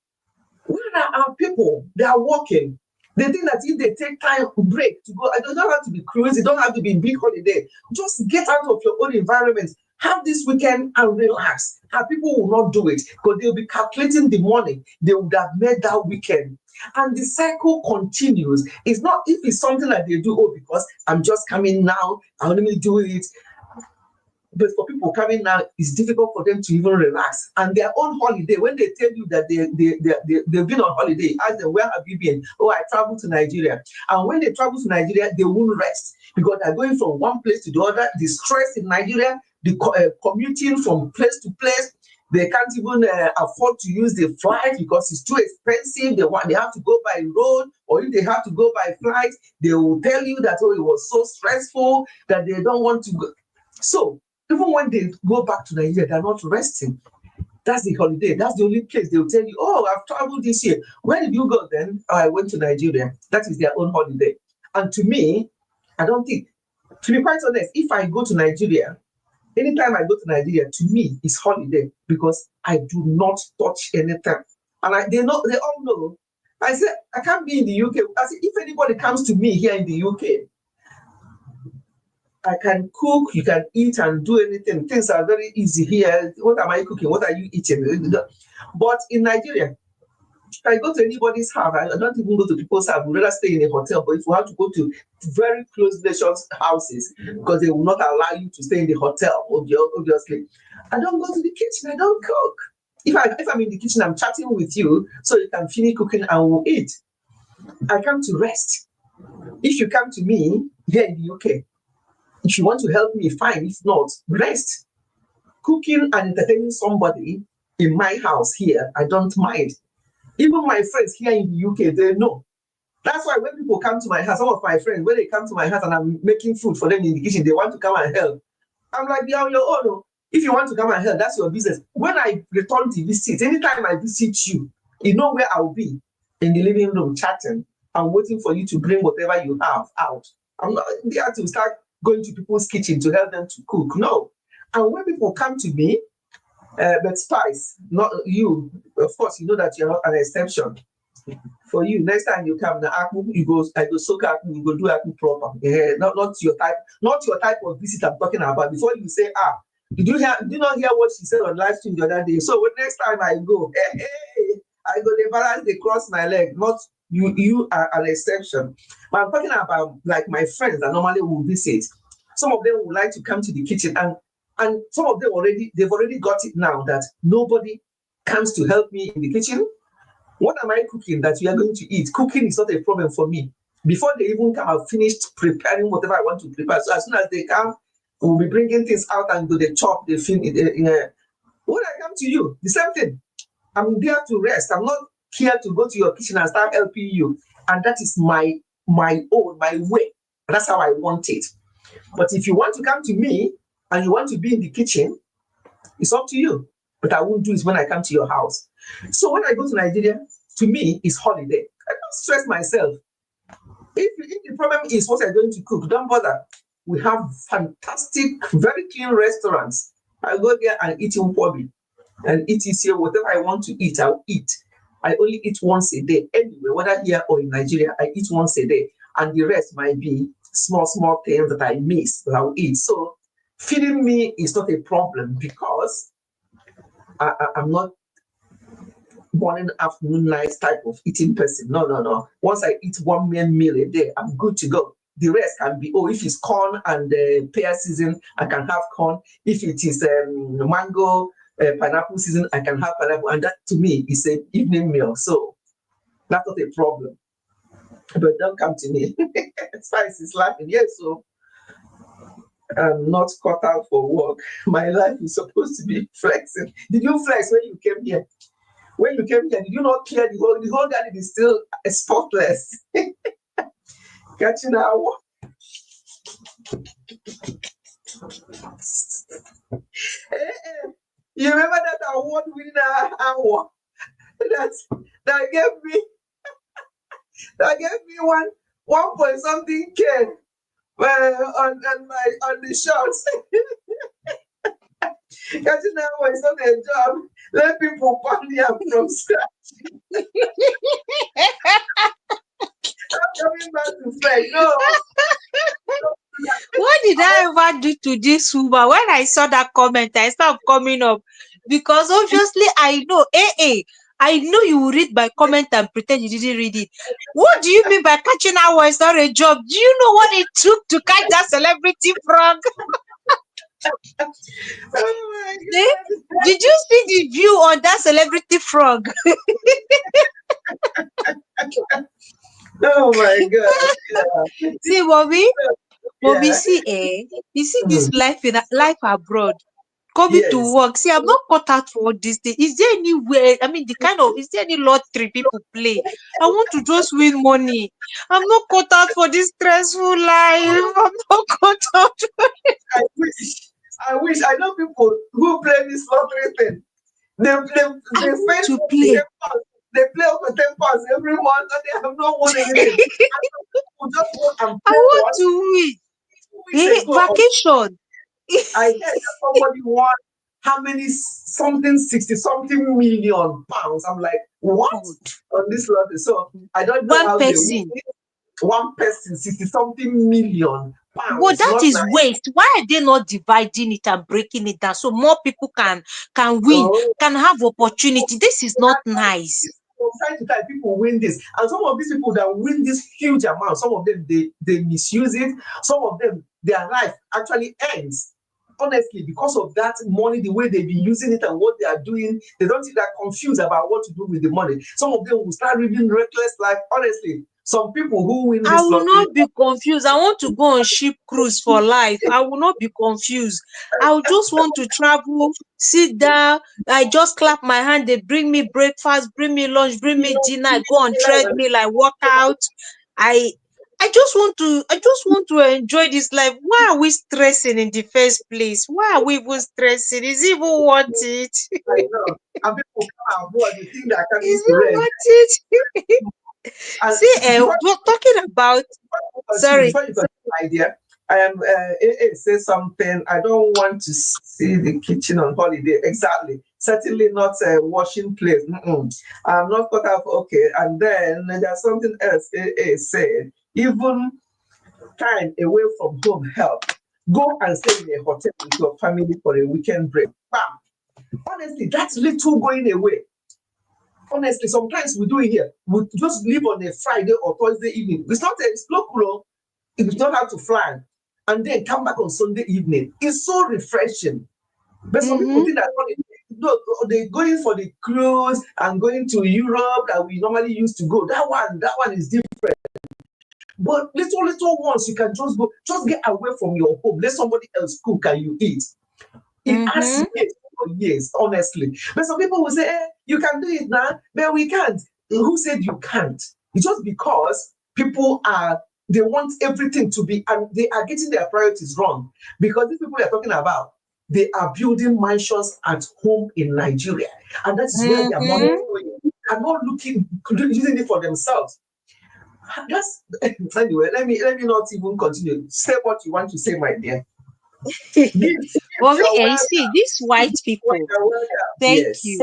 Speaker 1: Where are our people? They are working. They think that if they take time break to go, it don't have to be cruise, it don't have to be big holiday. Just get out of your own environment. Have this weekend and relax. Our people will not do it because they'll be calculating the money they would have made that weekend. And the cycle continues. It's not if it's something that they do, because I'm just coming now, I'll only do it. But for people coming now, it's difficult for them to even relax. And their own holiday, when they tell you that they've been on holiday, ask them, where have you been? Oh, I traveled to Nigeria. And when they travel to Nigeria, they won't rest because they're going from one place to the other. The stress in Nigeria, the commuting from place to place, they can't even afford to use the flight because it's too expensive. They have to go by road, or if they have to go by flight, they will tell you that, oh, it was so stressful that they don't want to go. So even when they go back to Nigeria, they're not resting. That's the holiday. That's the only place they'll tell you, oh, I've traveled this year. Where did you go then? Oh, I went to Nigeria. That is their own holiday. And to me, I don't think, to be quite honest, if I go to Nigeria, anytime I go to Nigeria, to me, it's holiday because I do not touch anything. And they all know. I said, I can't be in the UK. I said, if anybody comes to me here in the UK, I can cook, you can eat and do anything. Things are very easy here. What am I cooking? What are you eating? But in Nigeria, if I go to anybody's house, I don't even go to people's house. I would rather stay in a hotel. But if you have to go to very close relations houses, because they will not allow you to stay in the hotel, obviously, I don't go to the kitchen. I don't cook. If I'm in the kitchen, I'm chatting with you, so you can finish cooking and we'll eat. I come to rest. If you come to me here in the UK, if you want to help me, fine. If not, rest. Cooking and entertaining somebody in my house here, I don't mind. Even my friends here in the UK, they know. That's why when people come to my house, some of my friends, when they come to my house and I'm making food for them in the kitchen, they want to come and help. I'm like, you're on your own. If you want to come and help, that's your business. When I return to visit, anytime I visit you, you know where I'll be, in the living room chatting. I'm waiting for you to bring whatever you have out. I'm not there to start going to people's kitchen to help them to cook. No. And when people come to me, but Spice, not you, of course, you know that you're not an exception. For you, next time you come, the akpu, you go, I go soak akpu, you go do akpu proper. Not your type of visit I'm talking about. Before you say, did you not hear what she said on live stream the other day? So next time I go, I go the balance, they cross my leg. Not you. You are an exception. But I'm talking about like my friends that normally will visit. Some of them would like to come to the kitchen, and some of them they've already got it now that nobody comes to help me in the kitchen. What am I cooking that you are going to eat? Cooking is not a problem for me. Before they even come, I've finished preparing whatever I want to prepare. So as soon as they come, we'll be bringing things out and do the chop, the fin. When I come to you, the same thing. I'm there to rest. I'm not here to go to your kitchen and start helping you. And that is my own, my way. That's how I want it. But if you want to come to me and you want to be in the kitchen, it's up to you. But I won't do it when I come to your house. So when I go to Nigeria, to me, it's holiday. I don't stress myself. If the problem is what I'm going to cook, don't bother. We have fantastic, very clean restaurants. I go there and eat in Kwabi and eat here. Whatever I want to eat, I'll eat. I only eat once a day anyway, whether here or in Nigeria, I eat once a day. And the rest might be small things that I miss, that I'll eat. So feeding me is not a problem because I'm not morning, afternoon, night type of eating person. No. Once I eat one meal a day, I'm good to go. The rest can be, if it's corn and pear season, I can have corn. If it is mango, pineapple season, I can have pineapple. And that to me is an evening meal. So that's not a problem. But don't come to me. Spice is laughing. Yes, so I'm not cut out for work. My life is supposed to be flexing. Did you flex when you came here? When you came here, did you not clear the whole garden is still spotless? Catching our you remember that award winning hour that gave me one point something K on the shots. Catching hour is not a job. Let people party up from scratch. I'm coming back to Fred. No.
Speaker 4: What did I ever do to this woman? When I saw that comment, I stopped coming up because obviously I know, I know you will read my comment and pretend you didn't read it. What do you mean by catching our is not a job? Do you know what it took to catch that celebrity frog?
Speaker 1: Oh my God.
Speaker 4: Did you see the view on that celebrity frog?
Speaker 1: Oh my God. Yeah.
Speaker 4: See, mommy,
Speaker 1: Yeah.
Speaker 4: see, you see this life abroad. Coming to
Speaker 1: Yes.
Speaker 4: work. See, I'm not cut out for all this thing. Is there any way? I mean, is there any lottery people play? I want to just win money. I'm not cut out for this stressful life. I'm not cut out.
Speaker 1: I wish. I know people who play this lottery thing. They
Speaker 4: I want
Speaker 1: spend
Speaker 4: to play.
Speaker 1: they play up to 10 pounds every month and they have not won anything. People just go and
Speaker 4: I
Speaker 1: play
Speaker 4: want
Speaker 1: once.
Speaker 4: to win.
Speaker 1: 2 weeks ago,
Speaker 4: Vacation.
Speaker 1: I heard that somebody won how many 60 something million pounds. I'm like, what on this lottery? So I don't know
Speaker 4: One
Speaker 1: how
Speaker 4: person.
Speaker 1: they win it. One person 60 something million pounds.
Speaker 4: But that
Speaker 1: not
Speaker 4: is
Speaker 1: nice.
Speaker 4: waste. Why are they not dividing it and breaking it down so more people can win, can have opportunity? This is not nice.
Speaker 1: From time to time, people win this, and some of these people that win this huge amount, some of them they misuse it. Some of them, their life actually ends. Honestly, because of that money, the way they've been using it and what they are doing, they don't see that confused about what to do with the money. Some of them will start living reckless life. Honestly, some people who win this
Speaker 4: I will
Speaker 1: lottery,
Speaker 4: not be confused. I want to go on ship cruise for life. I will not be confused. I will just want to travel, sit down. I just clap my hand. They bring me breakfast, bring me lunch, bring me dinner. I go on treadmill. I work out. I just want to enjoy this life. Why are we stressing in the first place? Why are we even stressing? Is it even worth it?
Speaker 1: I know, and people come aboard, they think they're coming
Speaker 4: Is
Speaker 1: to
Speaker 4: it
Speaker 1: rest.
Speaker 4: worth it?
Speaker 1: And
Speaker 4: See, we're talking about. Sorry.
Speaker 1: before you got the idea, I am say something. I don't want to see the kitchen on holiday. Exactly. Certainly not a washing place. I'm not caught up. Okay. And then there's something else. Said even time away from home help. Go and stay in a hotel with your family for a weekend break. Bam. Honestly, that's little going away. Honestly, sometimes we do it here. We just leave on a Friday or Thursday evening. It's not local. You don't have to fly. And then come back on Sunday evening. It's so refreshing. But some people think that they're going for the cruise and going to Europe that we normally used to go. That one is different. But little ones, you can just go, just get away from your home. Let somebody else cook and you eat. It has years, honestly. But some people will say, you can do it now, but we can't. Who said you can't? It's just because people they want everything to be, and they are getting their priorities wrong. Because these people we are talking about, they are building mansions at home in Nigeria. And that's where their money is going. They are not using it for themselves. That's anyway, let me not even continue. Say what you want to say, my dear.
Speaker 4: Well, you see, these white people, thank you.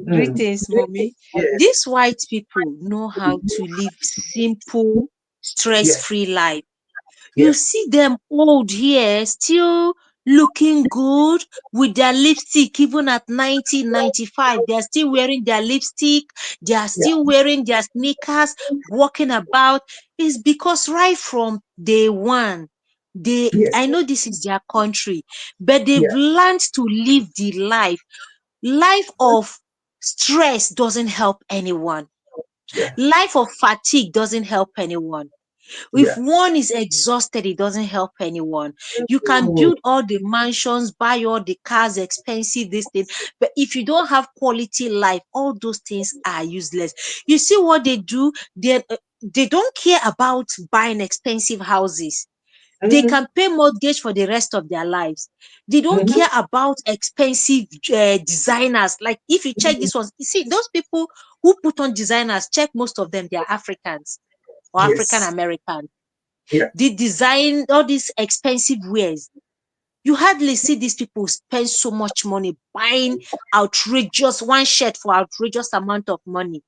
Speaker 4: Greetings, mommy.
Speaker 1: Yes.
Speaker 4: These white people know how to live simple, stress-free life. You see them old here, still looking good with their lipstick, even at 90, 95. They're still wearing their lipstick, they are still wearing their sneakers, walking about. It's because right from day one, I know this is their country, but they've learned to live the life of stress doesn't help anyone. Life of fatigue doesn't help anyone. If one is exhausted, it doesn't help anyone. You can build all the mansions, buy all the cars, expensive this thing, but if you don't have quality life, all those things are useless. You see what they do? They don't care about buying expensive houses. They can pay mortgage for the rest of their lives. They don't care about expensive designers. Like if you check this one, you see those people who put on designers, check most of them, they are Africans or African American. They design all these expensive wares. You hardly see these people spend so much money buying outrageous one shirt for outrageous amount of money.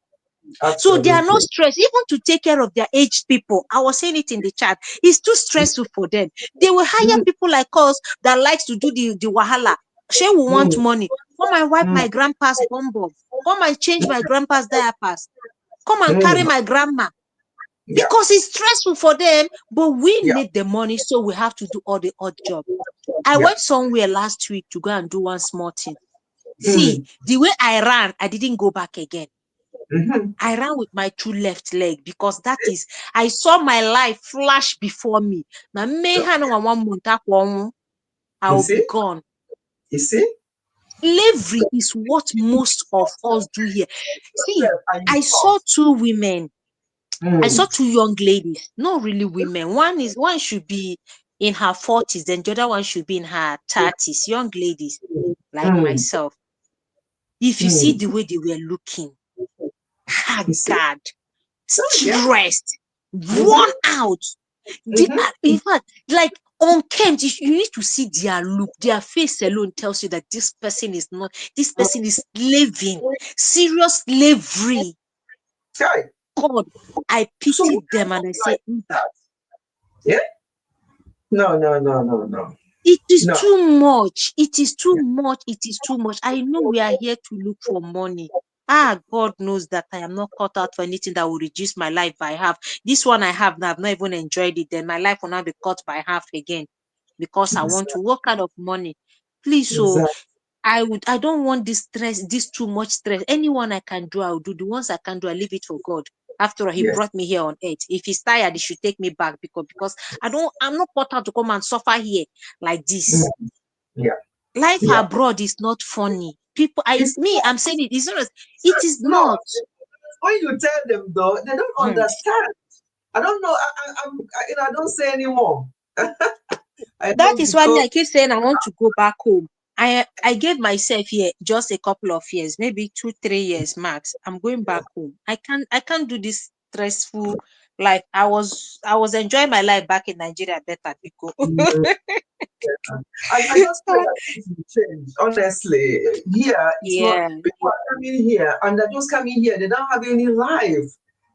Speaker 4: So they are not stressed, even to take care of their aged people. I was saying it in the chat. It's too stressful for them. They will hire people like us that likes to do the wahala. She will want money. Come and wipe my grandpa's bum bum. Come and change my grandpa's diapers. Come and carry my grandma. Because it's stressful for them, but we need the money, so we have to do all the odd job. I went somewhere last week to go and do one small thing. See, the way I ran, I didn't go back again. I ran with my two left leg because that is, I saw my life flash before me. Now, I'll be gone.
Speaker 1: You see?
Speaker 4: Slavery is what most of us do here. See, I saw two women. I saw two young ladies, not really women. One should be in her 40s, then the other one should be in her 30s. Young ladies like myself. If you see the way they were looking, haggard, stressed, worn out. In fact, like unkempt, you need to see their look. Their face alone tells you that this person is slaving, serious slavery. God, I pitied them and I said,
Speaker 1: No.
Speaker 4: It is too much. It is too much. It is too much. I know we are here to look for money. God knows that I am not cut out for anything that will reduce my life by half. This one I have now, I've not even enjoyed it. Then my life will now be cut by half again because I want to work out of money. Please, so I don't want this stress, this too much stress. Anyone I can do, I'll do. The ones I can do, I leave it for God. After all, he brought me here on earth. If he's tired, he should take me back because I'm not cut out to come and suffer here like this. Life abroad is not funny. People, I'm saying it. It is not.
Speaker 1: When you tell them though, they don't understand. I don't know. I don't say anymore.
Speaker 4: That is why I keep saying I want to go back home. I gave myself here just a couple of years, maybe 2-3 years max. I'm going back home. I can't do this stressful Like I was enjoying my life back in Nigeria better because
Speaker 1: I just pray that things will change. Honestly, here it's not.
Speaker 4: yeah,
Speaker 1: People are coming here and they're just coming here. They don't have any life.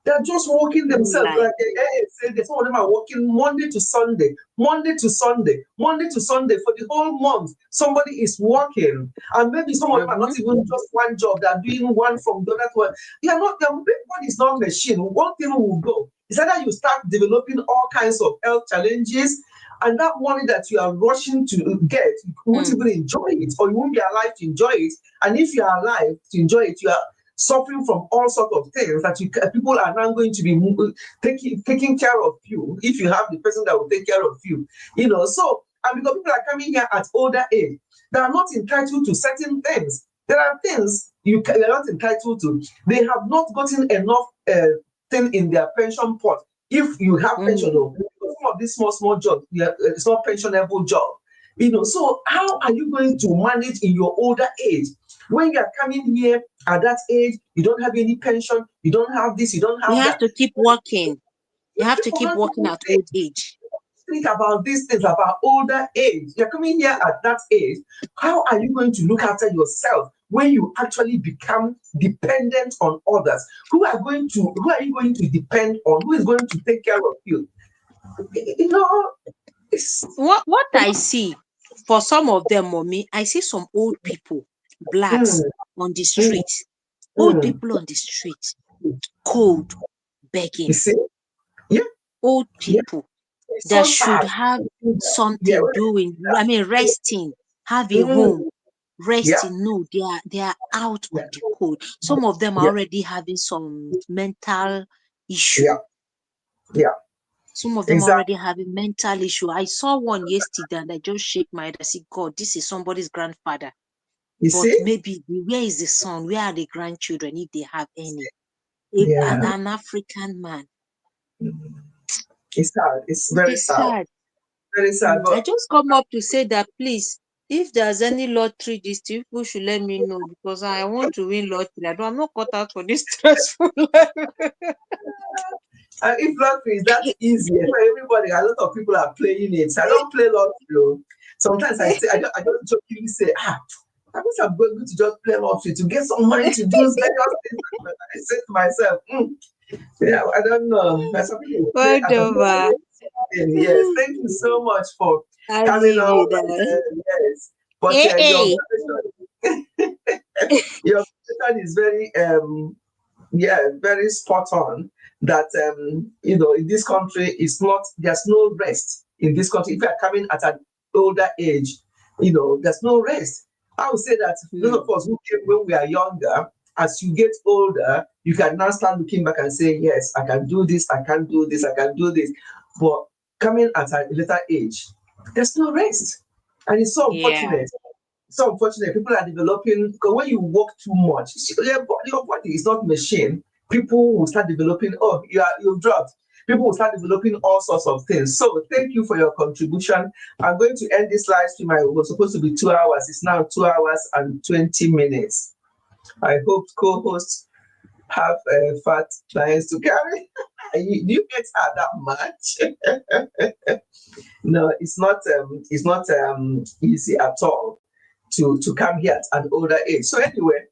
Speaker 1: They're just working
Speaker 4: no
Speaker 1: themselves.
Speaker 4: lie.
Speaker 1: Like they say, some of them are working Monday to Sunday, Monday to Sunday, Monday to Sunday for the whole month. Somebody is working, and maybe some of them are not even just one job. They're doing one from the other to one. They are not. Everybody is not machine. One thing will go. Is that you start developing all kinds of health challenges, and that money that you are rushing to get, you won't even enjoy it, or you won't be alive to enjoy it. And if you are alive to enjoy it, you are suffering from all sorts of things that people are now going to be taking care of you if you have the person that will take care of you. So, and because people are coming here at older age, they are not entitled to certain things. There are things you're not entitled to. They have not gotten enough thing in their pension pot. If you have pension, some of these small jobs, it's not pensionable job. So how are you going to manage in your older age? When you are coming here at that age, you don't have any pension, you don't have this, you don't have
Speaker 4: You
Speaker 1: that.
Speaker 4: have to keep working. You have to
Speaker 1: People
Speaker 4: keep
Speaker 1: don't
Speaker 4: working
Speaker 1: even
Speaker 4: at old age.
Speaker 1: think about these things about older age. You're coming here at that age. How are you going to look after yourself when you actually become dependent on others? Who are you going to depend on? Who is going to take care of you? It's
Speaker 4: What I see for some of them, mommy, I see some old people, blacks
Speaker 1: mm,
Speaker 4: on the
Speaker 1: mm,
Speaker 4: street, old
Speaker 1: mm.
Speaker 4: people on the street, cold,
Speaker 1: You
Speaker 4: begging,
Speaker 1: see? Yeah,
Speaker 4: old
Speaker 1: yeah.
Speaker 4: people
Speaker 1: It's
Speaker 4: that
Speaker 1: so
Speaker 4: should
Speaker 1: sad.
Speaker 4: have
Speaker 1: Yeah,
Speaker 4: something doing. I mean, resting, have a
Speaker 1: mm,
Speaker 4: home,
Speaker 1: yeah,
Speaker 4: resting. No, they are out
Speaker 1: yeah,
Speaker 4: of the cold. Some of them are
Speaker 1: yeah,
Speaker 4: already having some mental issue.
Speaker 1: yeah, yeah.
Speaker 4: Some of them are
Speaker 1: Exactly.
Speaker 4: already having mental issue. I saw one yesterday and I just shake my head. I said, God, this is somebody's grandfather.
Speaker 1: You
Speaker 4: But
Speaker 1: see?
Speaker 4: maybe where is the son? Where are the grandchildren if they have any?
Speaker 1: Yeah.
Speaker 4: An African man.
Speaker 1: It's sad. It's
Speaker 4: It
Speaker 1: very
Speaker 4: is
Speaker 1: sad.
Speaker 4: sad.
Speaker 1: Very sad.
Speaker 4: I
Speaker 1: But
Speaker 4: just come up to say that please, if there's any lottery this people should let me know because I want to win lottery. I'm not cut out for this stressful life.
Speaker 1: if lottery is that easy for everybody, a lot of people are playing it. I don't play lottery. Oh. Sometimes I say, I don't jokingly say, I wish I'm going to just play lottery to get some money to do various things. I say to myself, yeah, I don't know. But some people will play at a
Speaker 4: Whatever.
Speaker 1: yes. Thank you so much for
Speaker 4: I
Speaker 1: coming
Speaker 4: leave you
Speaker 1: on.
Speaker 4: there.
Speaker 1: Yes. But
Speaker 4: Hey,
Speaker 1: your
Speaker 4: hey.
Speaker 1: your question is very very spot on. That in this country, there's no rest in this country. If you are coming at an older age, there's no rest. I would say that those of us who came when we are younger, as you get older, you can now start looking back and say, yes, I can do this, I can do this, I can do this. But coming at a later age, there's no rest. And it's so
Speaker 4: Yeah.
Speaker 1: unfortunate. So unfortunate. People are developing, because when you work too much, your body is not machine. People will start developing, you've dropped. People will start developing all sorts of things. So thank you for your contribution. I'm going to end this live stream. It was supposed to be 2 hours. It's now 2 hours and 20 minutes. I hope co-hosts have fat clients to carry. Do you get her that much? No, it's not. It's not easy at all to come here at an older age. So anyway,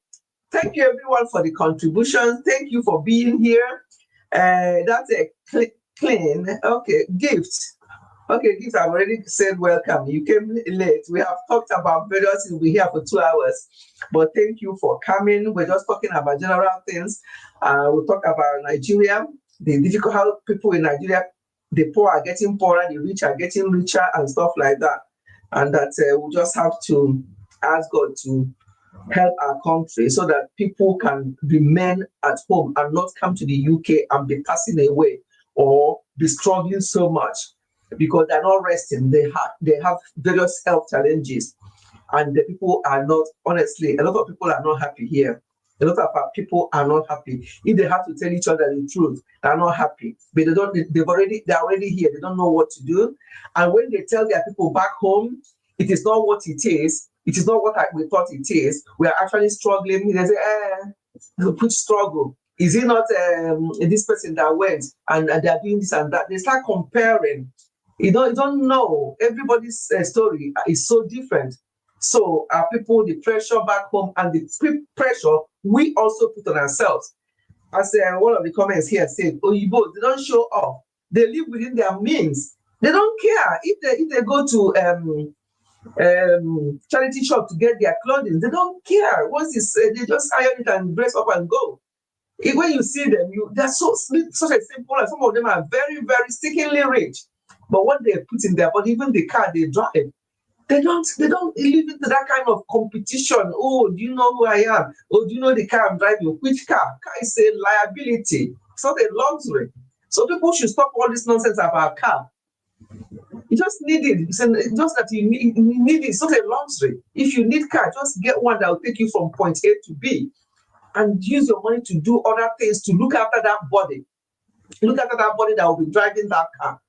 Speaker 1: thank you everyone for the contribution. Thank you for being here. That's a clean. Okay, gift. Okay, gift. I've already said welcome. You came late. We have talked about various things. We're here for 2 hours, but thank you for coming. We're just talking about general things. We'll talk about Nigeria, the difficult how people in Nigeria, the poor are getting poorer, the rich are getting richer, and stuff like that. And that we just have to ask God to help our country so that people can remain at home and not come to the UK and be passing away or be struggling so much because they're not resting. They have various health challenges, and the people are not, honestly, a lot of people are not happy here. A lot of our people are not happy. If they have to tell each other the truth, they're not happy. But they're already here. They don't know what to do. And when they tell their people back home, it is not what it is. It is not what we thought it is. We are actually struggling. They say, put struggle. Is it not this person that went and they are doing this and that? They start comparing. You don't know. Everybody's story is so different. So people, the pressure back home and the pressure we also put on ourselves. As one of the comments here said, Oyibo, they don't show off. They live within their means. They don't care if they go to charity shop to get their clothing. They don't care. Once it's they just iron it and dress up and go. When you see them, they're such a simple. And some of them are very, very stickingly rich. But what they put in their body, even the car they drive, they don't live into that kind of competition. Oh, do you know who I am? Oh, do you know the car I'm driving? Which car? Car is a liability. It's not a luxury. So people should stop all this nonsense about car. You just need it. It's just that you need it. It's not a luxury. If you need car, just get one that will take you from point A to B, and use your money to do other things to look after that body. Look after that body that will be driving that car.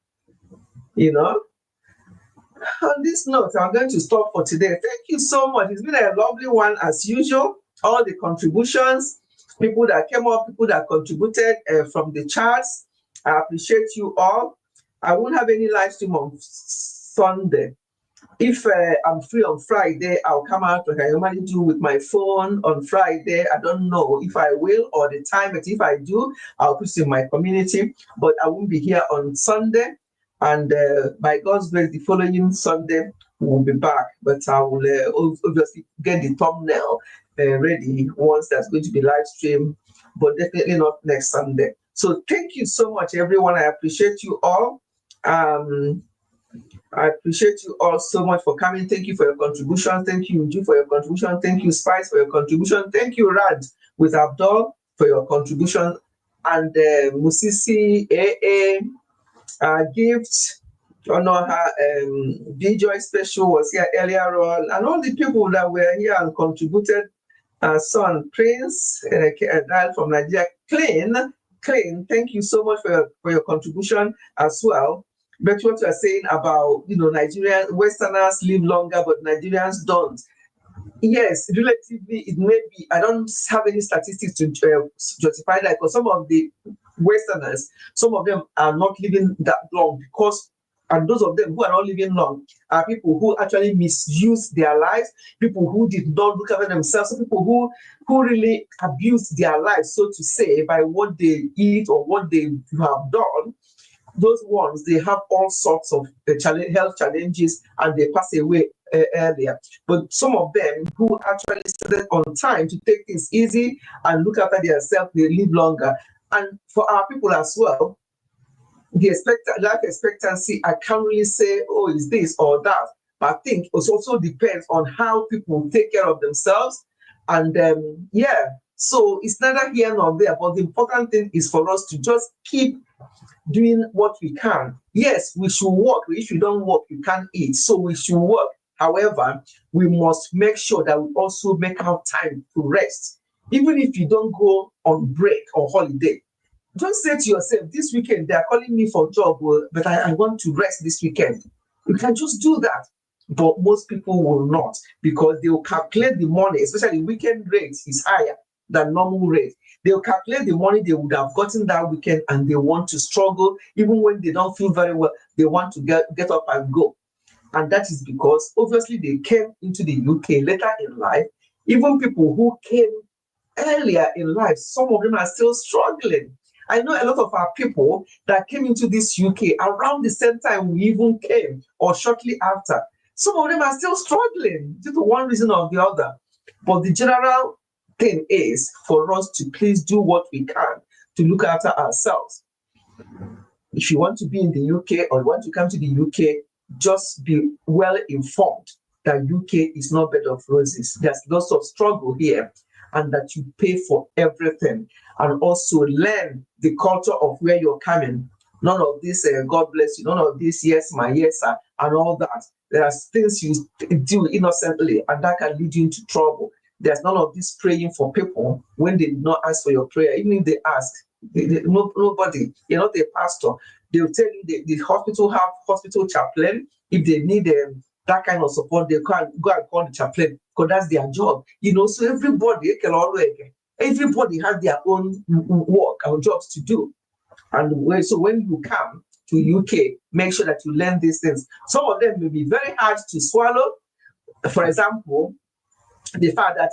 Speaker 1: You know. On this note, I'm going to stop for today. Thank you so much. It's been a lovely one as usual. All the contributions, people that came up, people that contributed from the charts. I appreciate you all. I won't have any live stream on Sunday. If I'm free on Friday, I'll come out like I normally do with my phone on Friday. I don't know if I will or the time, but if I do, I'll put it in my community. But I won't be here on Sunday. And by God's grace, the following Sunday, we'll be back. But I will obviously get the thumbnail ready once there's going to be live stream, but definitely not next Sunday. So thank you so much, everyone. I appreciate you all. I appreciate you all so much for coming. Thank you for your contribution. Thank you, Uju, for your contribution. Thank you, Spice, for your contribution. Thank you, Rad, with Abdul, for your contribution. And Musisi, AA, Gift, honor her, B-Joy Special was here earlier on, and all the people that were here and contributed. Son, Prince, dial from Nigeria, Clean, thank you so much for your contribution as well. But what you are saying about, Nigerian Westerners live longer, but Nigerians don't. Yes, relatively, it may be. I don't have any statistics to justify that, because some of the Westerners, some of them are not living that long, and those of them who are not living long are people who actually misuse their lives, people who did not look after themselves, people who really abused their lives, so to say, by what they eat or what they have done. Those ones, they have all sorts of health challenges and they pass away earlier. But some of them who actually started on time to take things easy and look after themselves, they live longer. And for our people as well, the life expectancy, I can't really say, oh, is this or that. But I think it also depends on how people take care of themselves. And so it's neither here nor there. But the important thing is for us to just keep doing what we can. Yes, we should work. If you don't work, you can't eat. So we should work. However, we must make sure that we also make out time to rest. Even if you don't go on break or holiday, don't say to yourself, this weekend, they're calling me for a job, but I want to rest this weekend. You can just do that. But most people will not, because they will calculate the money, especially weekend rates is higher than normal rate. They'll calculate the money they would have gotten that weekend, and they want to struggle. Even when they don't feel very well, they want to get up and go. And that is because obviously they came into the UK later in life. Even people who came earlier in life, some of them are still struggling. I know a lot of our people that came into this UK around the same time we even came, or shortly after. Some of them are still struggling due to one reason or the other. But the general thing is for us to please do what we can to look after ourselves. If you want to be in the UK or you want to come to the UK, just be well informed that UK is not bed of roses. There's lots of struggle here, and that you pay for everything. And also learn the culture of where you're coming. None of this, God bless you, none of this, yes, my yes, sir, and all that. There are things you do innocently, and that can lead you into trouble. There's none of this praying for people when they did not ask for your prayer. Even if they ask, nobody, you're not a pastor. They'll tell you the hospital have hospital chaplain. If they need that kind of support, they can go and call the chaplain, because that's their job. So everybody, Everybody has their own work or jobs to do. And so when you come to UK, make sure that you learn these things. Some of them may be very hard to swallow. For example, the fact that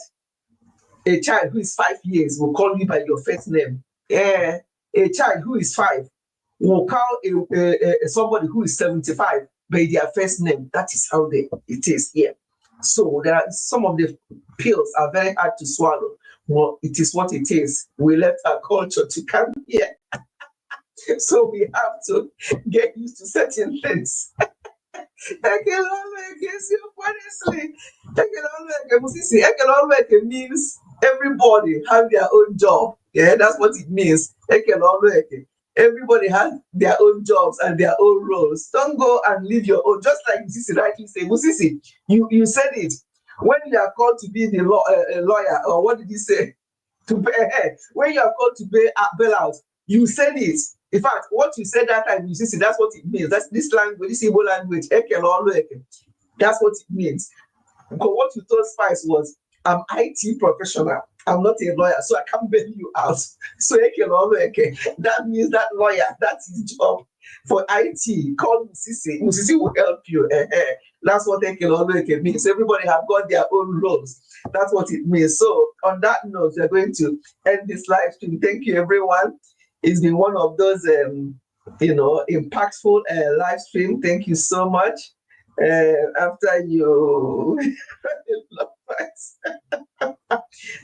Speaker 1: a child who is 5 years will call you by your first name. A child who is 5 will call somebody who is 75 by their first name. That is how it is here. So there are some of the pills are very hard to swallow. Well, it is what it is. We left our culture to come here. So we have to get used to certain things. Honestly, Ekelolweke means everybody have their own job. Yeah, that's what it means. Everybody has their own jobs and their own roles. Don't go and leave your own. Just like Musisi rightly say, Musisi, you said it. When you are called to be the lawyer, or what did he say? When you are called to bail out, you said it. In fact, what you said that time, Musisi, that's what it means. That's this language, this Igbo language. That's what it means. Because what you told Spice was, I'm IT professional. I'm not a lawyer, so I can't bail you out. So that means that lawyer, that's his job for IT. Call Musisi. Musisi will help you. That's what means. Everybody have got their own roles. That's what it means. So on that note, we're going to end this live stream. Thank you, everyone. It's been one of those, impactful live stream. Thank you so much. After you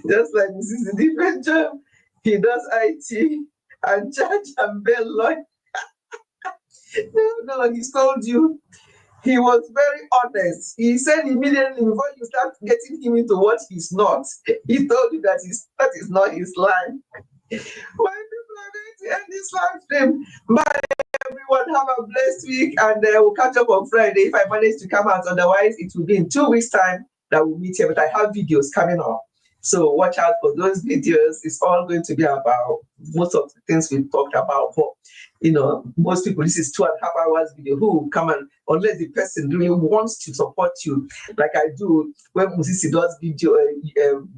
Speaker 1: just like this is a different job. He does IT and judge and bail lawyer. No, he told you. He was very honest. He said immediately before you start getting him into what he's not, he told you that is not his line. My people are going to end this live stream. Bye, everyone. Have a blessed week, and we'll catch up on Friday if I manage to come out. Otherwise, it will be in 2 weeks' time that we'll meet here. But I have videos coming up, so watch out for those videos. It's all going to be about most of the things we've talked about. But most people, this is 2.5 hours video. Who will come and unless the person really wants to support you, like I do when Musisi does video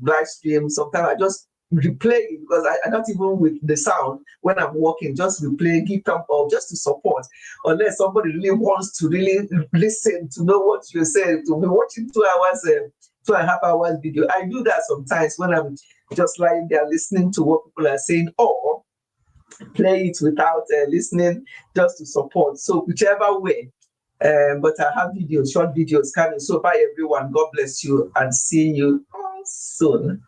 Speaker 1: live stream. Sometimes I just replay it because I not even with the sound when I'm walking, just replay, give thumb up just to support. Unless somebody really wants to really listen to know what you're saying, to be watching 2 hours, 2.5 hours video. I do that sometimes when I'm just lying there listening to what people are saying, or play it without listening just to support. So whichever way. But I have videos, short videos coming. So bye everyone. God bless you and see you all soon.